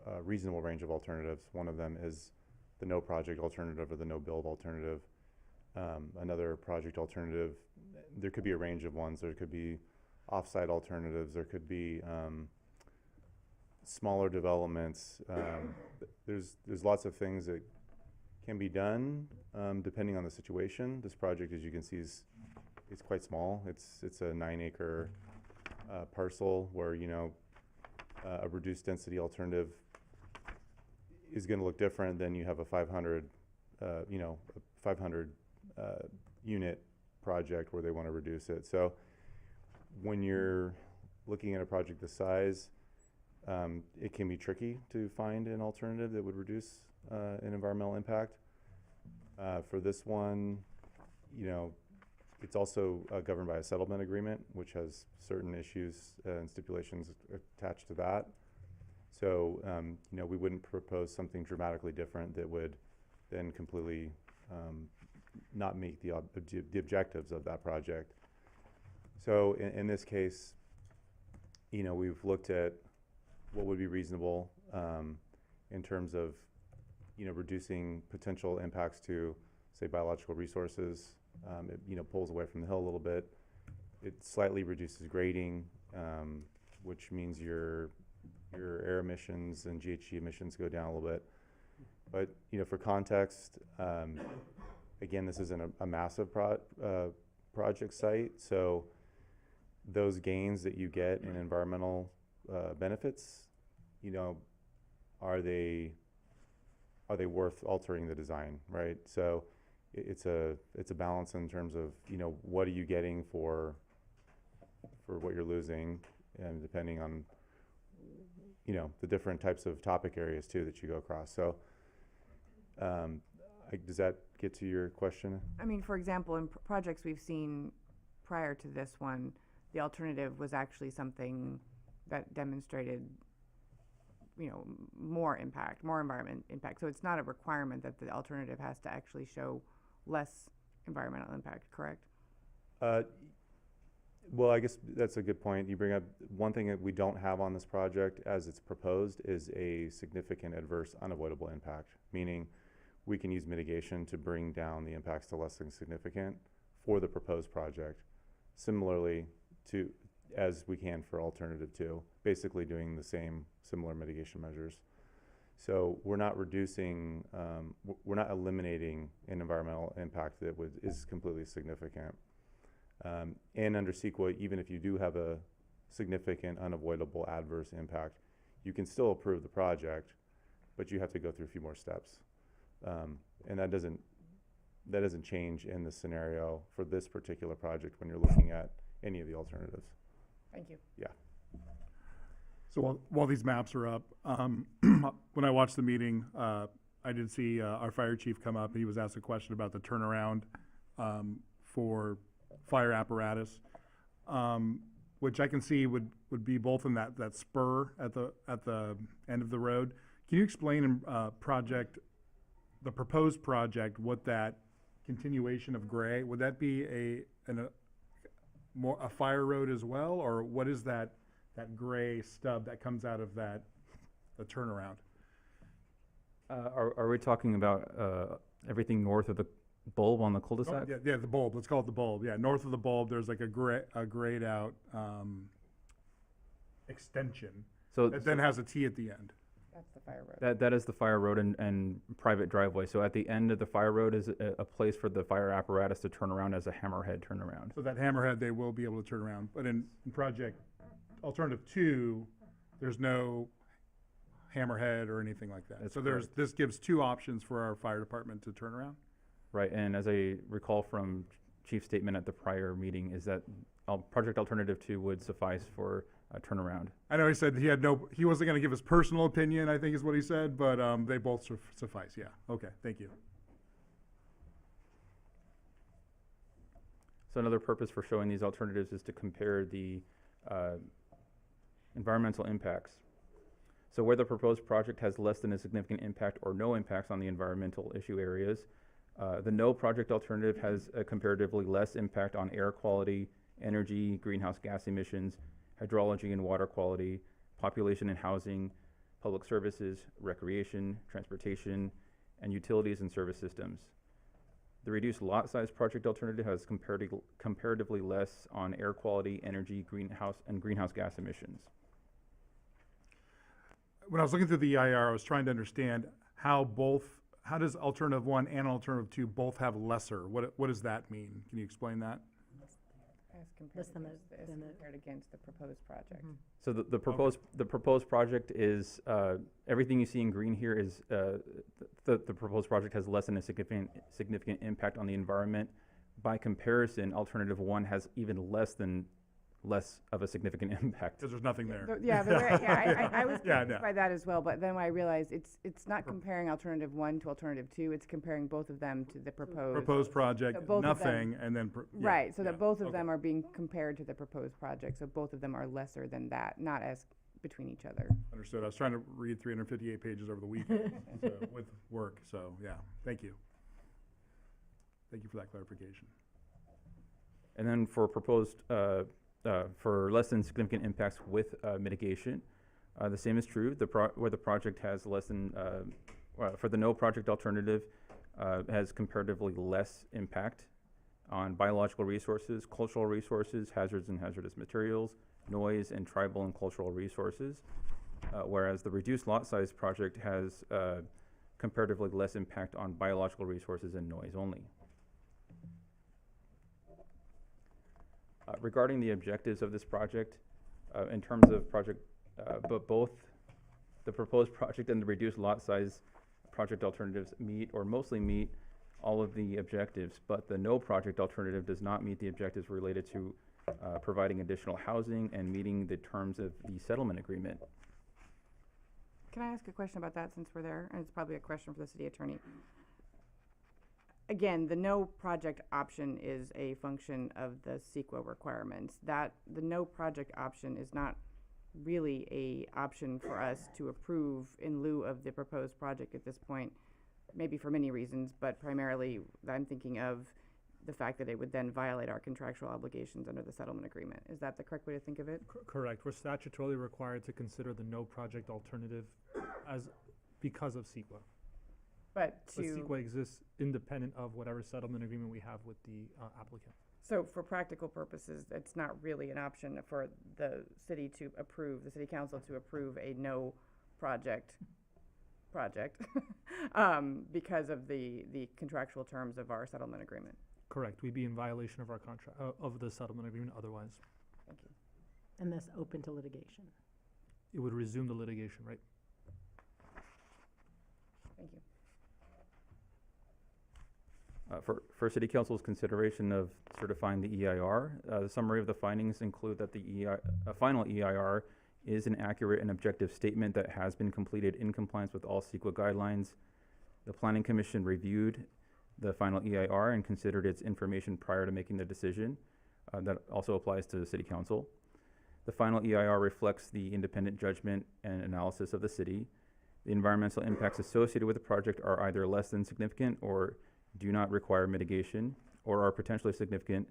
a reasonable range of alternatives. One of them is the no project alternative or the no build alternative. Another project alternative, there could be a range of ones. There could be off-site alternatives. There could be smaller developments. There's lots of things that can be done depending on the situation. This project, as you can see, is quite small. It's a 9-acre parcel where, you know, a reduced density alternative is going to look different than you have a 500 unit project where they want to reduce it. So when you're looking at a project this size, it can be tricky to find an alternative that would reduce an environmental impact. For this one, you know, it's also governed by a settlement agreement, which has certain issues and stipulations attached to that. So, you know, we wouldn't propose something dramatically different that would then completely not meet the objectives of that project. So in this case, you know, we've looked at what would be reasonable in terms of, you know, reducing potential impacts to, say, biological resources. It, you know, pulls away from the hill a little bit. It slightly reduces grading, which means your air emissions and GHG emissions go down a little bit. But, you know, for context, again, this isn't a massive project site, so those gains that you get in environmental benefits, you know, are they worth altering the design, right? So it's a balance in terms of, you know, what are you getting for what you're losing, and depending on, you know, the different types of topic areas too that you go across. So does that get to your question? I mean, for example, in projects we've seen prior to this one, the alternative was actually something that demonstrated, you know, more impact, more environment impact. So it's not a requirement that the alternative has to actually show less environmental impact, correct? Well, I guess that's a good point. You bring up one thing that we don't have on this project as it's proposed is a significant adverse unavoidable impact, meaning we can use mitigation to bring down the impacts to less than significant for the proposed project, similarly to as we can for alternative 2, basically doing the same similar mitigation measures. So we're not reducing, we're not eliminating an environmental impact that is completely significant. And under CEQA, even if you do have a significant unavoidable adverse impact, you can still approve the project, but you have to go through a few more steps. And that doesn't change in the scenario for this particular project when you're looking at any of the alternatives. Thank you. Yeah. So while these maps are up, when I watched the meeting, I did see our fire chief come up. He was asked a question about the turnaround for fire apparatus, which I can see would be both in that spur at the end of the road. Can you explain in the proposed project what that continuation of gray, would that be a fire road as well, or what is that gray stub that comes out of the turnaround? Are we talking about everything north of the bulb on the cul-de-sac? Oh, yeah, the bulb. Let's call it the bulb. Yeah, north of the bulb, there's like a grayed out extension that then has a T at the end. That's the fire road. That is the fire road and private driveway. So at the end of the fire road is a place for the fire apparatus to turn around as a hammerhead turnaround. So that hammerhead, they will be able to turn around. But in project alternative 2, there's no hammerhead or anything like that. That's so correct. This gives 2 options for our fire department to turn around. Right, and as I recall from Chief's statement at the prior meeting, is that project alternative 2 would suffice for a turnaround. I know he said he wasn't going to give his personal opinion, I think is what he said, but they both suffice. Yeah. Okay. Thank you. So another purpose for showing these alternatives is to compare the environmental impacts. So where the proposed project has less than a significant impact or no impacts on the environmental issue areas, the no project alternative has a comparatively less impact on air quality, energy, greenhouse gas emissions, hydrology and water quality, population and housing, public services, recreation, transportation, and utilities and service systems. The reduced lot size project alternative has comparatively less on air quality, energy, greenhouse gas emissions. When I was looking through the EIR, I was trying to understand how does alternative 1 and alternative 2 both have lesser? What does that mean? Can you explain that? As compared against the proposed project. Mm-hmm. So the proposed project is everything you see in green here is the proposed project has less than a significant impact on the environment. By comparison, alternative 1 has even less than less of a significant impact. Because there's nothing there. Yeah, I was Yeah, confused no. by that as well, but then when I realized it's not comparing alternative 1 to alternative 2, it's comparing both of them to the proposed. Proposed project, So both of them- nothing, and then, yeah, Right, so yeah, that both of okay. them are being compared to the proposed project, so both of them are lesser than that, not as between each other. Understood. I was trying to read 358 pages over the weekend, so, with work, so, yeah, thank you. Thank you for that clarification. And then for proposed, for less than significant impacts with mitigation, the same is true. Where the project has less than, for the no project alternative, has comparatively less impact on biological resources, cultural resources, hazards and hazardous materials, noise, and tribal and cultural resources. Whereas the reduced lot size project has comparatively less impact on biological resources and noise only. Regarding the objectives of this project, in terms of project, but both the proposed project and the reduced lot size project alternatives meet or mostly meet all of the objectives, but the no project alternative does not meet the objectives related to providing additional housing and meeting the terms of the settlement agreement. Can I ask a question about that since we're there? And it's probably a question for the city attorney. Again, the no project option is a function of the CEQA requirements. The no project option is not really a option for us to approve in lieu of the proposed project at this point, maybe for many reasons, but primarily I'm thinking of the fact that it would then violate our contractual obligations under the settlement agreement. Is that the correct way to think of it? Correct. We're statutorily required to consider the no project alternative because of CEQA. But CEQA exists independent of whatever settlement agreement we have with the applicant. So for practical purposes, it's not really an option for the city to approve, the city council to approve a no project because of the contractual terms of our settlement agreement. Correct. We'd be in violation of our contract, of the settlement agreement otherwise. Thank you. And this open to litigation. It would resume the litigation, right? Thank you. For City Council's consideration of certifying the EIR, the summary of the findings include that the final EIR is an accurate and objective statement that has been completed in compliance with all CEQA guidelines. The Planning Commission reviewed the final EIR and considered its information prior to making the decision. That also applies to the City Council. The final EIR reflects the independent judgment and analysis of the city. The environmental impacts associated with the project are either less than significant or do not require mitigation, or are potentially significant,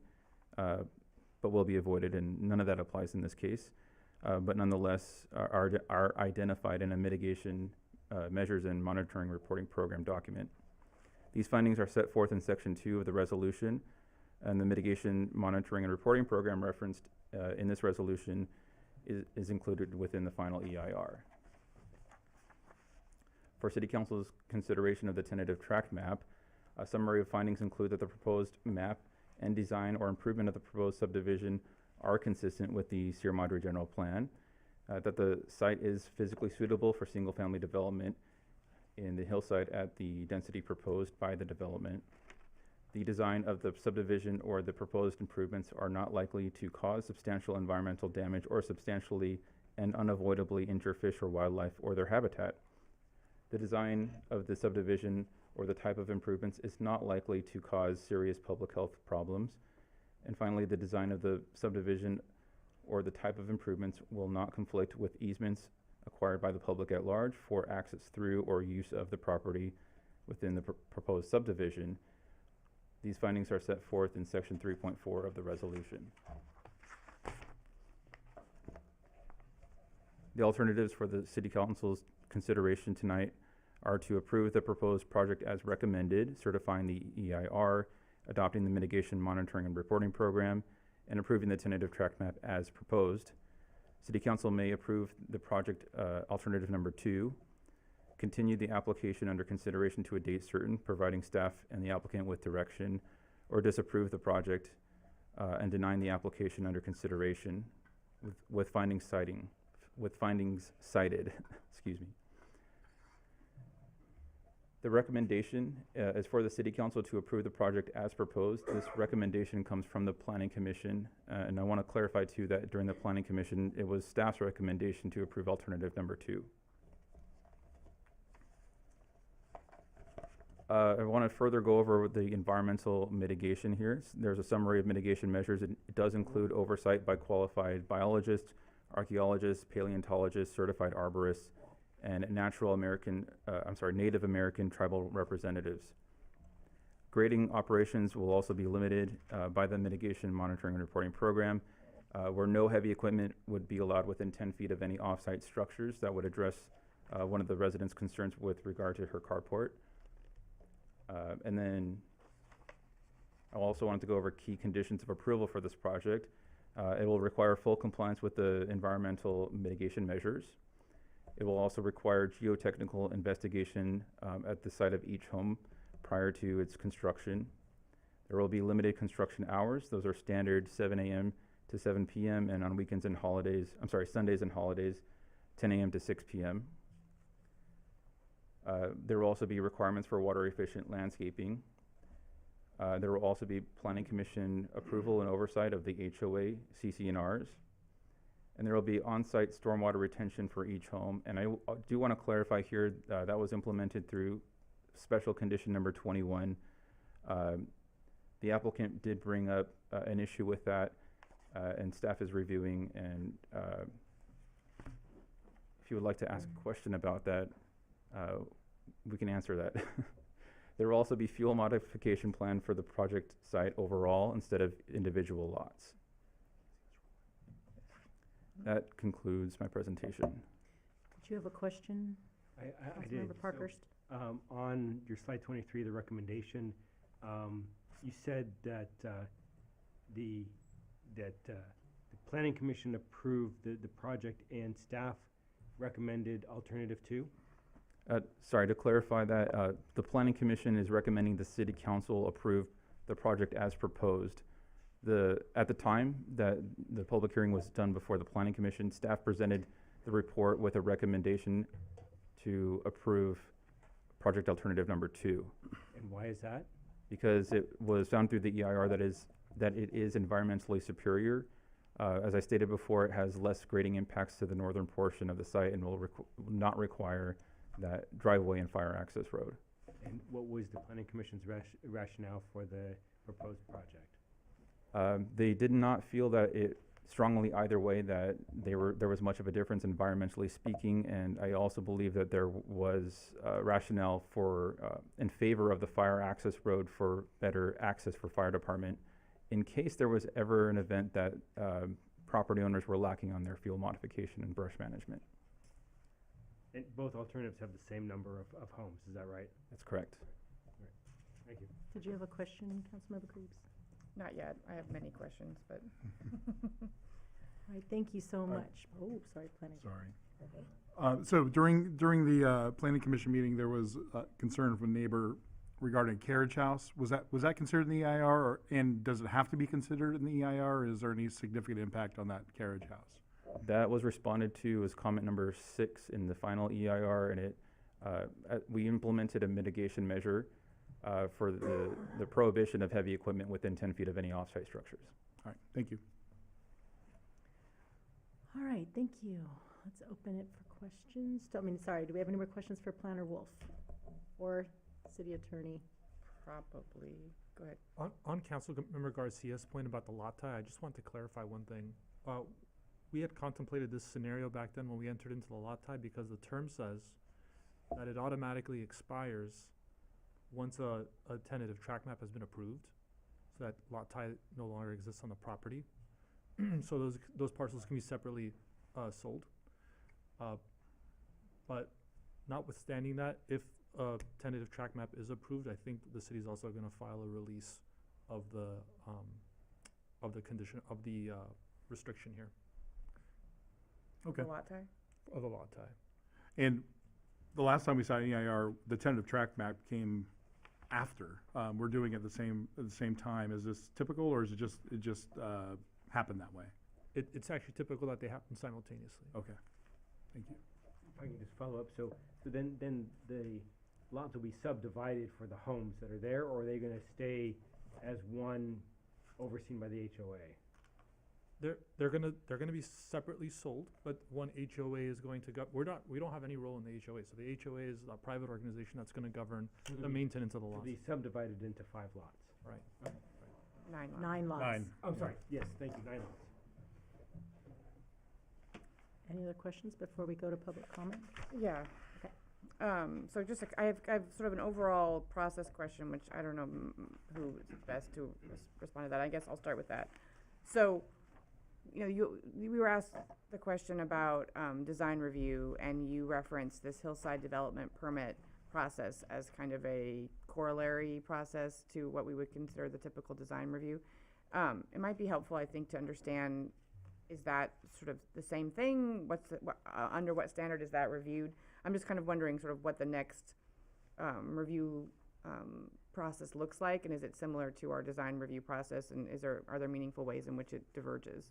but will be avoided, and none of that applies in this case. But nonetheless, are identified in a mitigation measures and monitoring reporting program document. These findings are set forth in Section 2 of the resolution, and the mitigation monitoring and reporting program referenced in this resolution is included within the final EIR. For City Council's consideration of the tentative tract map, a summary of findings include that the proposed map and design or improvement of the proposed subdivision are consistent with the Sierra Madre General Plan, that the site is physically suitable for single-family development in the hillside at the density proposed by the development. The design of the subdivision or the proposed improvements are not likely to cause substantial environmental damage or substantially and unavoidably injure fish or wildlife or their habitat. The design of the subdivision or the type of improvements is not likely to cause serious public health problems. And finally, the design of the subdivision or the type of improvements will not conflict with easements acquired by the public at large for access through or use of the property within the proposed subdivision. These findings are set forth in Section 3.4 of the resolution. The alternatives for the City Council's consideration tonight are to approve the proposed project as recommended, certifying the EIR, adopting the mitigation monitoring and reporting program, and approving the tentative tract map as proposed. City Council may approve the project alternative number 2, continue the application under consideration to a date certain, providing staff and the applicant with direction, or disapprove the project and denying the application under consideration with findings cited. Excuse me. The recommendation is for the City Council to approve the project as proposed. This recommendation comes from the Planning Commission, and I want to clarify too that during the Planning Commission, it was staff's recommendation to approve alternative number 2. I want to further go over the environmental mitigation here. There's a summary of mitigation measures. It does include oversight by qualified biologists, archaeologists, paleontologists, certified arborists, and Native American tribal representatives. Grading operations will also be limited by the mitigation monitoring and reporting program, where no heavy equipment would be allowed within 10 feet of any off-site structures. That would address one of the residents' concerns with regard to her carport. And then I also wanted to go over key conditions of approval for this project. It will require full compliance with the environmental mitigation measures. It will also require geotechnical investigation at the site of each home prior to its construction. There will be limited construction hours. Those are standard 7 a.m. to 7 p.m. and on weekends and holidays, Sundays and holidays, 10 a.m. to 6 p.m. There will also be requirements for water efficient landscaping. There will also be Planning Commission approval and oversight of the HOA, CC&Rs. And there will be on-site stormwater retention for each home. And I do want to clarify here, that was implemented through special condition number 21. The applicant did bring up an issue with that, and staff is reviewing. And if you would like to ask a question about that, we can answer that. There will also be fuel modification plan for the project site overall instead of individual lots. That concludes my presentation. Did you have a question? I did. Councilmember Parkhurst? On your slide 23, the recommendation, you said that the Planning Commission approved the project and staff recommended alternative 2? Sorry, to clarify that, the Planning Commission is recommending the City Council approve the project as proposed. At the time that the public hearing was done before the Planning Commission, staff presented the report with a recommendation to approve project alternative number 2. And why is that? Because it was found through the EIR that it is environmentally superior. As I stated before, it has less grading impacts to the northern portion of the site and will not require that driveway and fire access road. And what was the Planning Commission's rationale for the proposed project? They did not feel that it strongly either way that there was much of a difference environmentally speaking, and I also believe that there was rationale for in favor of the fire access road for better access for fire department in case there was ever an event that property owners were lacking on their fuel modification and brush management. And both alternatives have the same number of homes, is that right? That's correct. Right. Thank you. Did you have a question, Councilmember Creeps? Not yet. I have many questions, but. All right, thank you so much. Oh, sorry, planning. Sorry. So during the Planning Commission meeting, there was concern from a neighbor regarding a carriage house. Was that considered in the EIR, and does it have to be considered in the EIR, or is there any significant impact on that carriage house? That was responded to as comment number 6 in the final EIR, and we implemented a mitigation measure for the prohibition of heavy equipment within 10 feet of any off-site structures. All right, thank you. All right, thank you. Let's open it for questions. Sorry, do we have any more questions for Planner Wolf or City Attorney? Probably. Go ahead. On Councilmember Garcia's point about the lot tie, I just want to clarify one thing. We had contemplated this scenario back then when we entered into the lot tie because the term says that it automatically expires once a tentative tract map has been approved, so that lot tie no longer exists on the property. So those parcels can be separately sold. But notwithstanding that, if a tentative tract map is approved, I think the city is also going to file a release of the condition of the restriction here. Okay. The lot tie? Of a lot tie. And the last time we saw an EIR, the tentative tract map came after. We're doing it at the same time. Is this typical, or is it just happened that way? It's actually typical that they happen simultaneously. Okay. Thank you. If I can just follow up, so then the lots will be subdivided for the homes that are there, or are they gonna stay as one overseen by the HOA? They're gonna be separately sold, but one HOA is going to we don't have any role in the HOA, so the HOA is a private organization that's gonna govern the maintenance of the To lots. be subdivided into 5 lots. Right. Okay. 9 lots. 9 lots. Nine. I'm sorry, yes, thank you, 9 lots. Any other questions before we go to public comment? Yeah. So just, I have sort of an overall process question, which I don't know who is best to respond to that. I guess I'll start with that. So, we were asked the question about design review, and you referenced this hillside development permit process as kind of a corollary process to what we would consider the typical design review. It might be helpful, I think, to understand, is that sort of the same thing? Under what standard is that reviewed? I'm just kind of wondering sort of what the next review process looks like, and is it similar to our design review process, and are there meaningful ways in which it diverges?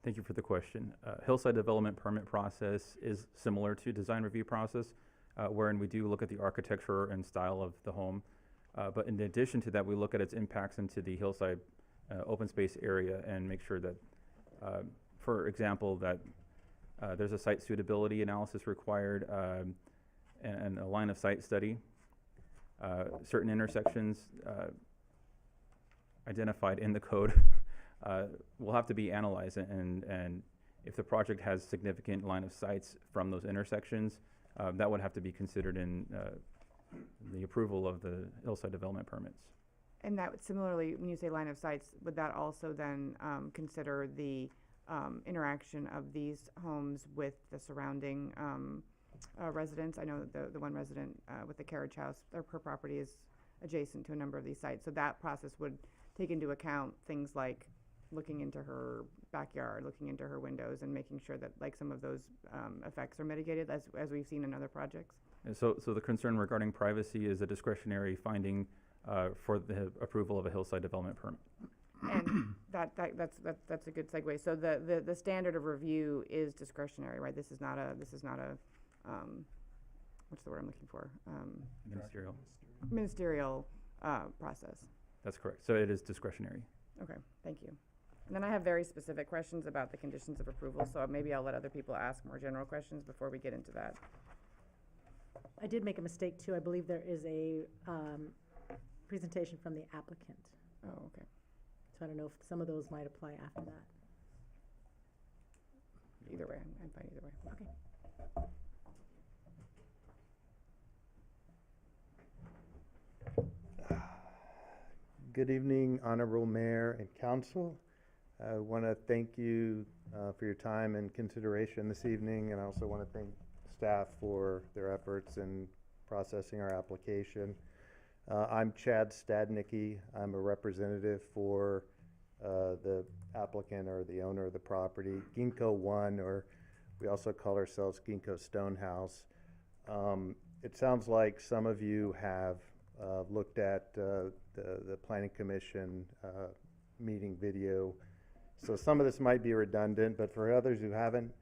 Thank you for the question. Hillside development permit process is similar to design review process, wherein we do look at the architecture and style of the home. But in addition to that, we look at its impacts into the hillside open space area and make sure that, for example, that there's a site suitability analysis required and a line of sight study. Certain intersections identified in the code will have to be analyzed, and if the project has significant line of sights from those intersections, that would have to be considered in the approval of the hillside development permits. And that would similarly, when you say line of sights, would that also then consider the interaction of these homes with the surrounding residents? I know the one resident with the carriage house, her property is adjacent to a number of these sites. So that process would take into account things like looking into her backyard, looking into her windows, and making sure that like some of those effects are mitigated as we've seen in other projects. And so the concern regarding privacy is a discretionary finding for the approval of a hillside development permit. And that's a good segue. So the standard of review is discretionary, right? This is not a what's the word I'm looking for? Ministerial process. That's correct. So it is discretionary. Okay, thank you. And then I have very specific questions about the conditions of approval, so maybe I'll let other people ask more general questions before we get into that. I did make a mistake too. I believe there is a presentation from the applicant. Oh, okay. So I don't know if some of those might apply after that. Either way, I'm fine either way. Okay. Good evening, Honorable Mayor and Council. I want to thank you for your time and consideration this evening, and I also want to thank staff for their efforts in processing our application. I'm Chad Stadnicki. I'm a representative for the applicant or the owner of the property, Ginkgo 1, or we also call ourselves Ginkgo Stonehouse. It sounds like some of you have looked at the Planning Commission meeting video. So some of this might be redundant, but for others who haven't,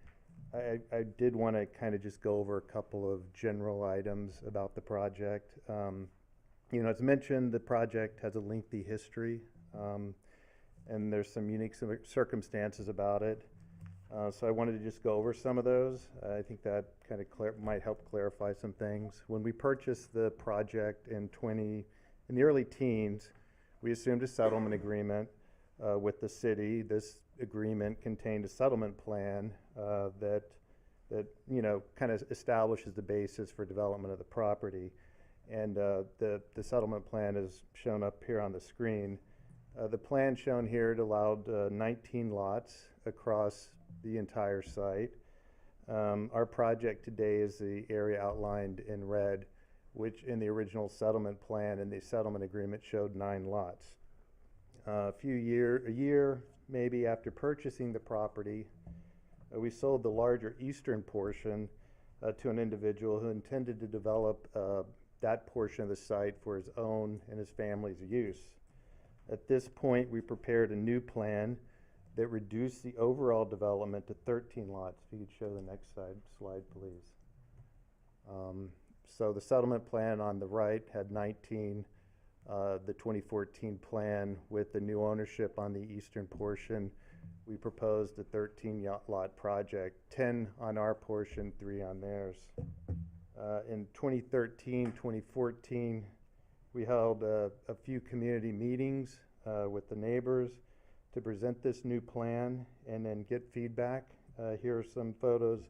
I did want to kind of just go over a couple of general items about the project. As mentioned, the project has a lengthy history, and there's some unique circumstances about it. So I wanted to just go over some of those. I think that kind of might help clarify some things. When we purchased the project in the early teens, we assumed a settlement agreement with the city. This agreement contained a settlement plan that kind of establishes the basis for development of the property. And the settlement plan is shown up here on the screen. The plan shown here allowed 19 lots across the entire site. Our project today is the area outlined in red, which in the original settlement plan and the settlement agreement showed 9 lots. A year maybe after purchasing the property, we sold the larger eastern portion to an individual who intended to develop that portion of the site for his own and his family's use. At this point, we prepared a new plan that reduced the overall development to 13 lots. If you could show the next slide, please. So the settlement plan on the right had 19. The 2014 plan with the new ownership on the eastern portion, we proposed a 13-lot project, 10 on our portion, 3 on theirs. In 2013, 2014, we held a few community meetings with the neighbors to present this new plan and then get feedback. Here are some photos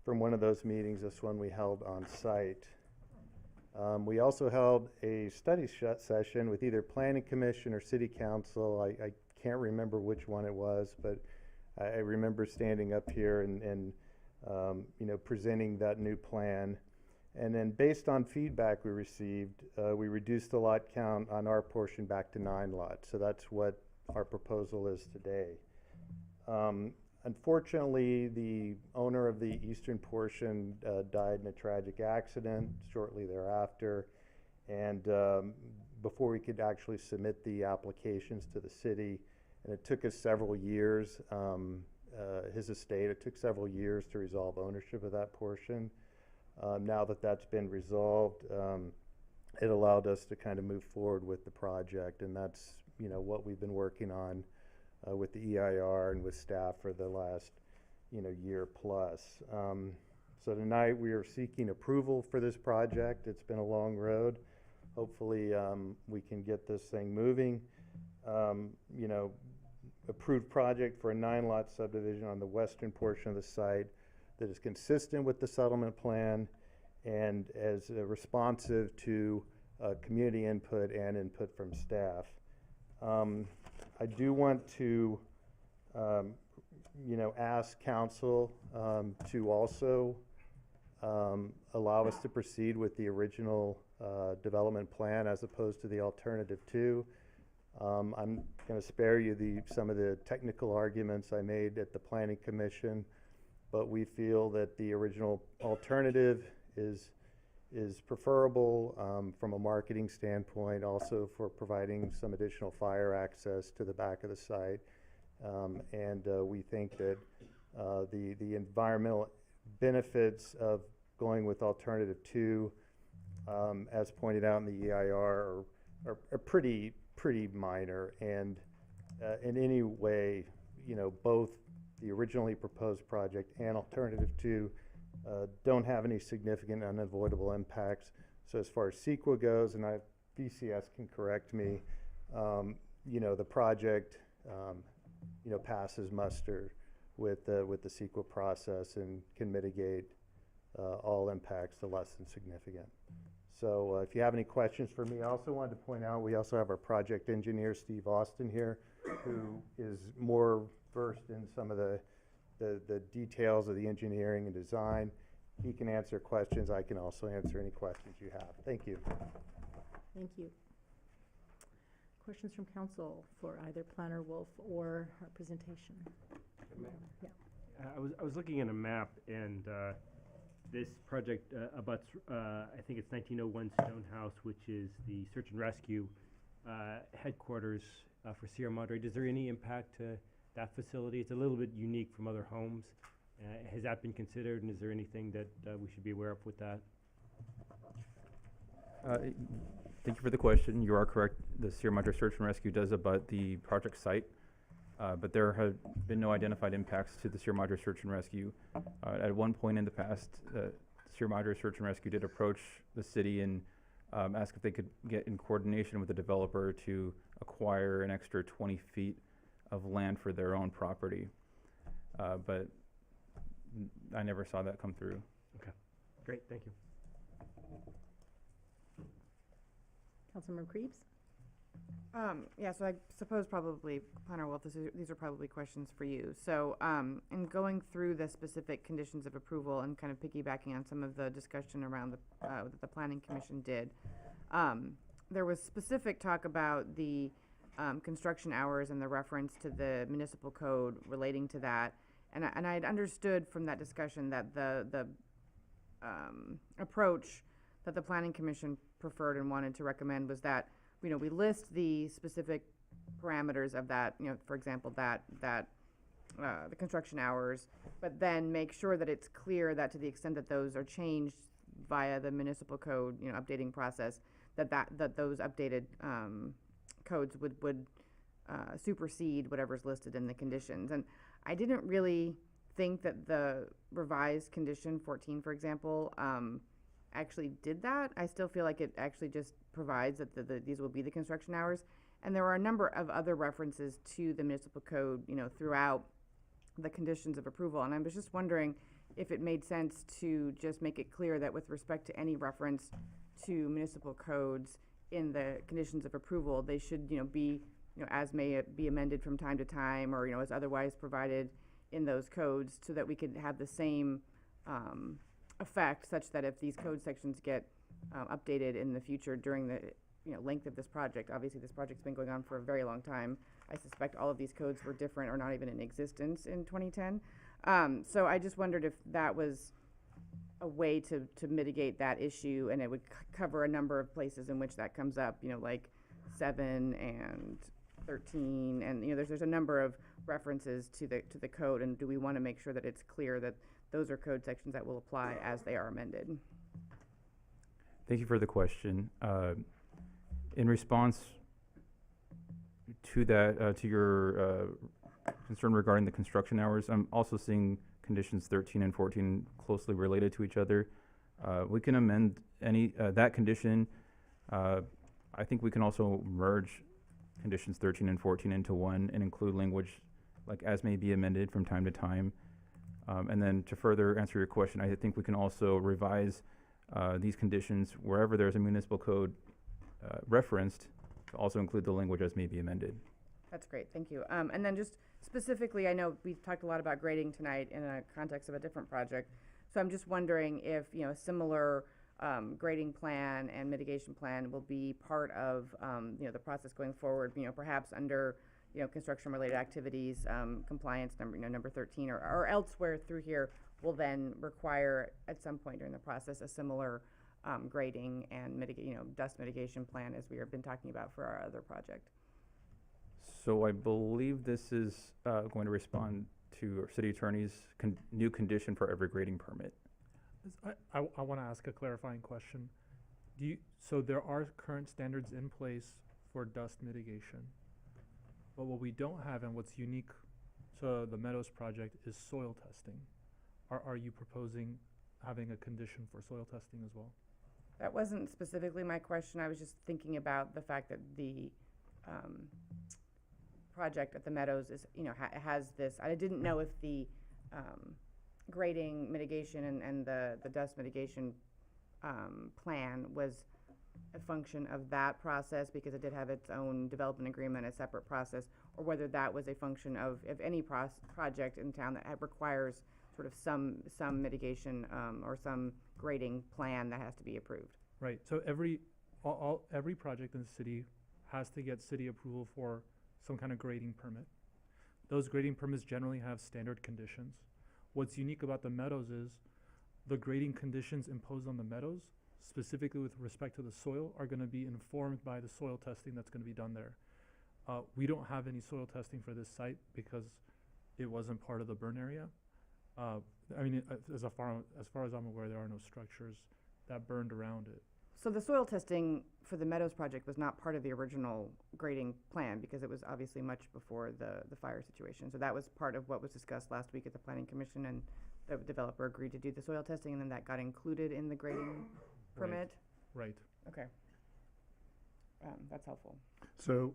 from one of those meetings, this one we held on site. We also held a study session with either Planning Commission or City Council. I can't remember which one it was, but I remember standing up here and you know, presenting that new plan. And then based on feedback we received, we reduced the lot count on our portion back to 9 lots. So that's what our proposal is today. Unfortunately, the owner of the eastern portion died in a tragic accident shortly thereafter. And before we could actually submit the applications to the city, and it took us several years, his estate, it took several years to resolve ownership of that portion. Now that that's been resolved, it allowed us to kind of move forward with the project, and that's, you know, what we've been working on with the EIR and with staff for the last, you know, year plus. So tonight we are seeking approval for this project. It's been a long road. Hopefully we can get this thing moving. You know, approved project for a 9-lot subdivision on the western portion of the site that is consistent with the settlement plan and as responsive to community input and input from staff. I do want to, you know, ask council to also allow us to proceed with the original development plan as opposed to the alternative 2. I'm going to spare you some of the technical arguments I made at the Planning Commission, but we feel that the original alternative is preferable from a marketing standpoint, also for providing some additional fire access to the back of the site. And we think that the environmental benefits of going with alternative 2, as pointed out in the EIR, are pretty minor, and in any way, you know, both the originally proposed project and alternative 2 don't have any significant unavoidable impacts. So as far as CEQA goes, and VCS can correct me, you know, the project, you know, passes muster with the CEQA process and can mitigate all impacts to less than significant. So if you have any questions for me, I also wanted to point out we also have our project engineer, Steve Austin, here, who is more versed in some of the details of the engineering and design. He can answer questions. I can also answer any questions you have. Thank you. Thank you. Questions from council for either Planner Wolf or our presentation? Yeah. I was looking at a map, and this project abuts, I think it's 1901 Stonehouse, which is the search and rescue headquarters for Sierra Madre. Is there any impact to that facility? It's a little bit unique from other homes. Has that been considered, and is there anything that we should be aware of with that? Thank you for the question. You are correct. The Sierra Madre Search and Rescue does abut the project site, but there have been no identified impacts to the Sierra Madre Search and Rescue. At one point in the past, Sierra Madre Search and Rescue did approach the city and ask if they could get in coordination with the developer to acquire an extra 20 feet of land for their own property, but I never saw that come through. Okay, great, thank you. Councilmember Creeps? Yeah, so I suppose probably, Planner Wolf, these are probably questions for you. So in going through the specific conditions of approval and kind of piggybacking on some of the discussion around that the Planning Commission did, there was specific talk about the construction hours and the reference to the municipal code relating to that. And I'd understood from that discussion that the approach that the Planning Commission preferred and wanted to recommend was that, you know, we list the specific parameters of that, you know, for example, the construction hours, but then make sure that it's clear that to the extent that those are changed, via the municipal code, you know, updating process, that those updated, codes would supersede whatever's listed in the conditions. And I didn't really think that the revised condition 14, for example, actually did that. I still feel like it actually just provides that these will be the construction hours. And there are a number of other references to the municipal code, you know, throughout the conditions of approval. And I was just wondering if it made sense to just make it clear that with respect to any reference to municipal codes in the conditions of approval, they should, you know, be, you know, as may be amended from time to time, or, you know, as otherwise provided in those codes, so that we could have the same effect, such that if these code sections get updated in the future during the, you know, length of this project. Obviously, this project's been going on for a very long time. I suspect all of these codes were different or not even in existence in 2010. So I just wondered if that was a way to mitigate that issue, and it would cover a number of places in which that comes up, you know, like 7 and 13, and, you know, there's a number of references to the code, and do we want to make sure that it's clear that those are code sections that will apply as they are amended? Thank you for the question. In response to that, to your concern regarding the construction hours, I'm also seeing conditions 13 and 14 closely related to each other. We can amend that condition. I think we can also merge conditions 13 and 14 into one and include language like as may be amended from time to time. And then to further answer your question, I think we can also revise these conditions wherever there's a municipal code referenced to also include the language as may be amended. That's great, thank you. And then just specifically, I know we've talked a lot about grading tonight in a context of a different project. So I'm just wondering if, you know, a similar grading plan and mitigation plan will be part of, you know, the process going forward, you know, perhaps under, you know, construction-related activities, compliance number 13, or elsewhere through here will then require at some point during the process a similar grading and dust mitigation plan as we have been talking about for our other project. So I believe this is going to respond to our city attorney's new condition for every grading permit. I want to ask a clarifying question. So there are current standards in place for dust mitigation, but what we don't have and what's unique to the Meadows project is soil testing. Are you proposing having a condition for soil testing as well? That wasn't specifically my question. I was just thinking about the fact that the project at the Meadows is, you know, has this. I didn't know if the grading mitigation and the dust mitigation plan was a function of that process because it did have its own development agreement, a separate process, or whether that was a function of any project in town that requires sort of some mitigation or some grading plan that has to be approved. Right. So every project in the city has to get city approval for some kind of grading permit. Those grading permits generally have standard conditions. What's unique about the Meadows is the grading conditions imposed on the Meadows, specifically with respect to the soil, are going to be informed by the soil testing that's going to be done there. We don't have any soil testing for this site because it wasn't part of the burn area. I mean, as far as I'm aware, there are no structures that burned around it. So the soil testing for the Meadows project was not part of the original grading plan because it was obviously much before the fire situation. So that was part of what was discussed last week at the Planning Commission, and the developer agreed to do the soil testing, and then that got included in the grading permit? Right. Okay. That's helpful. So,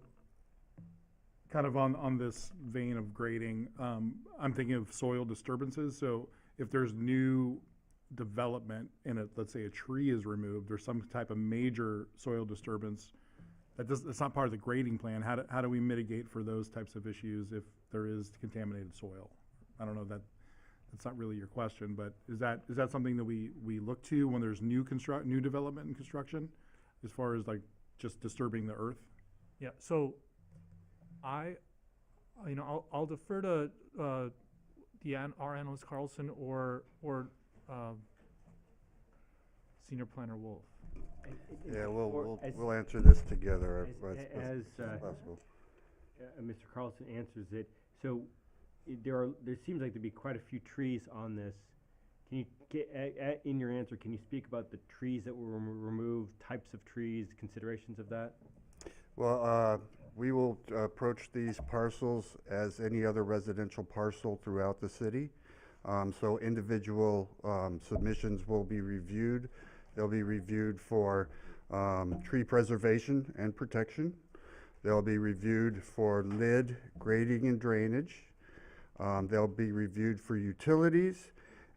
kind of on this vein of grading, I'm thinking of soil disturbances. So if there's new development and let's say a tree is removed or some type of major soil disturbance, that's not part of the grading plan. How do we mitigate for those types of issues if there is contaminated soil? I don't know that's not really your question, but is that something that we look to when there's new development and construction, as far as like just disturbing the earth? Yeah. So I'll defer to our analyst Carlson or Senior Planner Wolf. Yeah, we'll answer this together as possible. Mr. Carlson answers it. So there seems like to be quite a few trees on this Can you get, in your answer, can you speak about the trees that were removed, types of trees, considerations of that? Well, we will approach these parcels as any other residential parcel throughout the city. So individual submissions will be reviewed. They'll be reviewed for tree preservation and protection. They'll be reviewed for lid, grading, and drainage. They'll be reviewed for utilities,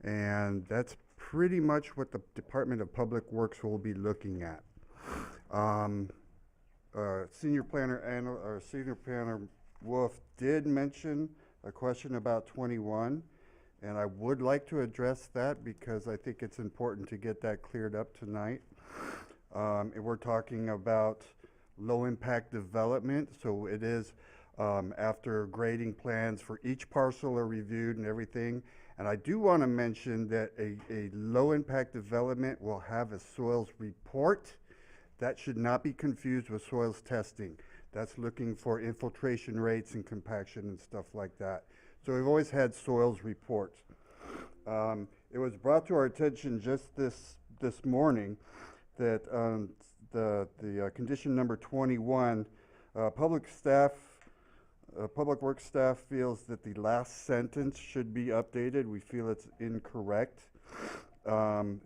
and that's pretty much what the Department of Public Works will be looking at. Senior Planner Wolf did mention a question about 21, and I would like to address that because I think it's important to get that cleared up tonight. And we're talking about low impact development, so it is after grading plans for each parcel are reviewed and everything. And I do want to mention that a low impact development will have a soils report. That should not be confused with soils testing. That's looking for infiltration rates and compaction and stuff like that. So we've always had soils reports. It was brought to our attention just this morning that the condition number 21, public works staff feels that the last sentence should be updated. We feel it's incorrect.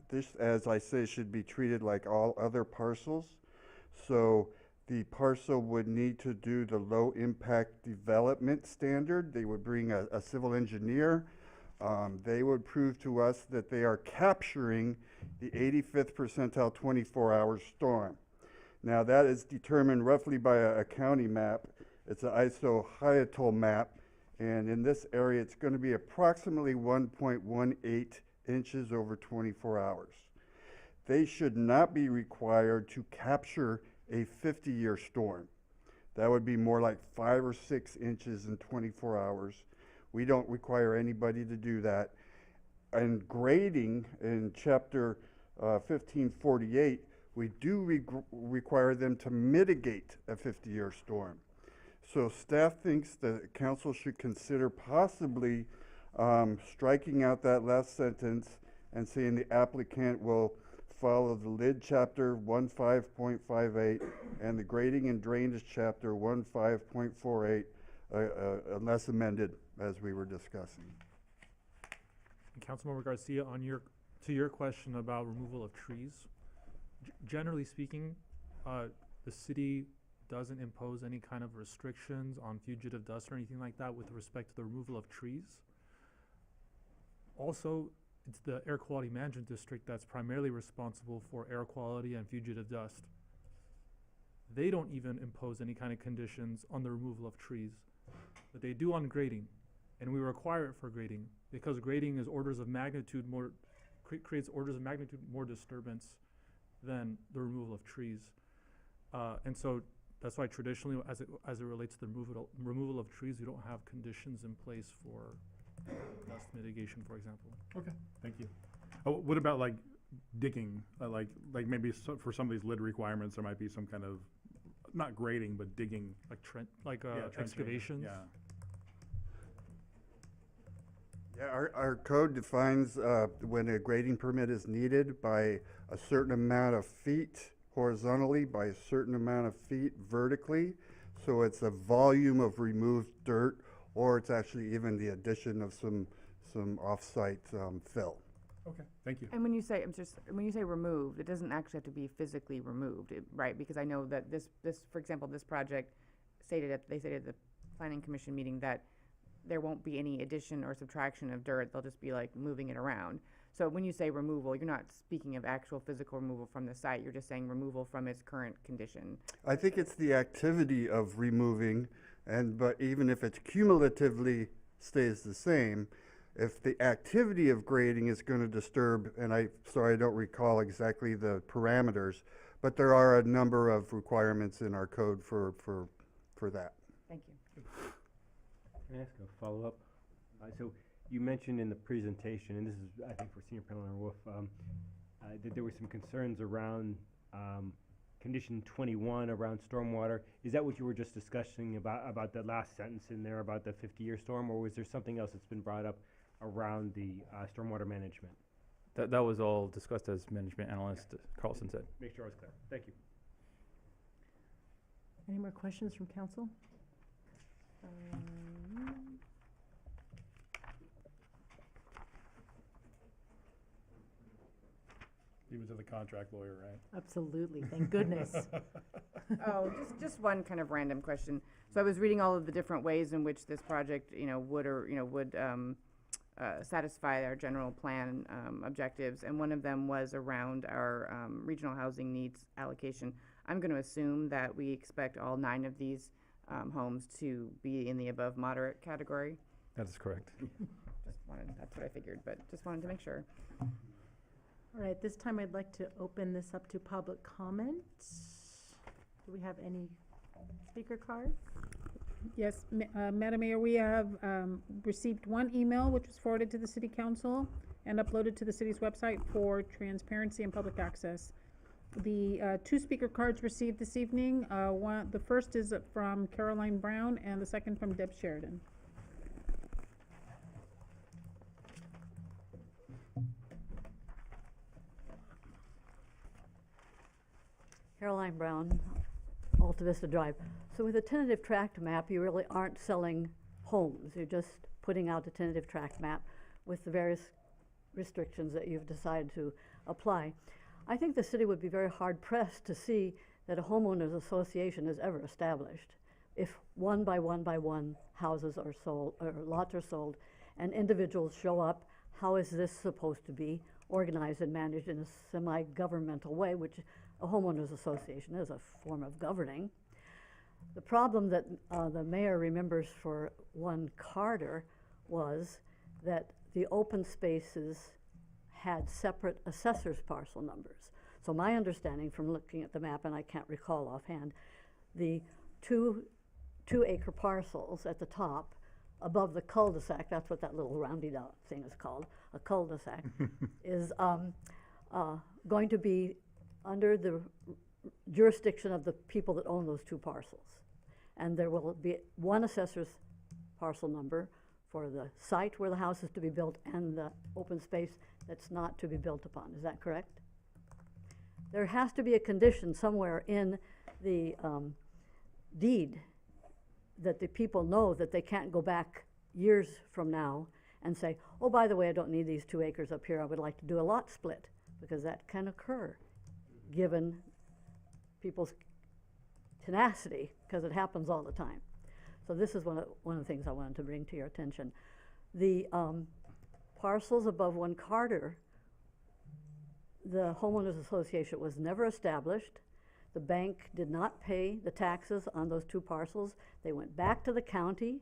This, as I say, should be treated like all other parcels. So the parcel would need to do the low impact development standard. They would bring a civil engineer. They would prove to us that they are capturing the 85th percentile 24-hour storm. Now that is determined roughly by a county map. It's an isohyatol map, and in this area it's going to be approximately 1.18 inches over 24 hours. They should not be required to capture a 50-year storm. That would be more like 5 or 6 inches in 24 hours. We don't require anybody to do that. And grading in chapter 1548, we do require them to mitigate a 50-year storm. So staff thinks the council should consider possibly striking out that last sentence and saying the applicant will follow the lid chapter 15.58 and the grading and drainage chapter 15.48 unless amended, as we were discussing. And Councilmember Garcia, to your question about removal of trees, generally speaking, the city doesn't impose any kind of restrictions on fugitive dust or anything like that with respect to the removal of trees. Also, it's the Air Quality Management District that's primarily responsible for air quality and fugitive dust. They don't even impose any kind of conditions on the removal of trees, but they do on grading, and we require it for grading because grading is orders of magnitude more, creates orders of magnitude more disturbance than the removal of trees. And so that's why traditionally, as it relates to the removal of trees, we don't have conditions in place for dust mitigation, for example. Okay, thank you. Oh, what about like digging? Like maybe for some of these lid requirements, there might be some kind of, not grading, but digging. Like trenching. excavations? Yeah. Yeah, our code defines when a grading permit is needed by a certain amount of feet horizontally, by a certain amount of feet vertically. So it's a volume of removed dirt, or it's actually even the addition of some off-site fill. Okay, thank you. And when you say, when you say removed, it doesn't actually have to be physically removed, right? Because I know that this, for example, this project they stated at the Planning Commission meeting that there won't be any addition or subtraction of dirt. They'll just be like moving it around. So when you say removal, you're not speaking of actual physical removal from the site. You're just saying removal from its current condition. I think it's the activity of removing, but even if it cumulatively stays the same, if the activity of grading is going to disturb, and I don't recall exactly the parameters, but there are a number of requirements in our code for that. Thank you. Can I ask a follow-up? So you mentioned in the presentation, and this is, I think, for Senior Planner Wolf, that there were some concerns around condition 21 around stormwater. Is that what you were just discussing about the last sentence in there about the 50-year storm, or was there something else that's been brought up around the stormwater management? That was all discussed as management analyst Carlson said. Make sure I was clear. Thank you. Any more questions from council? He was the contract lawyer, right? Absolutely, thank goodness. Oh, just one kind of random question. So I was reading all of the different ways in which this project, would satisfy our general plan objectives, and one of them was around our regional housing needs allocation. I'm going to assume that we expect all 9 of these homes to be in the above moderate category. That is correct. That's what I figured, but just wanted to make sure. All right, this time I'd like to open this up to public comment. Do we have any speaker cards? Yes, Madam Mayor, we have received one email which was forwarded to the City Council and uploaded to the city's website for transparency and public access. The 2 speaker cards received this evening, the first is from Caroline Brown and the second from Deb Sheridan. Caroline Brown, Alta Vista Drive. So with a tentative tract map, you really aren't selling homes. You're just putting out a tentative tract map with the various restrictions that you've decided to apply. I think the city would be very hard pressed to see that a homeowners association is ever established if one by one houses are sold or lots are sold and individuals show up. How is this supposed to be organized and managed in a semi-governmental way, which a homeowners association is a form of governing? The problem that the mayor remembers for 1 Carter was that the open spaces had separate assessors parcel numbers. So my understanding from looking at the map, and I can't recall offhand, the two acre parcels at the top above the cul-de-sac, that's what that little rounded out thing is called, a cul-de-sac, is going to be under the jurisdiction of the people that own those 2 parcels. And there will be 1 assessor's parcel number for the site where the house is to be built and the open space that's not to be built upon. Is that correct? There has to be a condition somewhere in the deed that the people know that they can't go back years from now and say, oh, by the way, I don't need these 2 acres up here. I would like to do a lot split, because that can occur given people's tenacity, because it happens all the time. So this is one of the things I wanted to bring to your attention. The parcels above 1 Carter, the homeowners association was never established. The bank did not pay the taxes on those 2 parcels. They went back to the county.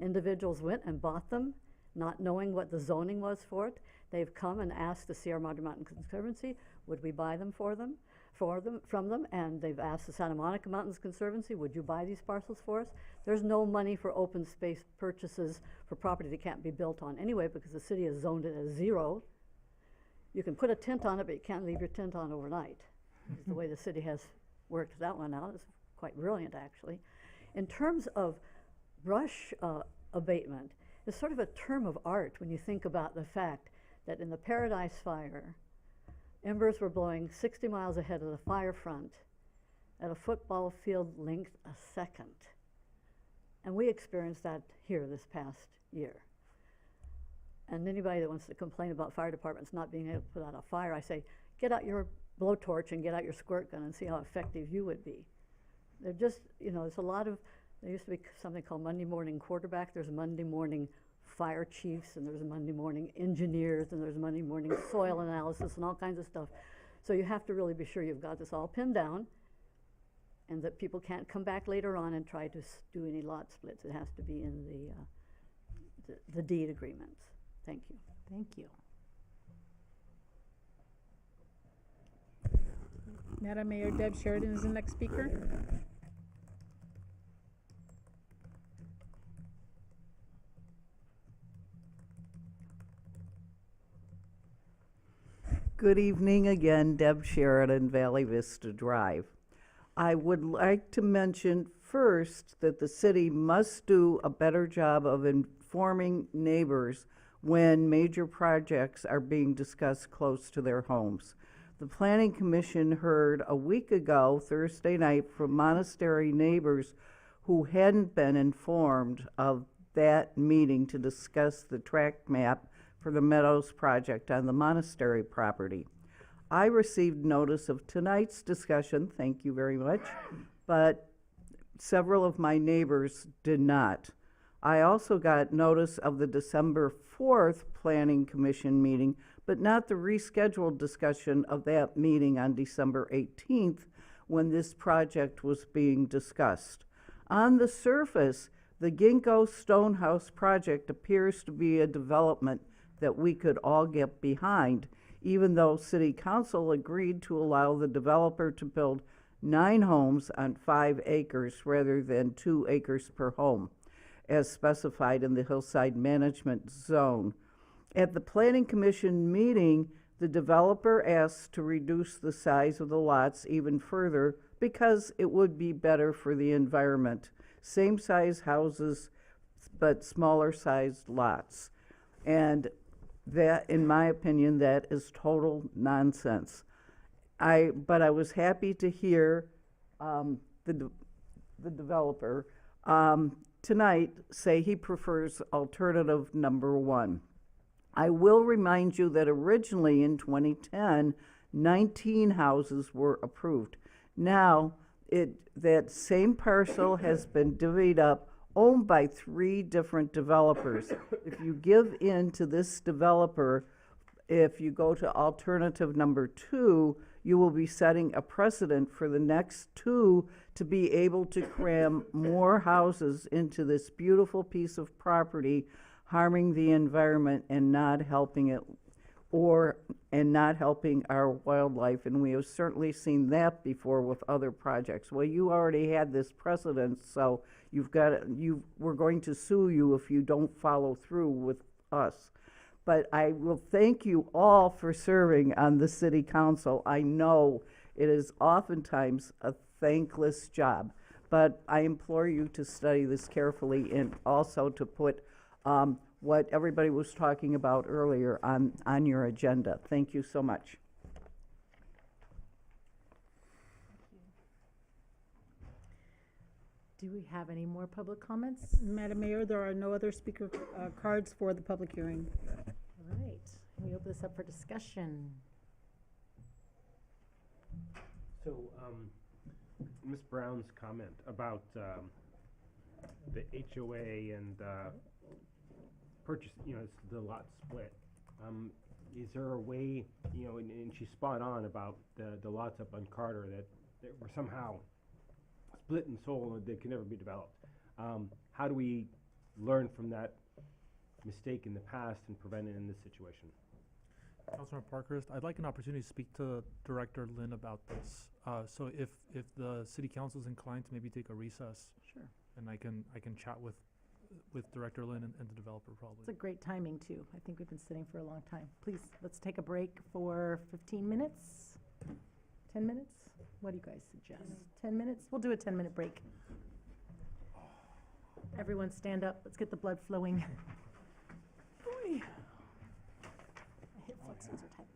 Individuals went and bought them, not knowing what the zoning was for it. They've come and asked the Sierra Madre Mountain Conservancy, would we buy them from them, and they've asked the Santa Monica Mountains Conservancy, would you buy these parcels for us? There's no money for open space purchases for property that can't be built on anyway, because the city has zoned it as 0. You can put a tent on it, but you can't leave your tent on overnight. Is the way the city has worked that one out. It's quite brilliant, actually. In terms of brush abatement, it's sort of a term of art when you think about the fact that in the Paradise Fire, embers were blowing 60 miles ahead of the fire front at a football field length a second. And we experienced that here this past year. And anybody that wants to complain about fire departments not being able to put out a fire, I say, get out your blowtorch and get out your squirt gun and see how effective you would be. They're just, there's a lot of, there used to be something called Monday morning quarterback. There's Monday morning fire chiefs, and there's Monday morning engineers, and there's Monday morning soil analysis and all kinds of stuff. So you have to really be sure you've got this all pinned down and that people can't come back later on and try to do any lot splits. It has to be in the deed agreements. Thank you. Thank you. Madam Mayor, Deb Sheridan is the next speaker. Good evening again, Deb Sheridan, Valley Vista Drive. I would like to mention first that the city must do a better job of informing neighbors when major projects are being discussed close to their homes. The Planning Commission heard a week ago, Thursday night, from monastery neighbors who hadn't been informed of that meeting to discuss the tract map for the Meadows project on the monastery property. I received notice of tonight's discussion, thank you very much, but several of my neighbors did not. I also got notice of the December 4th Planning Commission meeting, but not the rescheduled discussion of that meeting on December 18th when this project was being discussed. On the surface, the Ginkgo Stonehouse project appears to be a development that we could all get behind, even though City Council agreed to allow the developer to build 9 homes on 5 acres rather than 2 acres per home, as specified in the Hillside Management Zone. At the Planning Commission meeting, the developer asked to reduce the size of the lots even further because it would be better for the environment. Same size houses, but smaller sized lots. And that, in my opinion, that is total nonsense. But I was happy to hear the developer tonight say he prefers alternative number 1. I will remind you that originally in 2010, 19 houses were approved. Now, that same parcel has been divvied up, owned by 3 different developers. If you give in to this developer, if you go to alternative number 2, you will be setting a precedent for the next 2 to be able to cram more houses into this beautiful piece of property, harming the environment and not helping it, and not helping our wildlife. And we have certainly seen that before with other projects. Well, you already had this precedent, so we're going to sue you if you don't follow through with us. But I will thank you all for serving on the City Council. I know it is oftentimes a thankless job, but I implore you to study this carefully and also to put what everybody was talking about earlier on your agenda. Thank you so much. Do we have any more public comments? Madam Mayor, there are no other speaker cards for the public hearing. All right, we open this up for discussion. So, Ms. Brown's comment about the HOA and purchase, the lot split. Is there a way, and she's spot on about the lots up on Carter that were somehow split and sold and they can never be developed. How do we learn from that mistake in the past and prevent it in this situation? Councilor Parkhurst, I'd like an opportunity to speak to Director Lynn about this. So if the city council is inclined to maybe take a recess. Sure. And I can chat with Director Lynn and the developer probably. It's a great timing too. I think we've been sitting for a long time. Please, let's take a break for 15 minutes, 10 minutes? What do you guys suggest? 10 minutes? We'll do a 10-minute break. Everyone stand up. Let's get the blood flowing. Boy. My hip flexors are tight.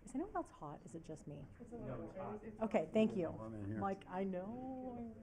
Is anyone else hot? Is it just me? No, it's hot. Okay, thank you. Mike, I know.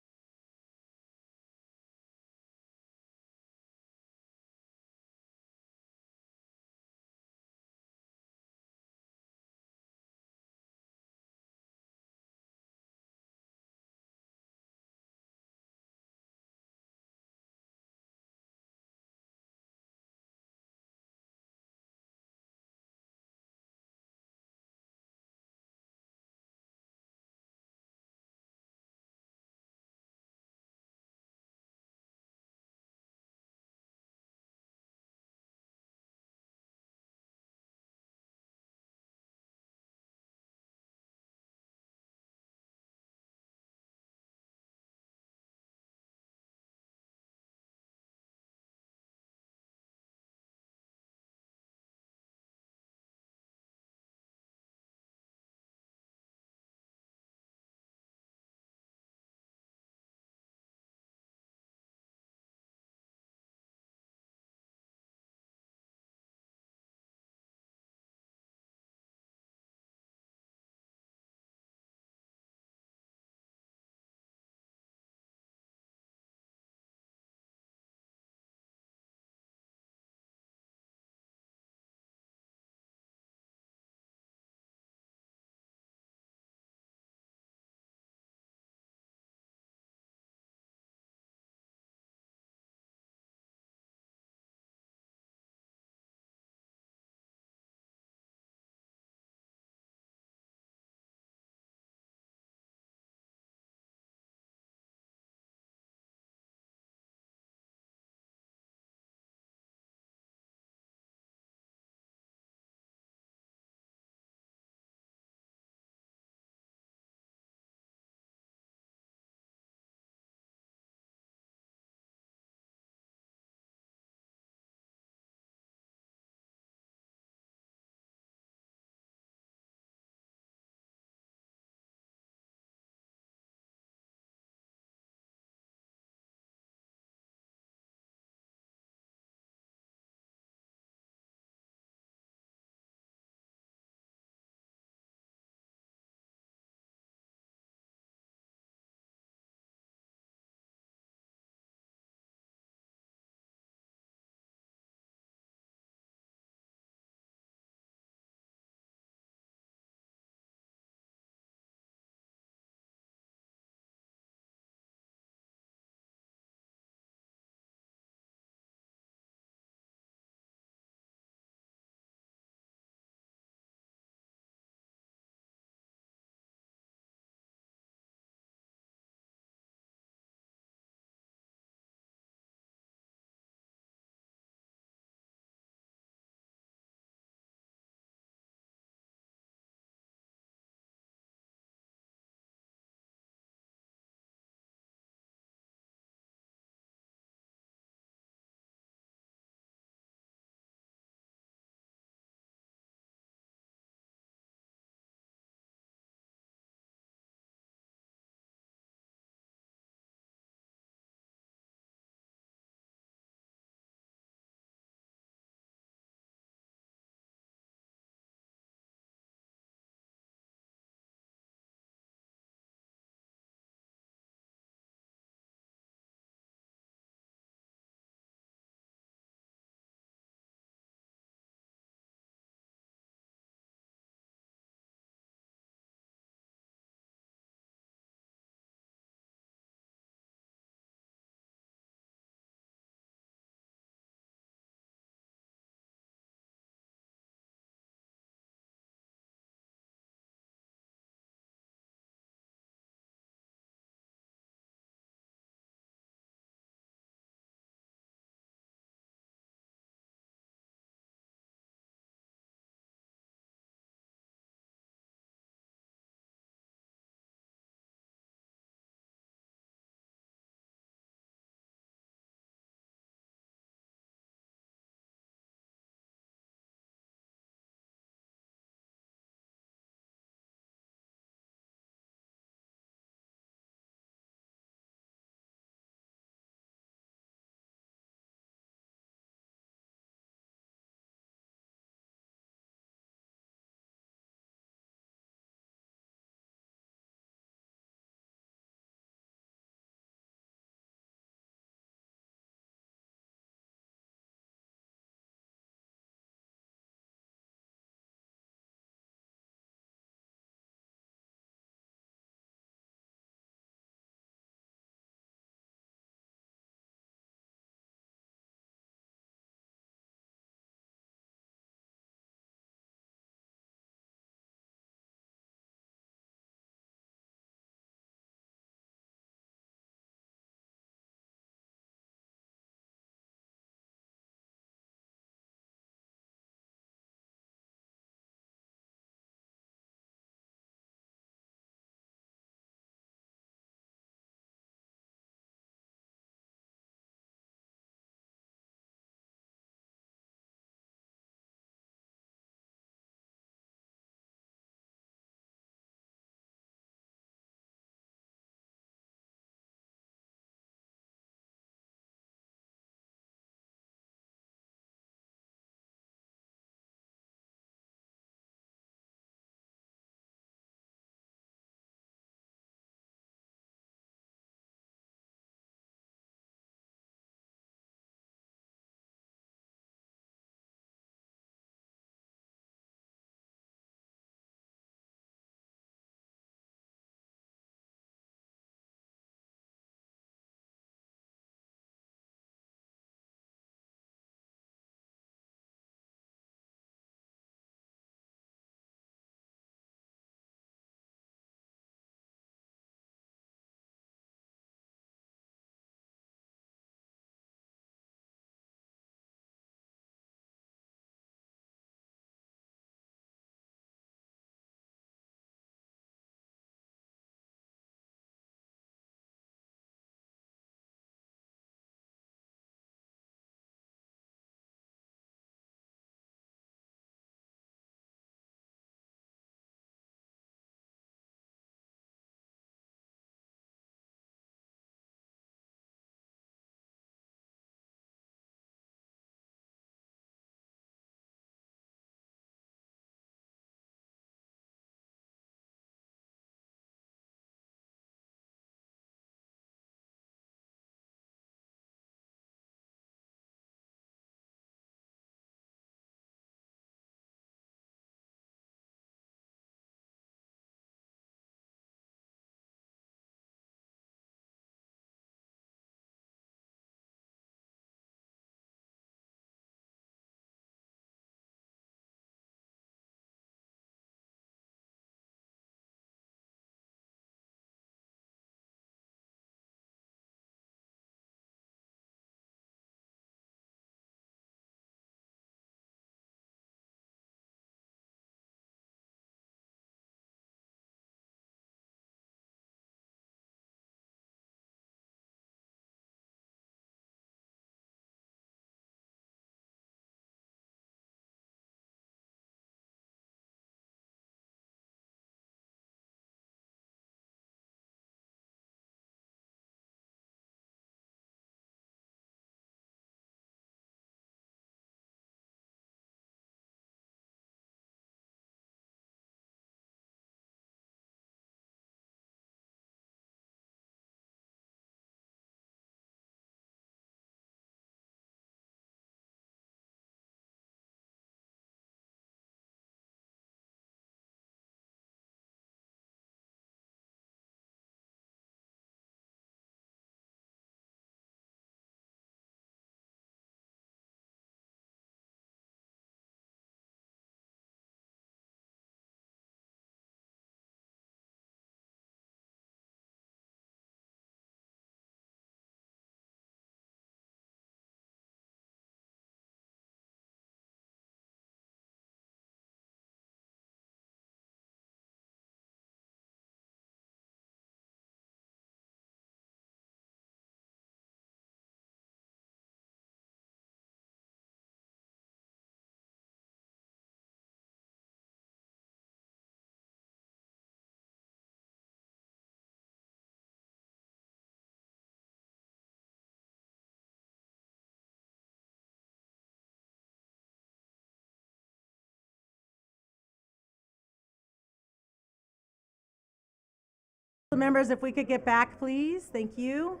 members, if we could get back, please. Thank you.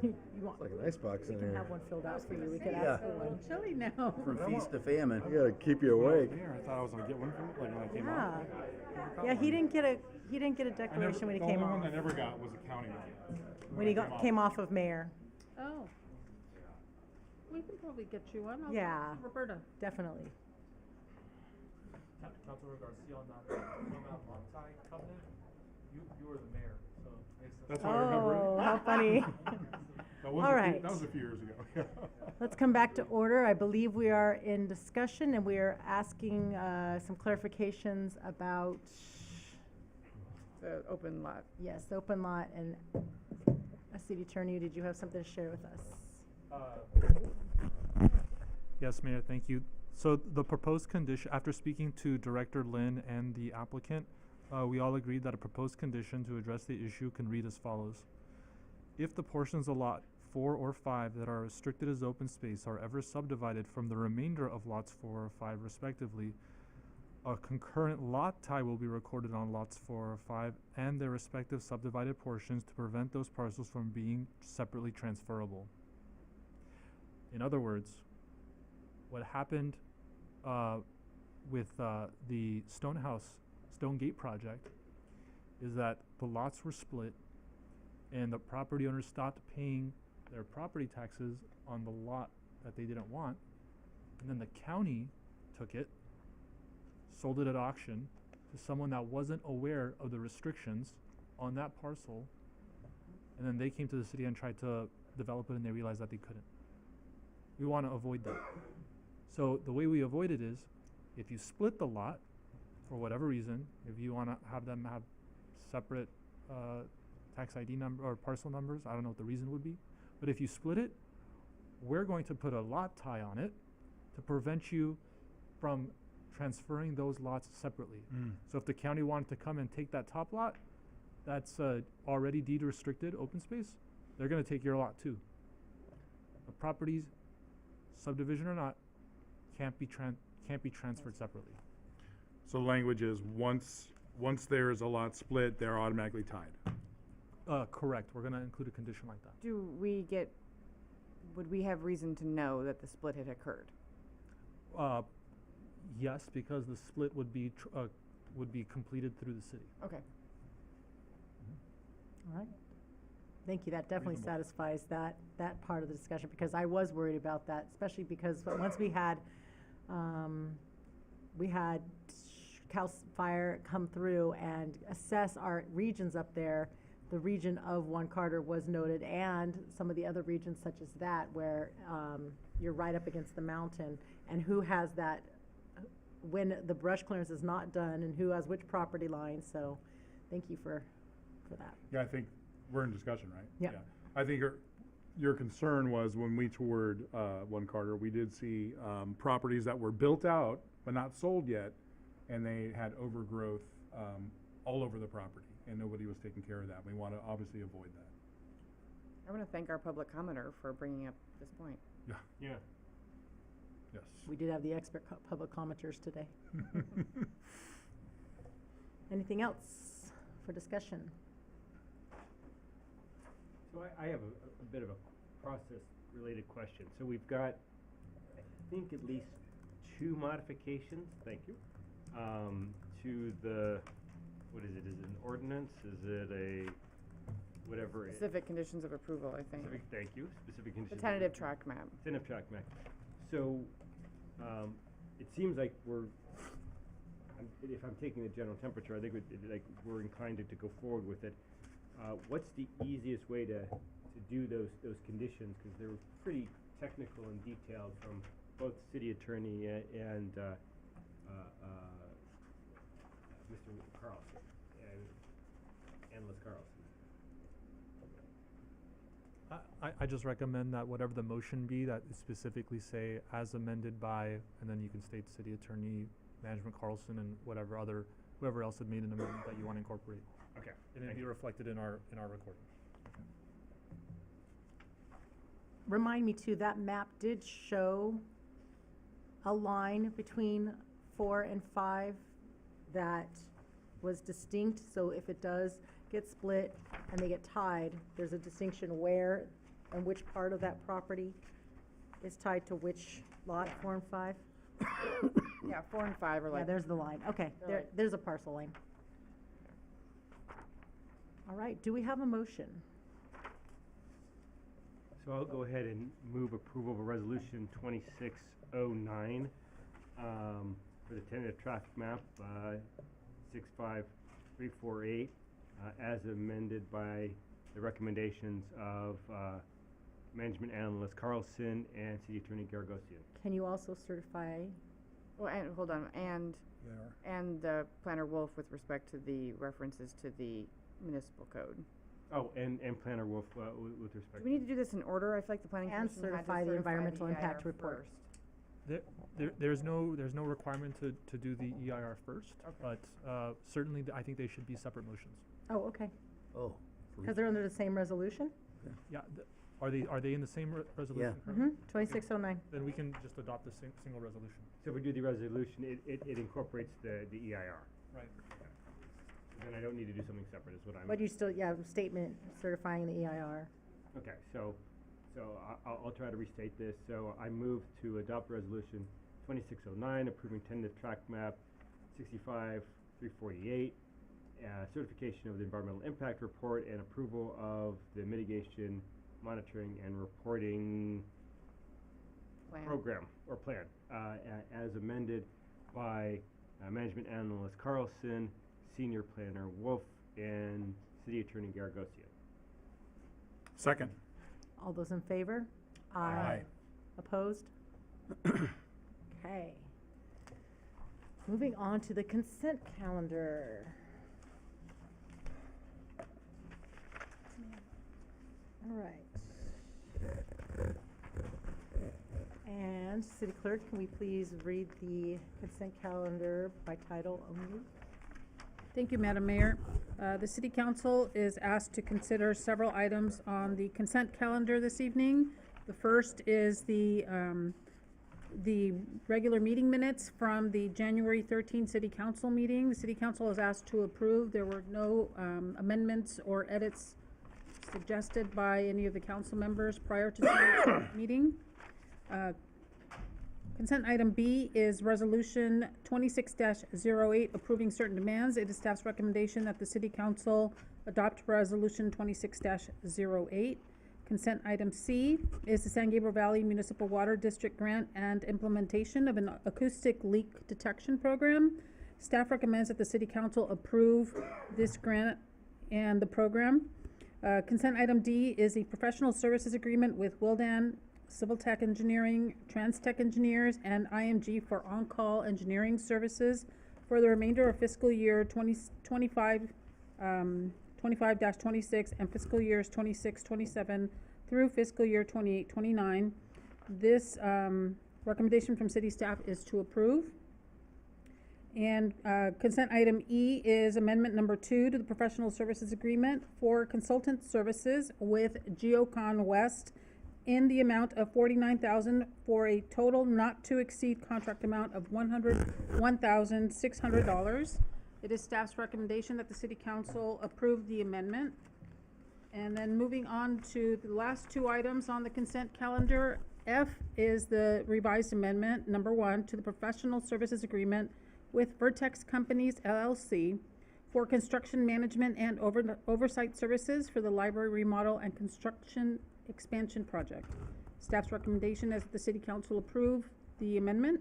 You want, It's like an icebox in we can here. have one filled out for you. We could Yeah. ask for one. Chilly now. From feast to famine. You gotta keep you awake. I thought I was gonna get one from like when I came Yeah. out. Yeah, he didn't get a declaration when he came The only off. one I never got was a county one. When he came off of mayor. Oh. We can probably get you one. I'll Yeah. ask Roberta. Definitely. Councilor Garcia on that Montai covenant, you were the mayor, so. That's how I remember it. Oh, how funny. All right. That was a few years ago. Let's come back to order. I believe we are in discussion and we are asking some clarifications about, The open lot. yes, the open lot, and City Attorney, did you have something to share with us? Yes, Mayor, thank you. So the proposed condition, after speaking to Director Lynn and the applicant, we all agreed that a proposed condition to address the issue can read as follows. If the portions of lot 4 or 5 that are restricted as open space are ever subdivided from the remainder of lots 4 or 5 respectively, a concurrent lot tie will be recorded on lots 4 or 5 and their respective subdivided portions to prevent those parcels from being separately transferable. In other words, what happened with the Stone Gate project is that the lots were split and the property owners stopped paying their property taxes on the lot that they didn't want, and then the county took it, sold it at auction to someone that wasn't aware of the restrictions on that parcel, and then they came to the city and tried to develop it and they realized that they couldn't. We want to avoid that. So the way we avoid it is, if you split the lot, for whatever reason, if you want to have them have separate tax ID number or parcel numbers, I don't know what the reason would be, but if you split it, we're going to put a lot tie on it to prevent you from transferring those lots separately. So if the county wanted to come and take that top lot, that's already deed restricted open space, they're going to take your lot too. The properties, subdivision or not, can't be transferred separately. So language is once there is a lot split, they're automatically tied. Correct. We're going to include a condition like that. Would we have reason to know that the split had occurred? Yes, because the split would be completed through the city. Okay. All right. Thank you. That definitely satisfies that part of the discussion, because I was worried about that, especially because once we had Cal Fire come through and assess our regions up there. The region of Juan Carter was noted, and some of the other regions such as that, where you're right up against the mountain, and who has that, when the brush clearance is not done, and who has which property line. So thank you for that. Yeah, I think we're in discussion, right? Yep. Yeah. I think your concern was when we toured One Carter, we did see properties that were built out but not sold yet, and they had overgrowth all over the property, and nobody was taking care of that. We want to obviously avoid that. I want to thank our public commenter for bringing up this point. Yeah. Yeah. Yes. We did have the expert public commenters today. Anything else for discussion? So I have a bit of a process-related question. So we've got, I think, at least 2 modifications, thank you, to the, what is it? Is it an ordinance? Is it a, whatever? Specific conditions of approval, I think. Thank you, specific conditions. The tentative tract map. Tentative tract map. So, it seems like if I'm taking the general temperature, I think we're inclined to go forward with it. What's the easiest way to do those conditions? Because they were pretty technical and detailed from both city attorney and Mr. Carlson and Liz Carlson. I just recommend that whatever the motion be, that it specifically say as amended by, and then you can state city attorney, management Carlson, and whoever else had made an amendment that you want to incorporate. Okay. And it'll be reflected in our recording. Remind me too, that map did show a line between 4 and 5 that was distinct, so if it does get split and they get tied, there's a distinction where and which part of that property is tied to which lot, 4 and 5? Yeah, 4 and 5 are Yeah, like. there's the line, okay, there's a parcel line. All right, do we have a motion? So I'll go ahead and move approval of a resolution 2609 for the tentative traffic map 65348 as amended by the recommendations of Management Analyst Carlson and City Attorney Garagosian. Can you also certify? Well, and, hold on, and the planner Wolf with respect to the references to the municipal code. Oh, and Planner Wolf with respect. Do we need to do this in order? I feel like the planning And commission had to certify the environmental impact EIR report. first. There's no requirement to do the EIR first, but certainly I think they should be separate motions. Oh, okay, Oh. because they're under the same resolution? Yeah, are they in the same resolution? currently? Mm-hmm, 2609. Then we can just adopt the single resolution. So if we do the resolution, it incorporates the EIR. Right. Then I don't need to do something separate, is what I'm. But you still, yeah, statement certifying the EIR. Okay, so I'll try to restate this. So I move to adopt resolution 2609, approving tentative track map 65348, certification of the environmental impact report and approval of the mitigation, monitoring, and reporting program or plan, as amended by Management Analyst Carlson, Senior Planner Wolf, and City Attorney Garagosian. Second. All those in favor? Aye. Opposed? Okay. Moving on to the consent calendar. All right. And City Clerk, can we please read the consent calendar by title only? Thank you, Madam Mayor. The City Council is asked to consider several items on the consent calendar this evening. The first is the regular meeting minutes from the January 13 City Council meeting. The City Council is asked to approve. There were no amendments or edits suggested by any of the council members prior to tonight's meeting. Consent item B is resolution 26-08, approving certain demands. It is staff's recommendation that the City Council adopt resolution 26-08. Consent item C is the San Gabriel Valley Municipal Water District grant and implementation of an acoustic leak detection program. Staff recommends that the City Council approve this grant and the program. Consent item D is the professional services agreement with Wildan Civil Tech Engineering, Trans Tech Engineers, and IMG for on-call engineering services for the remainder of fiscal year 25-26 and fiscal years 26-27 through fiscal year 28-29. This recommendation from city staff is to approve. And consent item E is amendment number 2 to the professional services agreement for consultant services with Geocon West in the amount of $49,000 for a total not to exceed contract amount of $101,600. It is staff's recommendation that the City Council approve the amendment. And then moving on to the last 2 items on the consent calendar. F is the revised amendment, number 1, to the professional services agreement with Vertex Companies LLC for construction management and oversight services for the library remodel and construction expansion project. Staff's recommendation is that the City Council approve the amendment.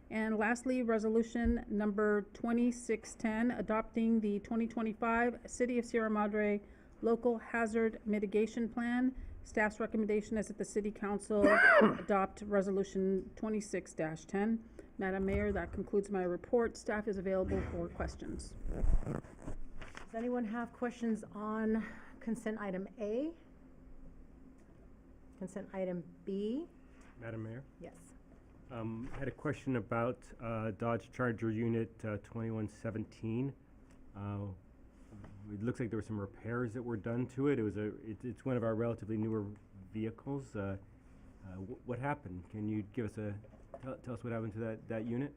And lastly, resolution number 2610, adopting the 2025 City of Sierra Madre Local Hazard Mitigation Plan. Staff's recommendation is that the City Council adopt resolution 26-10. Madam Mayor, that concludes my report. Staff is available for questions. Does anyone have questions on consent item A? Consent item B? Madam Mayor? Yes. I had a question about Dodge Charger Unit 2117. It looks like there were some repairs that were done to it. It's one of our relatively newer vehicles. What happened? Can you give us tell us what happened to that unit?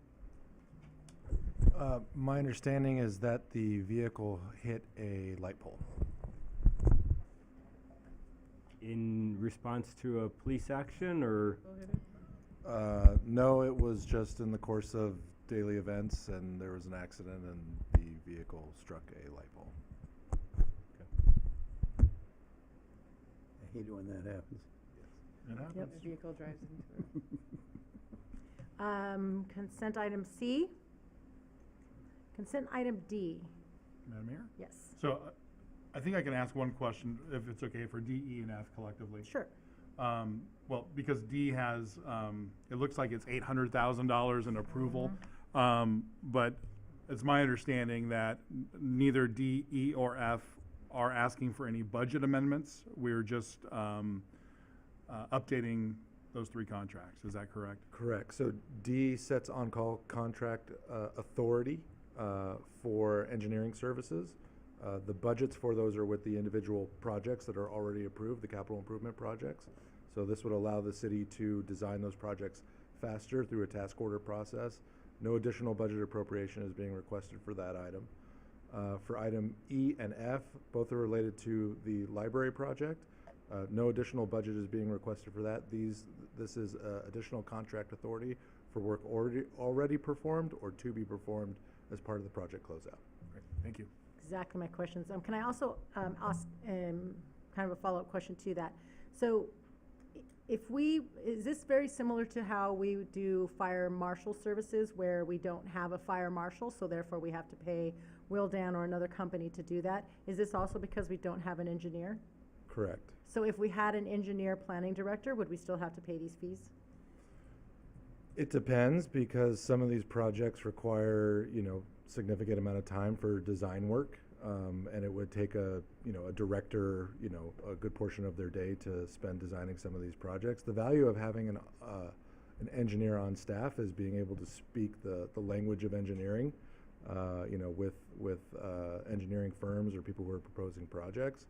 My understanding is that the vehicle hit a light pole. In response to a police action, or? No, it was just in the course of daily events, and there was an accident, and the vehicle struck a light pole. I hate when that happens. It happens. Yep. The vehicle drives into Consent item C. Consent item D. Madam Mayor? Yes. So I think I can ask one question, if it's okay, for D, E, and F collectively. Sure. Well, because D has, it looks like it's $800,000 in approval. But it's my understanding that neither D, E, or F are asking for any budget amendments. We're just updating those three contracts. Is that correct? Correct. So D sets on-call contract authority for engineering services. The budgets for those are with the individual projects that are already approved, the capital improvement projects. So this would allow the city to design those projects faster through a task order process. No additional budget appropriation is being requested for that item. For item E and F, both are related to the library project. No additional budget is being requested for that. This is additional contract authority for work already performed or to be performed as part of the project closeout. Great, thank you. Exactly my questions. Can I also ask kind of a follow-up question to that? So is this very similar to how we do fire marshal services where we don't have a fire marshal, so therefore we have to pay Willdan or another company to do that? Is this also because we don't have an engineer? Correct. So if we had an engineer planning director, would we still have to pay these fees? It depends, because some of these projects require, significant amount of time for design work. And it would take a director, a good portion of their day to spend designing some of these projects. The value of having an engineer on staff is being able to speak the language of engineering, with engineering firms or people who are proposing projects.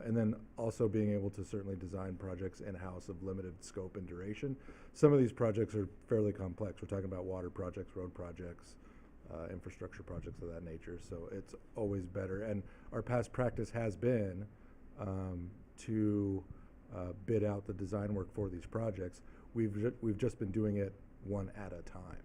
And then also being able to certainly design projects in-house of limited scope and duration. Some of these projects are fairly complex. We're talking about water projects, road projects, infrastructure projects of that nature. So it's always better. And our past practice has been to bid out the design work for these projects. We've just been doing it one at a time.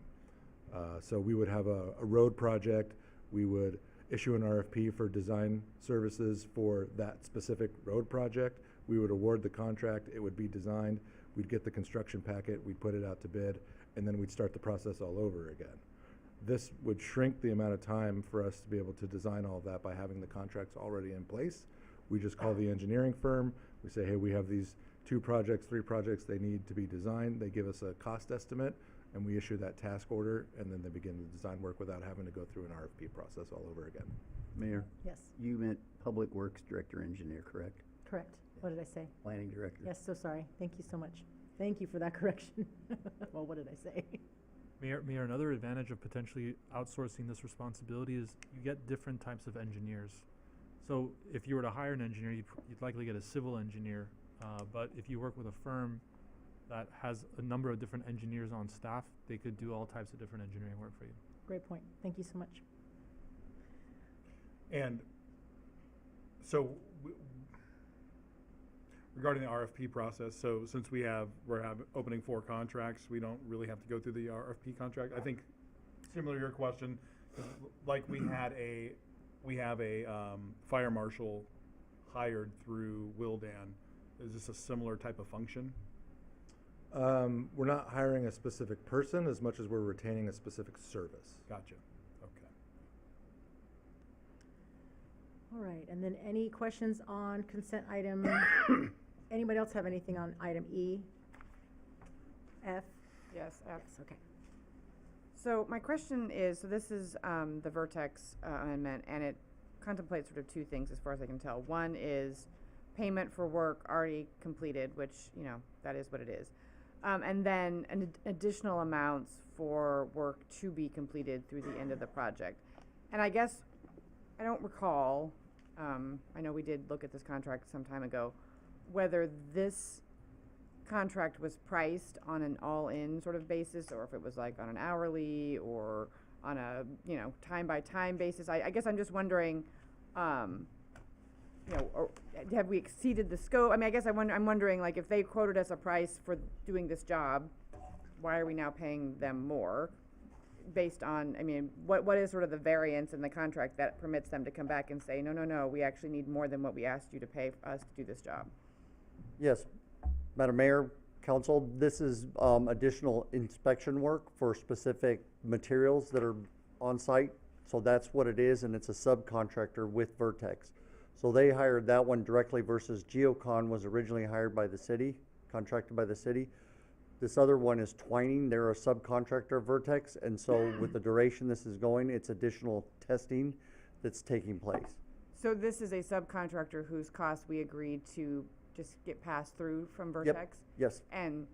So we would have a road project. We would issue an RFP for design services for that specific road project. We would award the contract. It would be designed. We'd get the construction packet. We'd put it out to bid, and then we'd start the process all over again. This would shrink the amount of time for us to be able to design all of that by having the contracts already in place. We just call the engineering firm. We say, hey, we have these 2 projects, 3 projects, they need to be designed. They give us a cost estimate, and we issue that task order, and then they begin the design work without having to go through an RFP process all over again. Mayor? Yes. You meant Public Works Director Engineer, correct? Correct. What did I say? Planning Director. Yes, so sorry. Thank you so much. Thank you for that correction. Well, what did I say? Mayor, another advantage of potentially outsourcing this responsibility is you get different types of engineers. So if you were to hire an engineer, you'd likely get a civil engineer. But if you work with a firm that has a number of different engineers on staff, they could do all types of different engineering work for you. Great point. Thank you so much. And so regarding the RFP process, so since we're opening 4 contracts, we don't really have to go through the RFP contract. I think similar to your question, like we have a fire marshal hired through Willdan. Is this a similar type of function? We're not hiring a specific person as much as we're retaining a specific service. Gotcha. Okay. All right, and then any questions on consent item? Anybody else have anything on item E? F? Yes, F. Yes, okay. So my question is, so this is the Vertex amendment, and it contemplates sort of 2 things as far as I can tell. One is payment for work already completed, which, that is what it is. And then additional amounts for work to be completed through the end of the project. And I guess, I don't recall, I know we did look at this contract some time ago, whether this contract was priced on an all-in sort of basis, or if it was like on an hourly or on a, you know, time by time basis? I guess I'm just wondering, you know, or have we exceeded the scope? I mean, I guess I'm wondering, like, if they quoted us a price for doing this job, why are we now paying them more? Based on, I mean, what is sort of the variance in the contract that permits them to come back and say, no, we actually need more than what we asked you to pay us to do this job? Yes, Madam Mayor, Council, this is additional inspection work for specific materials that are on site. So that's what it is, and it's a subcontractor with Vertex. So they hired that one directly versus Geocon was originally hired by the city, contracted by the city. This other one is Twining. They're a subcontractor of Vertex, and so with the duration this is going, it's additional testing that's taking place. So this is a subcontractor whose cost we agreed to just get passed through from Vertex? Yep. Yes. And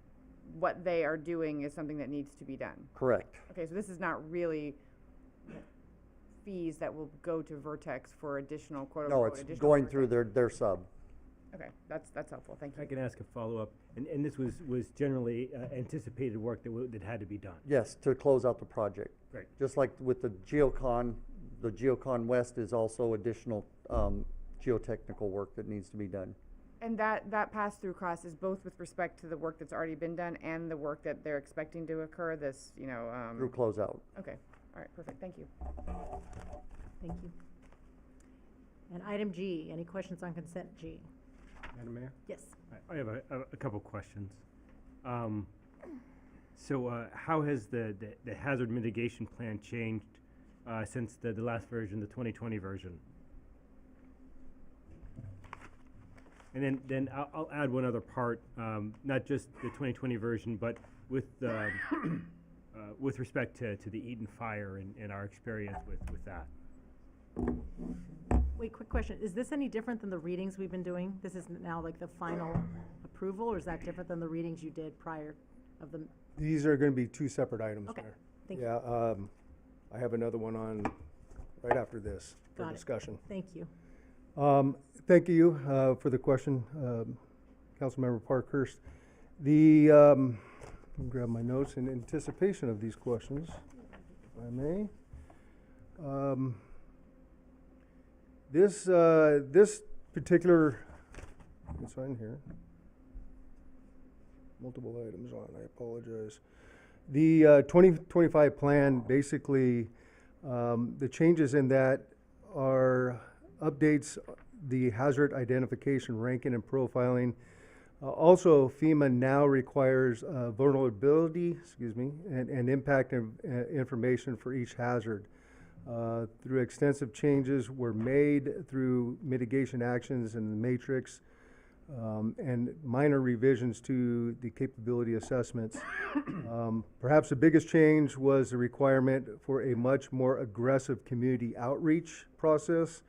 what they are doing is something that needs to be done? Correct. Okay, so this is not really fees that will go to Vertex for additional quote-unquote No, additional it's going work through their sub. Okay, that's helpful, thank you. I can ask a follow-up, and this was generally anticipated work that had to be done. Yes, to close out the project. Great. Just like with the Geocon West is also additional geotechnical work that needs to be done. And that pass-through cost is both with respect to the work that's already been done and the work that they're expecting to occur, this, you know, Through closeout. Okay, all right, perfect, thank you. Thank you. And item G, any questions on consent G? Madam Mayor? Yes. I have a couple questions. So how has the hazard mitigation plan changed since the last version, the 2020 version? And then I'll add one other part, not just the 2020 version, but with respect to the Eaton fire and our experience with that. Wait, quick question. Is this any different than the readings we've been doing? This is now like the final approval, or is that different than the readings you did prior of the? These are going to be two separate items Okay, there. thank you. Yeah, I have another one on right after this for Got it. discussion. Thank you. Thank you for the question, Councilmember Parkhurst. Let me grab my notes in anticipation of these questions, if I may. This particular, it's on here. Multiple items on, I apologize. The 2025 plan, basically, the changes in that are updates the hazard identification, ranking, and profiling. Also, FEMA now requires vulnerability, and impact information for each hazard. Through extensive changes were made through mitigation actions in the matrix and minor revisions to the capability assessments. Perhaps the biggest change was the requirement for a much more aggressive community outreach process,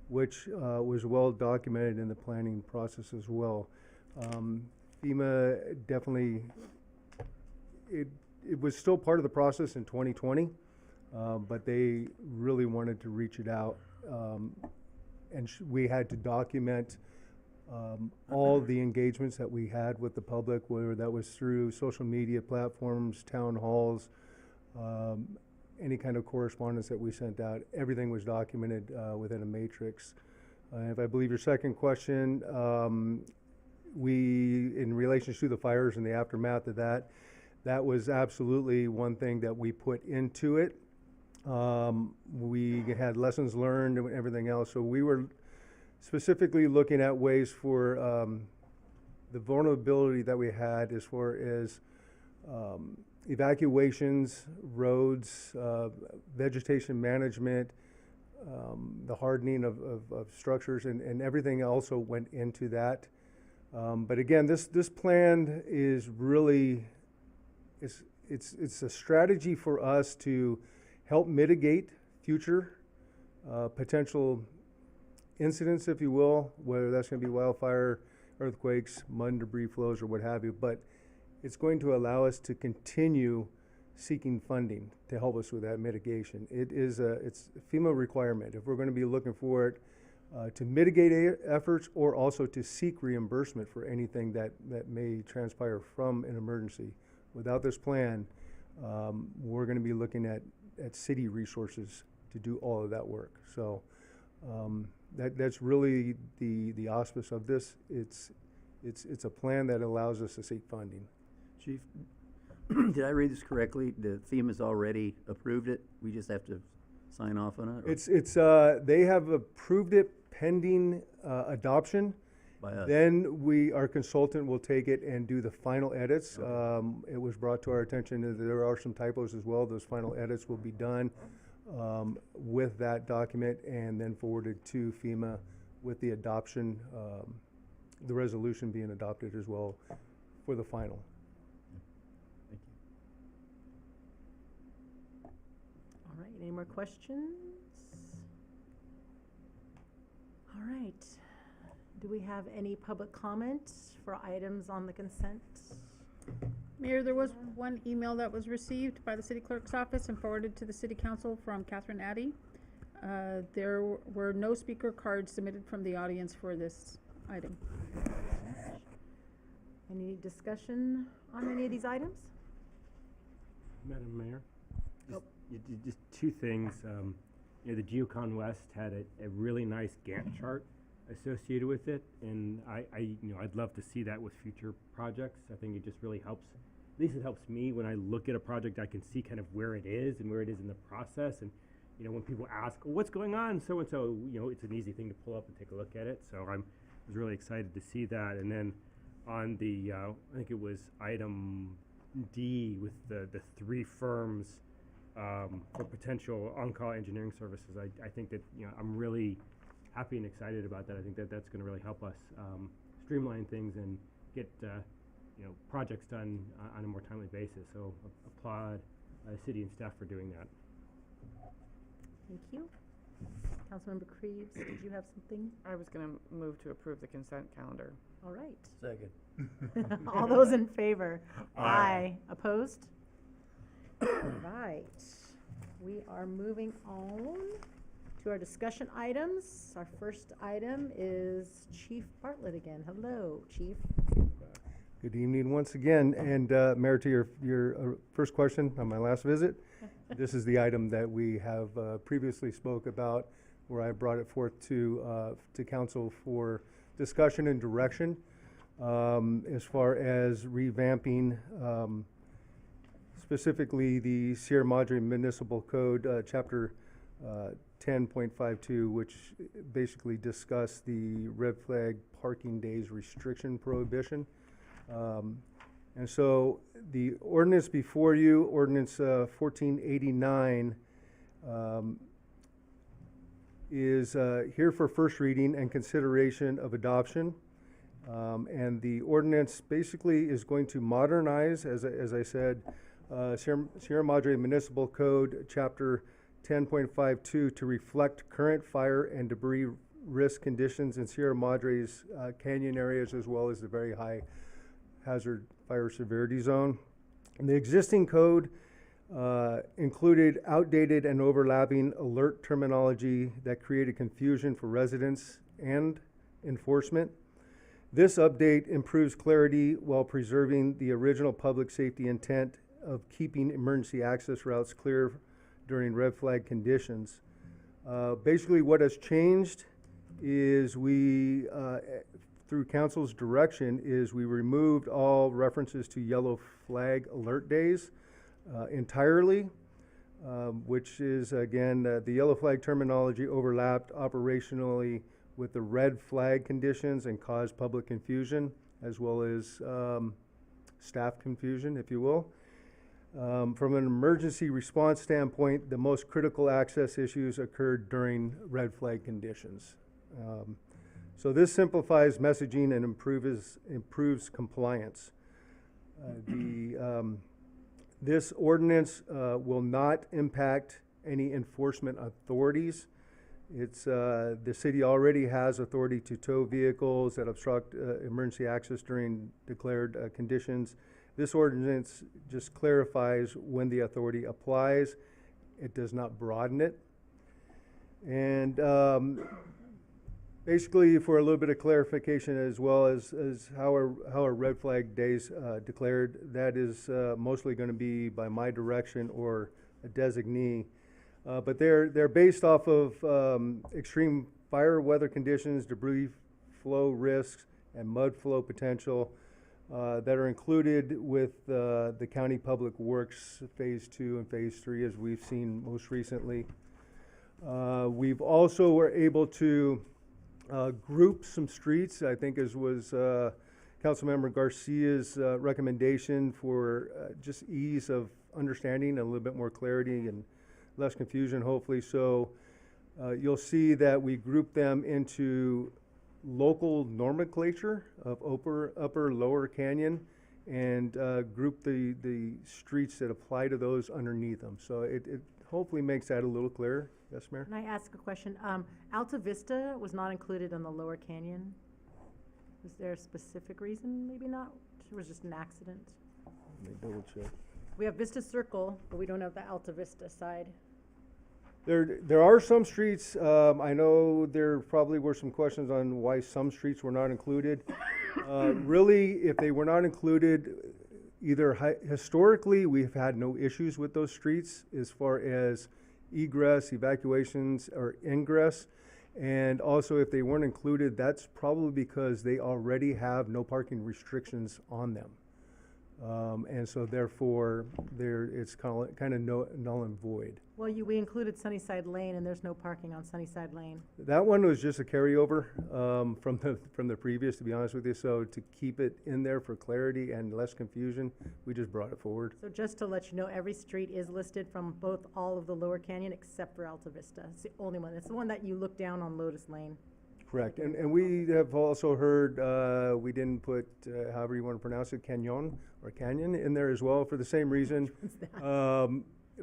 which was well documented in the planning process as well. FEMA definitely, it was still part of the process in 2020. But they really wanted to reach it out, and we had to document all the engagements that we had with the public, whether that was through social media platforms, town halls, any kind of correspondence that we sent out. Everything was documented within a matrix. If I believe your second question, in relation to the fires and the aftermath of that, that was absolutely one thing that we put into it. We had lessons learned and everything else. So we were specifically looking at ways for the vulnerability that we had as far as evacuations, roads, vegetation management, the hardening of structures, and everything also went into that. But again, this plan is really, it's a strategy for us to help mitigate future potential incidents, if you will, whether that's going to be wildfire, earthquakes, mud and debris flows, or what have you. But it's going to allow us to continue seeking funding to help us with that mitigation. It's a FEMA requirement if we're going to be looking for it to mitigate efforts or also to seek reimbursement for anything that may transpire from an emergency. Without this plan, we're going to be looking at at city resources to do all of that work. So that's really the auspice of this. It's a plan that allows us to seek funding. Chief, did I read this correctly? The FEMA's already approved it? We just have to sign off on it? Or They have approved it pending adoption. by us? Then our consultant will take it and do the final edits. It was brought to our attention that there are some typos as well. Those final edits will be done with that document and then forwarded to FEMA with the adoption, the resolution being adopted as well for the final. Thank you. All right, any more questions? All right. Do we have any public comments for items on the consent? Mayor, there was one email that was received by the city clerk's office and forwarded to the city council from Catherine Addy. There were no speaker cards submitted from the audience for this item. Any discussion on any of these items? Madam Mayor? Oh. Just two things. The Geocon West had a really nice Gantt chart associated with it, and I'd love to see that with future projects. I think it just really helps. At least it helps me when I look at a project. I can see kind of where it is and where it is in the process. And when people ask, oh, "What's going on?" So and so, it's an easy thing to pull up and take a look at it. So I was really excited to see that. And then on the I think it was item D with the three firms for potential on-call engineering services. I think that I'm really happy and excited about that. I think that that's going to really help us streamline things and get projects done on a more timely basis. So applaud city and staff for doing that. Thank you. Councilmember Creeves, did you have something? I was gonna move to approve the consent calendar. All right. Second. All those in favor? Aye. Opposed? All right. We are moving on to our discussion items. Our first item is Chief Bartlett again. Hello, Chief. Good evening once again. And Mayor, to your first question on my last visit, this is the item that we have previously spoke about, where I brought it forth to council for discussion and direction as far as revamping specifically the Sierra Madre Municipal Code, Chapter 10.52, which basically discuss the red flag parking days restriction prohibition. And so the ordinance before you, Ordinance 1489, is here for first reading and consideration of adoption. And the ordinance basically is going to modernize, as I said, Sierra Madre Municipal Code, Chapter 10.52, to reflect current fire and debris risk conditions in Sierra Madre's canyon areas, as well as the very high hazard fire severity zone. And the existing code included outdated and overlapping alert terminology that created confusion for residents and enforcement. This update improves clarity while preserving the original public safety intent of keeping emergency access routes clear during red flag conditions. Basically, what has changed is we, through council's direction, is we removed all references to yellow flag alert days entirely, which is, again, the yellow flag terminology overlapped operationally with the red flag conditions and caused public confusion, as well as staff confusion, if you will. From an emergency response standpoint, the most critical access issues occurred during red flag conditions. So this simplifies messaging and improves compliance. This ordinance will not impact any enforcement authorities. The city already has authority to tow vehicles that obstruct emergency access during declared conditions. This ordinance just clarifies when the authority applies. It does not broaden it. And basically, for a little bit of clarification, as well as how are red flag days declared, that is mostly going to be by my direction or a designee. But they're based off of extreme fire weather conditions, debris flow risks, and mud flow potential that are included with the County Public Works Phase 2 and Phase 3, as we've seen most recently. We've also were able to group some streets, I think as was Councilmember Garcia's recommendation for just ease of understanding and a little bit more clarity and less confusion, hopefully. So you'll see that we group them into local nomenclature of upper, lower canyon, and group the streets that apply to those underneath them. So it hopefully makes that a little clearer. Yes, Mayor? Can I ask a question? Alta Vista was not included in the Lower Canyon. Was there a specific reason? Maybe not? It was just an accident. Let me double check. We have Vista Circle, but we don't have the Alta Vista side. There are some streets, I know there probably were some questions on why some streets were not included. Really, if they were not included, either historically, we've had no issues with those streets as far as egress, evacuations, or ingress. And also, if they weren't included, that's probably because they already have no parking restrictions on them. And so therefore, it's kind of null and void. Well, we included Sunnyside Lane, and there's no parking on Sunnyside Lane. That one was just a carryover from the previous, to be honest with you. So to keep it in there for clarity and less confusion, we just brought it forward. So just to let you know, every street is listed from all of the Lower Canyon except for Alta Vista. It's the only one. It's the one that you look down on Lotus Lane. Correct. And we have also heard, we didn't put, however you want to pronounce it, canyon or canyon in there as well for the same reason.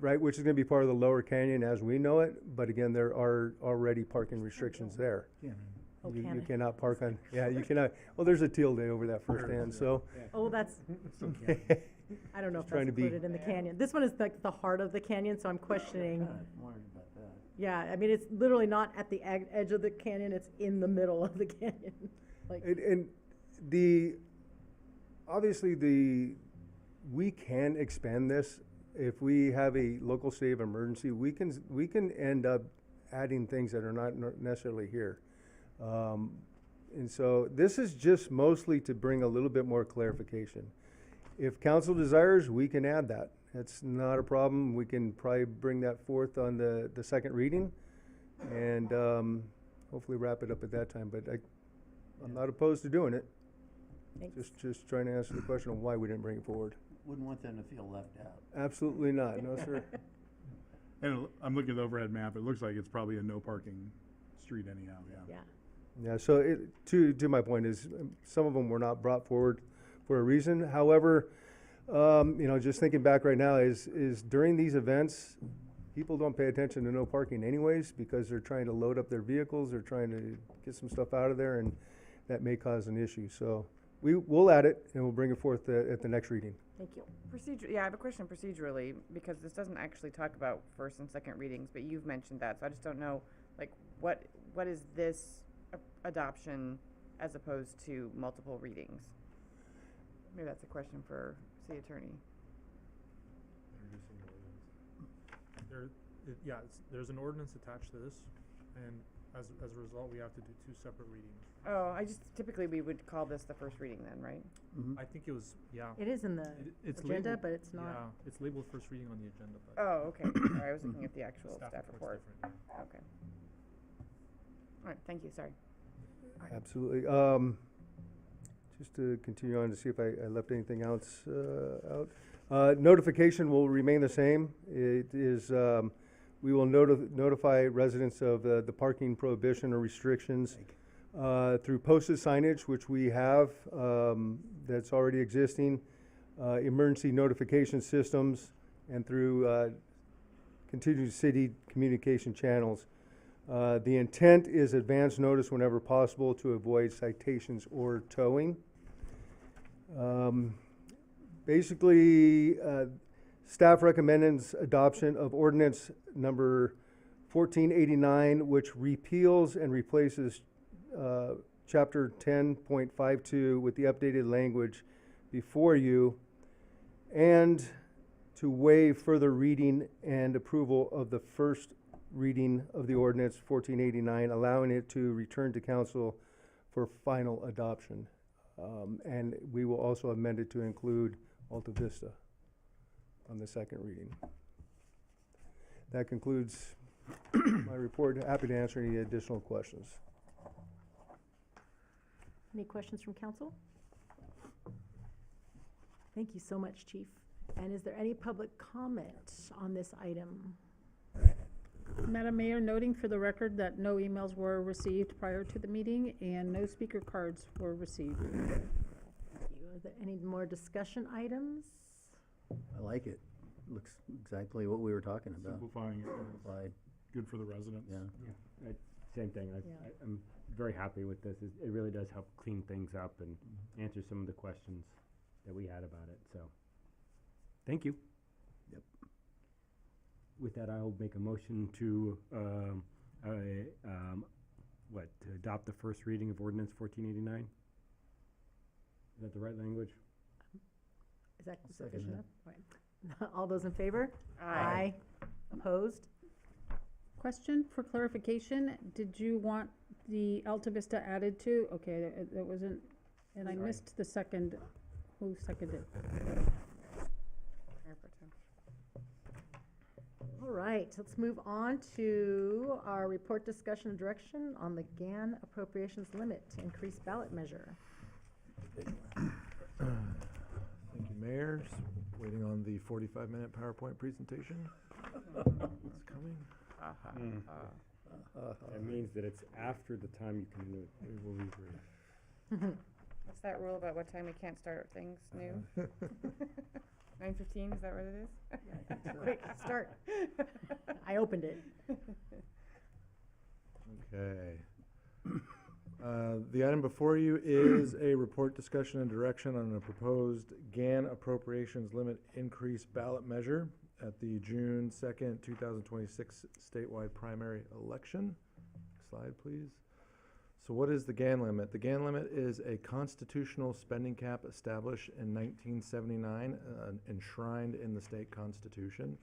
Right, which is going to be part of the Lower Canyon as we know it. But again, there are already parking restrictions there. Oh, You cannot park on, you cannot, well, there's a teal day over that first end, so. Oh, that's, I don't know if that's Trying to be- included in the canyon. This one is like the heart of the canyon, so I'm questioning. Yeah, I mean, it's literally not at the edge of the canyon, it's in the middle of the canyon. Like, And obviously we can expand this. If we have a local state of emergency, we can end up adding things that are not necessarily here. And so this is just mostly to bring a little bit more clarification. If council desires, we can add that. That's not a problem. We can probably bring that forth on the second reading and hopefully wrap it up at that time. But I'm not opposed to doing it. Thanks. Just trying to answer the question of why we didn't bring it forward. Wouldn't want them to feel left out. Absolutely not, no, sir. And I'm looking at the overhead map, it looks like it's probably a no parking street anyhow, yeah. Yeah. Yeah, so to my point is, some of them were not brought forward for a reason. However, just thinking back right now is during these events, people don't pay attention to no parking anyways because they're trying to load up their vehicles, they're trying to get some stuff out of there, and that may cause an issue. So we'll add it and we'll bring it forth at the next reading. Thank you. I have a question procedurally, because this doesn't actually talk about first and second readings, but you've mentioned that, so I just don't know, like, what is this adoption as opposed to multiple readings? Maybe that's a question for city attorney. There's an ordinance attached to this, and as a result, we have to do 2 separate readings. Oh, typically we would call this the first reading then, right? I think it was, yeah. It is in the It's agenda, labeled- but it's not. Yeah, it's labeled first reading on the agenda, but. Oh, okay. Sorry, I was looking at the actual staff report. report's different. Okay. All right, thank you, sorry. Absolutely. Just to continue on to see if I left anything else out. Notification will remain the same. It is, we will notify residents of the parking prohibition or restrictions through posted signage, which we have, that's already existing, emergency notification systems, and through continued city communication channels. The intent is advance notice whenever possible to avoid citations or towing. Basically, staff recommends adoption of ordinance number 1489, which repeals and replaces chapter 10.52 with the updated language before you, and to waive further reading and approval of the first reading of the ordinance 1489, allowing it to return to council for final adoption. And we will also amend it to include Alta Vista on the second reading. That concludes my report. Happy to answer any additional questions. Any questions from council? Thank you so much, Chief. And is there any public comment on this item? Madam Mayor, noting for the record that no emails were received prior to the meeting and no speaker cards were received. Thank you. Are there any more discussion items? I like it. Looks exactly what we were talking about. Simplifying it, Simplified. good for the residents. Yeah. Same thing. I'm very happy with this. It really does help clean things up and answer some of the questions that we had about it. So, thank you. Yep. With that, I'll make a motion to to adopt the first reading of ordinance 1489. Is that the right language? Is that I'll second sufficient that. enough? All right. All those in favor? Aye. Opposed? Question for clarification, did you want the Alta Vista added to? Okay, that wasn't, and I Sorry. missed the second. Who seconded? All right, let's move on to our report, discussion, and direction on the GAN appropriations limit to increase ballot measure. Thank you, Mayor. Just waiting on the 45-minute PowerPoint presentation. It's coming. That means that it's after the time you can move. We will rebrief. What's that rule about what time we can't start things new? 9:15, is that what it is? Quick, start. I opened it. Okay. The item before you is a report, discussion, and direction on a proposed GAN appropriations limit increase ballot measure at the June 2nd, 2026 statewide primary election. Next slide, please. So what is the GAN limit? The GAN limit is a constitutional spending cap established in 1979, enshrined in the state constitution.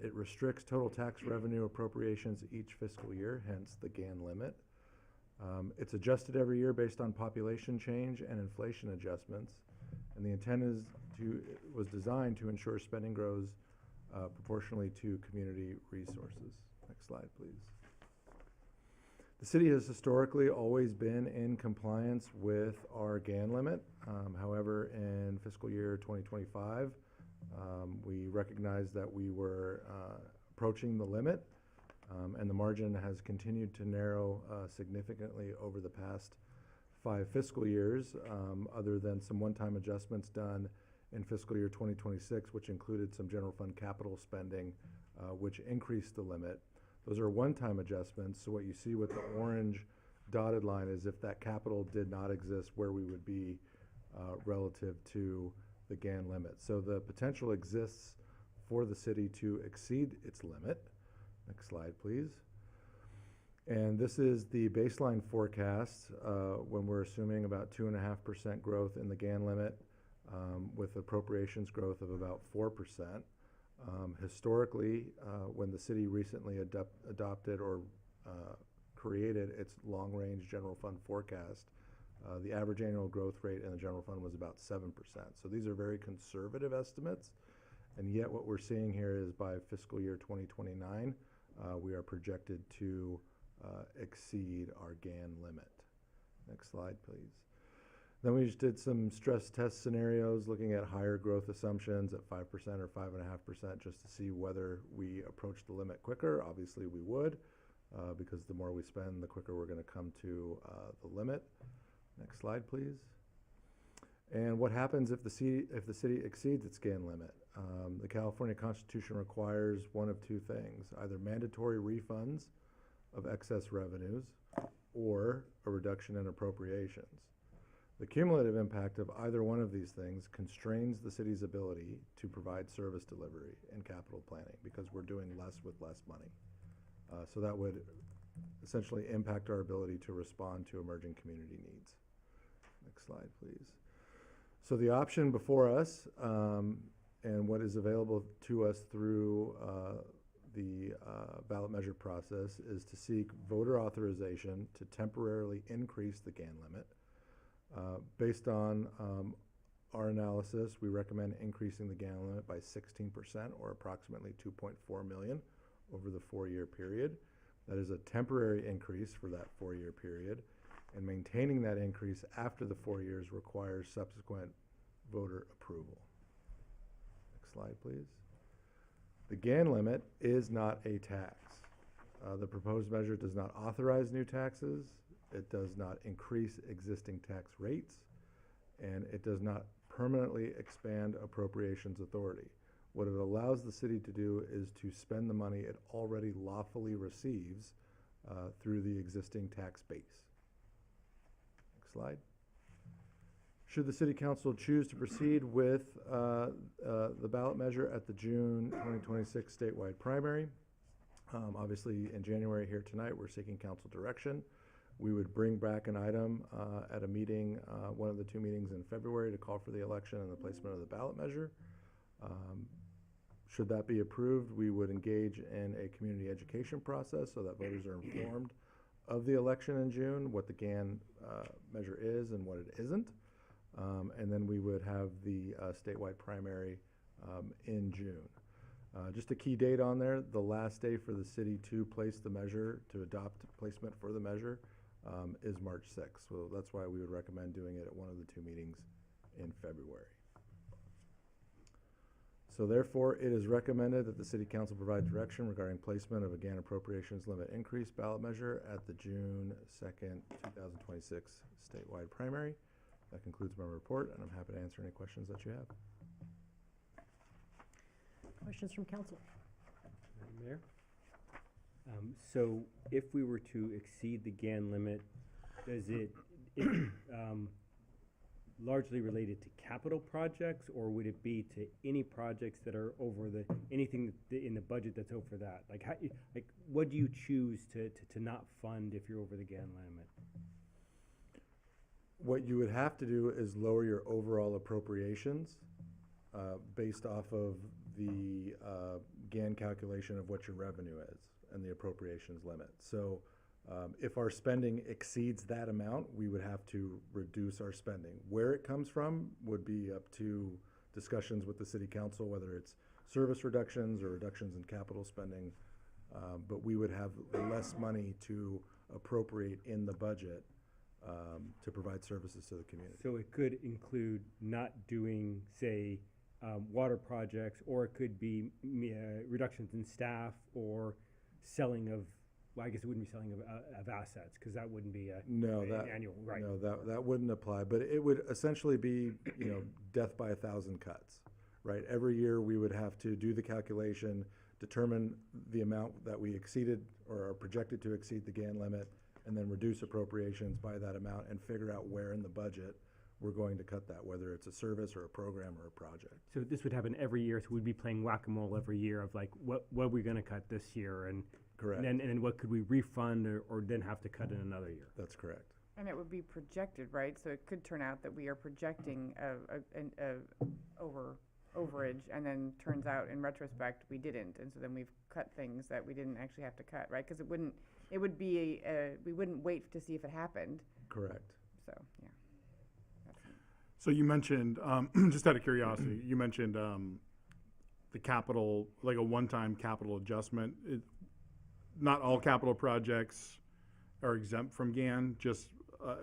It restricts total tax revenue appropriations each fiscal year, hence the GAN limit. It's adjusted every year based on population change and inflation adjustments, and the intent was designed to ensure spending grows proportionally to community resources. Next slide, please. The city has historically always been in compliance with our GAN limit. However, in fiscal year 2025, we recognized that we were approaching the limit, and the margin has continued to narrow significantly over the past 5 fiscal years, other than some one-time adjustments done in fiscal year 2026, which included some general fund capital spending, which increased the limit. Those are one-time adjustments, so what you see with the orange dotted line is if that capital did not exist, where we would be relative to the GAN limit. So the potential exists for the city to exceed its limit. Next slide, please. And this is the baseline forecast when we're assuming about 2.5% growth in the GAN limit, with appropriations growth of about 4%. Historically, when the city recently adopted or created its long-range general fund forecast, the average annual growth rate in the general fund was about 7%. So these are very conservative estimates, and yet what we're seeing here is by fiscal year 2029, we are projected to exceed our GAN limit. Next slide, please. Then we just did some stress test scenarios looking at higher growth assumptions at 5% or 5.5% just to see whether we approach the limit quicker. Obviously we would, because the more we spend, the quicker we're going to come to the limit. Next slide, please. And what happens if the city exceeds its GAN limit? The California Constitution requires one of two things, either mandatory refunds of excess revenues or a reduction in appropriations. The cumulative impact of either one of these things constrains the city's ability to provide service delivery and capital planning because we're doing less with less money. So that would essentially impact our ability to respond to emerging community needs. Next slide, please. So the option before us And what is available to us through the ballot measure process is to seek voter authorization to temporarily increase the GAN limit. Based on our analysis, we recommend increasing the GAN limit by 16%, or approximately 2.4 million over the 4-year period. That is a temporary increase for that 4-year period, and maintaining that increase after the 4 years requires subsequent voter approval. Next slide, please. The GAN limit is not a tax. The proposed measure does not authorize new taxes, it does not increase existing tax rates, and it does not permanently expand appropriations authority. What it allows the city to do is to spend the money it already lawfully receives through the existing tax base. Next slide. Should the city council choose to proceed with the ballot measure at the June 2026 statewide primary, obviously in January here tonight, we're seeking council direction. We would bring back an item at a meeting, one of the 2 meetings in February, to call for the election and the placement of the ballot measure. Should that be approved, we would engage in a community education process so that voters are informed of the election in June, what the GAN measure is and what it isn't. And then we would have the statewide primary in June. Just a key date on there, the last day for the city to place the measure, to adopt placement for the measure, is March 6th. So that's why we would recommend doing it at one of the 2 meetings in February. So therefore, it is recommended that the city council provide direction regarding placement of a GAN appropriations limit increase ballot measure at the June 2nd, 2026 statewide primary. That concludes my report, and I'm happy to answer any questions that you have. Questions from council? Madam Mayor? So if we were to exceed the GAN limit, does it largely related to capital projects, or would it be to any projects that are over anything in the budget that's over that? Like, what do you choose to not fund if you're over the GAN limit? What you would have to do is lower your overall appropriations based off of the GAN calculation of what your revenue is and the appropriations limit. So if our spending exceeds that amount, we would have to reduce our spending. Where it comes from would be up to discussions with the city council, whether it's service reductions or reductions in capital spending, but we would have less money to appropriate in the budget to provide services to the community. So it could include not doing, say, water projects, or it could be reductions in staff or selling of, well, I guess it wouldn't be selling of assets, because that wouldn't be an annual, right? No, that wouldn't apply, but it would essentially be, death by 1,000 cuts, right? Every year we would have to do the calculation, determine the amount that we exceeded or are projected to exceed the GAN limit, and then reduce appropriations by that amount and figure out where in the budget we're going to cut that, whether it's a service or a program or a project. So this would happen every year, so we'd be playing whack-a-mole every year of like, what are we gonna cut this year? And correct. And then what could we refund or then have to cut in another year? That's correct. And it would be projected, right? So it could turn out that we are projecting a overage, and then turns out in retrospect we didn't, and so then we've cut things that we didn't actually have to cut, right? Because we wouldn't wait to see if it happened. Correct. So, yeah. So you mentioned, just out of curiosity, you mentioned the capital, like a one-time capital adjustment. Not all capital projects are exempt from GAN. Just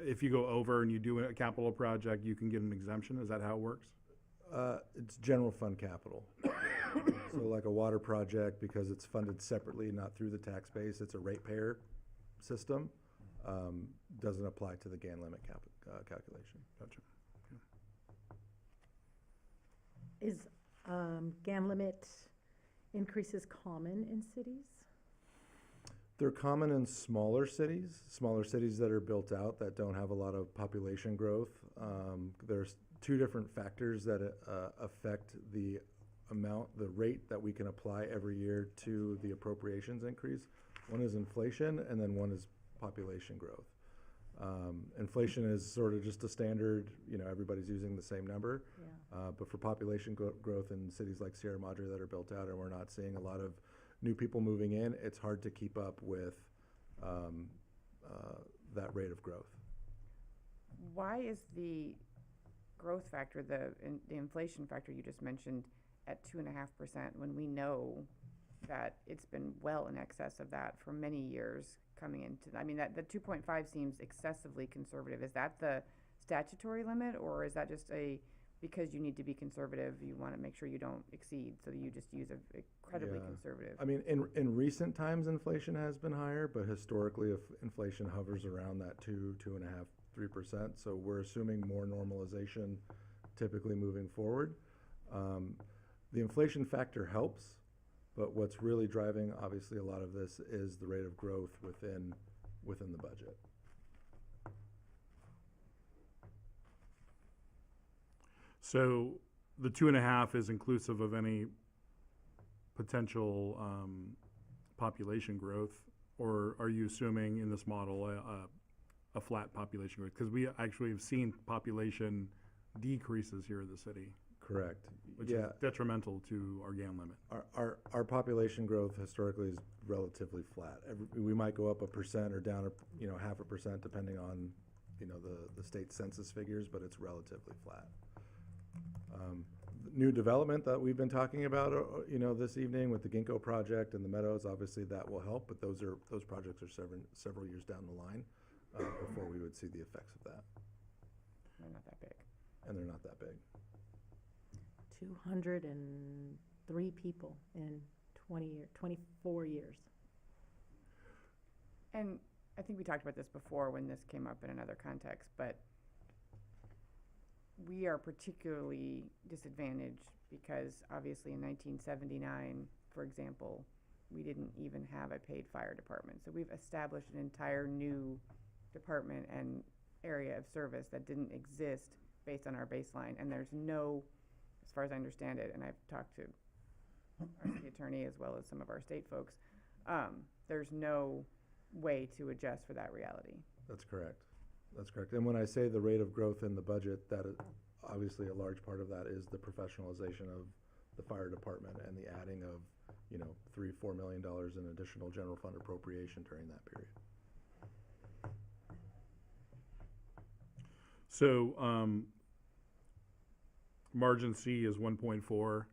if you go over and you do a capital project, you can get an exemption. Is that how it works? It's general fund capital. So like a water project, because it's funded separately, not through the tax base, it's a ratepayer system, doesn't apply to the GAN limit calculation. Gotcha. Is GAN limit increases common in cities? They're common in smaller cities that are built out that don't have a lot of population growth. There's 2 different factors that affect the rate that we can apply every year to the appropriations increase. One is inflation, and then one is population growth. Inflation is sort of just a standard, you know, everybody's using the same number. But for population growth in cities like Sierra Madre that are built out and we're not seeing a lot of new people moving in, it's hard to keep up with that rate of growth. Why is the growth factor, the inflation factor you just mentioned, at 2.5% when we know that it's been well in excess of that for many years coming into, I mean, that the 2.5 seems excessively conservative. Is that the statutory limit, or is that just because you need to be conservative, you want to make sure you don't exceed, so you just use a incredibly conservative? I mean, in recent times, inflation has been higher, but historically, if inflation hovers around that 2.5, 3%. So we're assuming more normalization typically moving forward. The inflation factor helps, but what's really driving, obviously, a lot of this is the rate of growth within the budget. So the 2.5 is inclusive of any potential population growth, or are you assuming in this model a flat population growth? Because we actually have seen population decreases here in the city. Correct. Which is detrimental to our GAN limit. Our population growth historically is relatively flat. We might go up 1% or down, 0.5% depending on, the state census figures, but it's relatively flat. New development that we've been talking about, this evening with the Ginkgo project and the Meadows, obviously that will help, but those projects are several years down the line before we would see the effects of that. They're not that big. And they're not that big. 203 people in 24 years. And I think we talked about this before when this came up in another context, but we are particularly disadvantaged because obviously in 1979, for example, we didn't even have a paid fire department. So we've established an entire new department and area of service that didn't exist based on our baseline. And there's no, as far as I understand it, and I've talked to our city attorney as well as some of our state folks, there's no way to adjust for that reality. That's correct. That's correct. And when I say the rate of growth in the budget, that is obviously a large part of that is the professionalization of the fire department and the adding of, $3-4 million in additional general fund appropriation during that period. So, margin C is 1.4,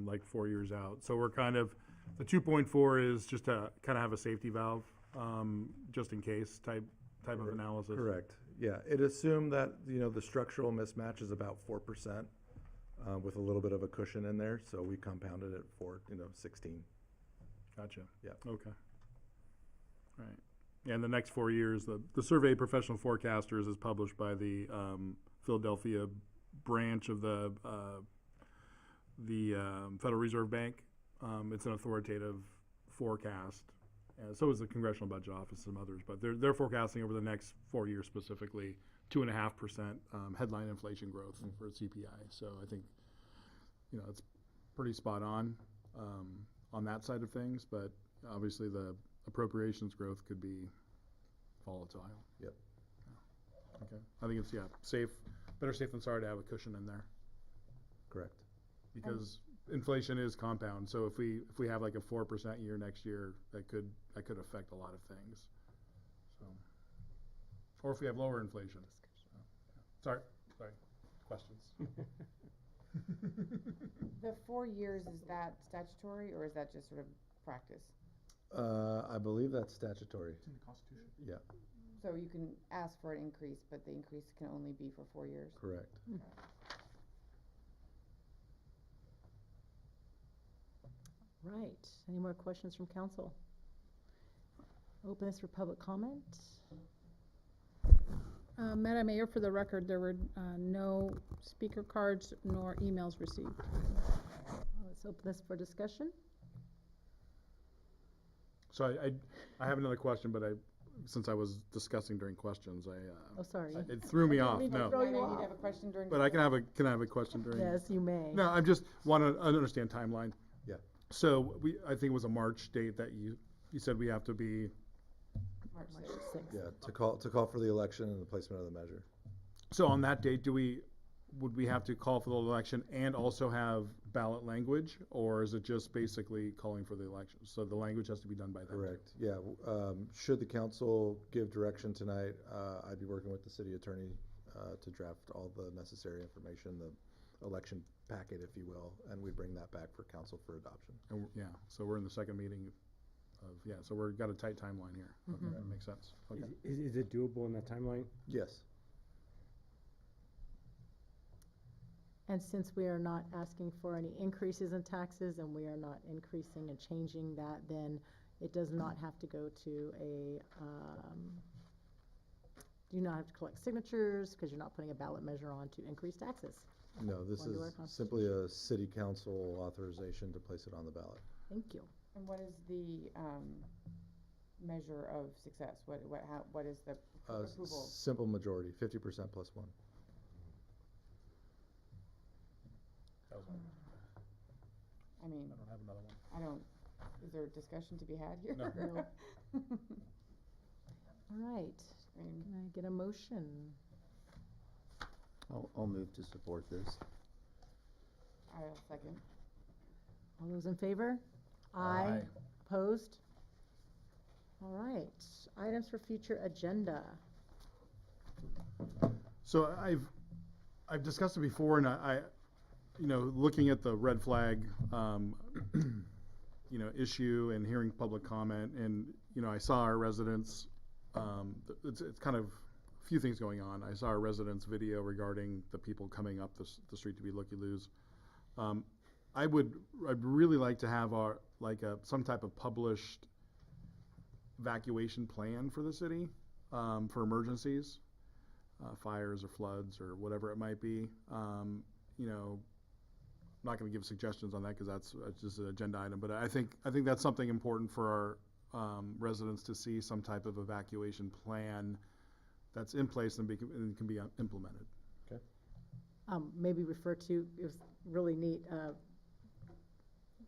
like 4 years out. So we're kind of, the 2.4 is just to kind of have a safety valve, just in case type of analysis. Correct. Yeah, it assumed that, the structural mismatch is about 4%, with a little bit of a cushion in there. So we compounded it for, 16. Gotcha. Yeah. Okay. Right. Yeah, in the next 4 years, the Survey of Professional Forecasters is published by the Philadelphia branch of the Federal Reserve Bank. It's an authoritative forecast. So is the Congressional Budget Office and others, but they're forecasting over the next 4 years specifically 2.5% headline inflation growth for CPI. So I think, it's pretty spot on that side of things, but obviously the appropriations growth could be volatile. Yep. Yeah. Okay. I think it's, better safe than sorry to have a cushion in there. Correct. Because inflation is compound, so if we have like a 4% year next year, that could affect a lot of things. So, or if we have lower inflation. So, yeah. Sorry, questions. The 4 years, is that statutory or is that just sort of practice? I believe that's statutory. It's in the Constitution. Yeah. So you can ask for an increase, but the increase can only be for 4 years? Correct. Right. Any more questions from council? Open this for public comment. Madam Mayor, for the record, there were no speaker cards nor emails received. Let's open this for discussion. So I have another question, but since I was discussing during questions, Oh, sorry. it threw me off. I No. throw you You off. have a question during. But can I have a question during? Yes, you may. No, I just want to understand timeline. Yeah. So I think it was a March date that you said we have to be March 6th. Yeah, to call for the election and the placement of the measure. So on that date, would we have to call for the election and also have ballot language? Or is it just basically calling for the election? So the language has to be done by then? Correct, yeah. Should the council give direction tonight, I'd be working with the city attorney to draft all the necessary information, the election packet, if you will, and we'd bring that back for council for adoption. And yeah, so we're in the second meeting so we've got a tight timeline here. Okay, Mhm. that makes sense. Okay. Is it doable in that timeline? Yes. And since we are not asking for any increases in taxes and we are not increasing and changing that, then it does not have to go to do not have to collect signatures because you're not putting a ballot measure on to increase taxes. No, this Under our is simply a city council authorization to place it on the ballot. Thank you. And what is the, measure of success? What is the approval? Simple majority, 50% plus one. I mean, I don't have another one. is there a discussion to be had here? No. All right, can I get a motion? I'll move to support this. I'll second. All those in favor? Aye. Opposed? All right, items for future agenda. So I've discussed it before, and I looking at the red flag, issue and hearing public comment, and I saw our residents. It's kind of a few things going on. I saw our residents' video regarding the people coming up the street to be looky-loos. I'd really like to have some type of published evacuation plan for the city for emergencies, fires or floods or whatever it might be. I'm not going to give suggestions on that because that's just an agenda item. But I think that's something important for our residents to see, some type of evacuation plan that's in place and can be implemented. Okay. Maybe refer to, it was really neat,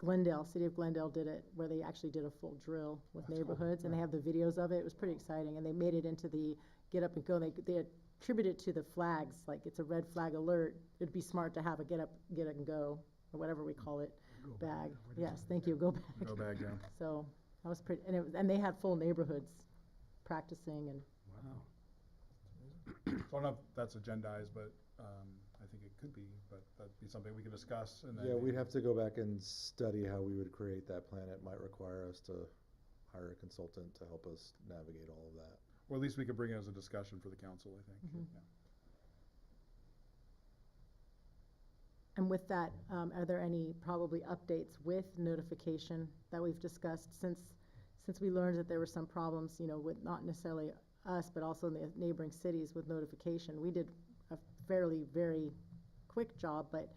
City of Glendale did it, where they actually did a full drill with neighborhoods, and they have the videos of it. It was pretty exciting, and they made it into the get up and go. They attribute it to the flags, like it's a red flag alert. It'd be smart to have a get up and go, or whatever we call it, bag. Yes, thank you, go bag. Go bag, yeah. So that was pretty, and they had full neighborhoods practicing and. Wow. So I don't know if that's agendized, but I think it could be, but that'd be something we could discuss. And then Yeah, we'd have to go back and study how we would create that plan. It might require us to hire a consultant to help us navigate all of that. Or at least we could bring it as a discussion for the council, I think. Mhm. Yeah. And with that, are there any probably updates with notification that we've discussed since we learned that there were some problems, with not necessarily us, but also in the neighboring cities with notification? We did a fairly, very quick job, but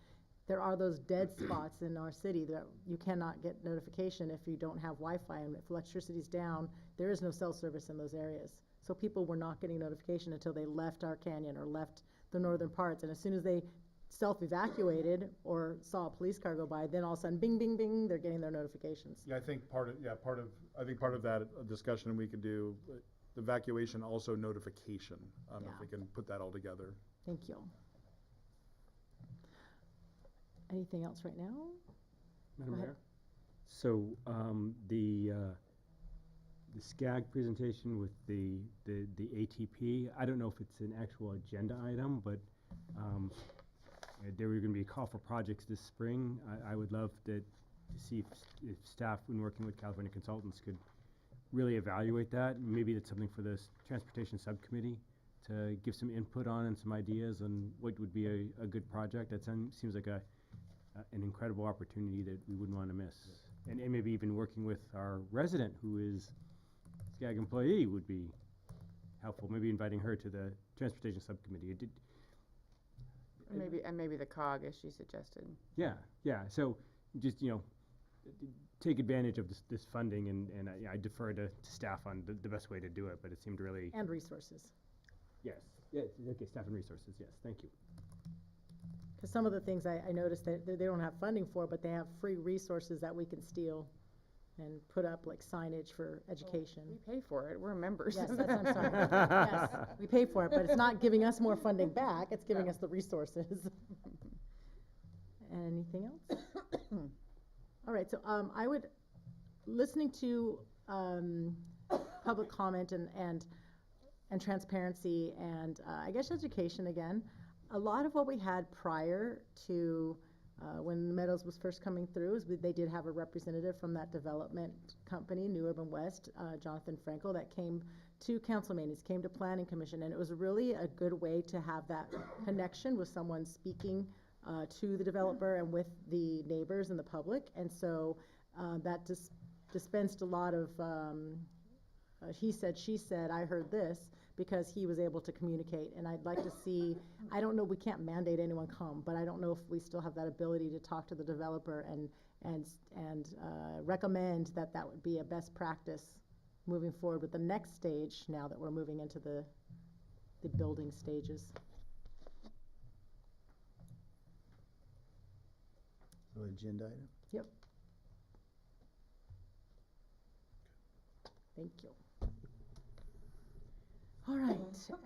there are those dead spots in our city that you cannot get notification if you don't have Wi-Fi, and if electricity's down, there is no cell service in those areas. So people were not getting notification until they left our canyon or left the northern parts, and as soon as they self-evacuated or saw a police car go by, then all of a sudden, bing, bing, bing, they're getting their notifications. Yeah, I think part of that discussion we could do, evacuation, also notification, if we can put that all together. Thank you. Anything else right now? Madam Go ahead. Mayor? So, the SCAG presentation with the ATP, I don't know if it's an actual agenda item, but, there were gonna be a call for projects this spring. I would love to see if staff, when working with California consultants, could really evaluate that. Maybe it's something for the transportation subcommittee to give some input on and some ideas on what would be a good project. That seems like an incredible opportunity that we wouldn't want to miss. And maybe even working with our resident who is a SCAG employee would be helpful. Maybe inviting her to the transportation subcommittee. Maybe the COG, as she suggested. Yeah. So just, take advantage of this funding, and I defer to staff on the best way to do it, but it seemed really. And resources. Yes. Yeah, okay, staff and resources, yes, thank you. Because some of the things I noticed that they don't have funding for, but they have free resources that we can steal and put up like signage for education. We pay for it, we're members. Yes, that's, I'm sorry. Yes, we pay for it, but it's not giving us more funding back, it's giving us the resources. Anything else? All right, so, I would, listening to, public comment and transparency and, I guess education again, a lot of what we had prior to, when Meadows was first coming through, is they did have a representative from that development company, New Urban West, Jonathan Frankel, that came to council meetings, came to planning commission, and it was really a good way to have that connection with someone speaking to the developer and with the neighbors and the public, and so that dispensed a lot of he said, she said, I heard this, because he was able to communicate. And I'd like to see, I don't know, we can't mandate anyone come, but I don't know if we still have that ability to talk to the developer and recommend that that would be a best practice moving forward with the next stage, now that we're moving into the building stages. So agenda item? Yep. Thank you. All right,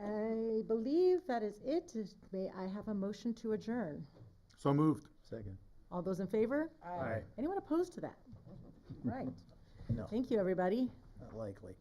I believe that is it. May I have a motion to adjourn? So moved. Second. All those in favor? Aye. Anyone opposed to that? Right. No, Thank you, everybody. not likely.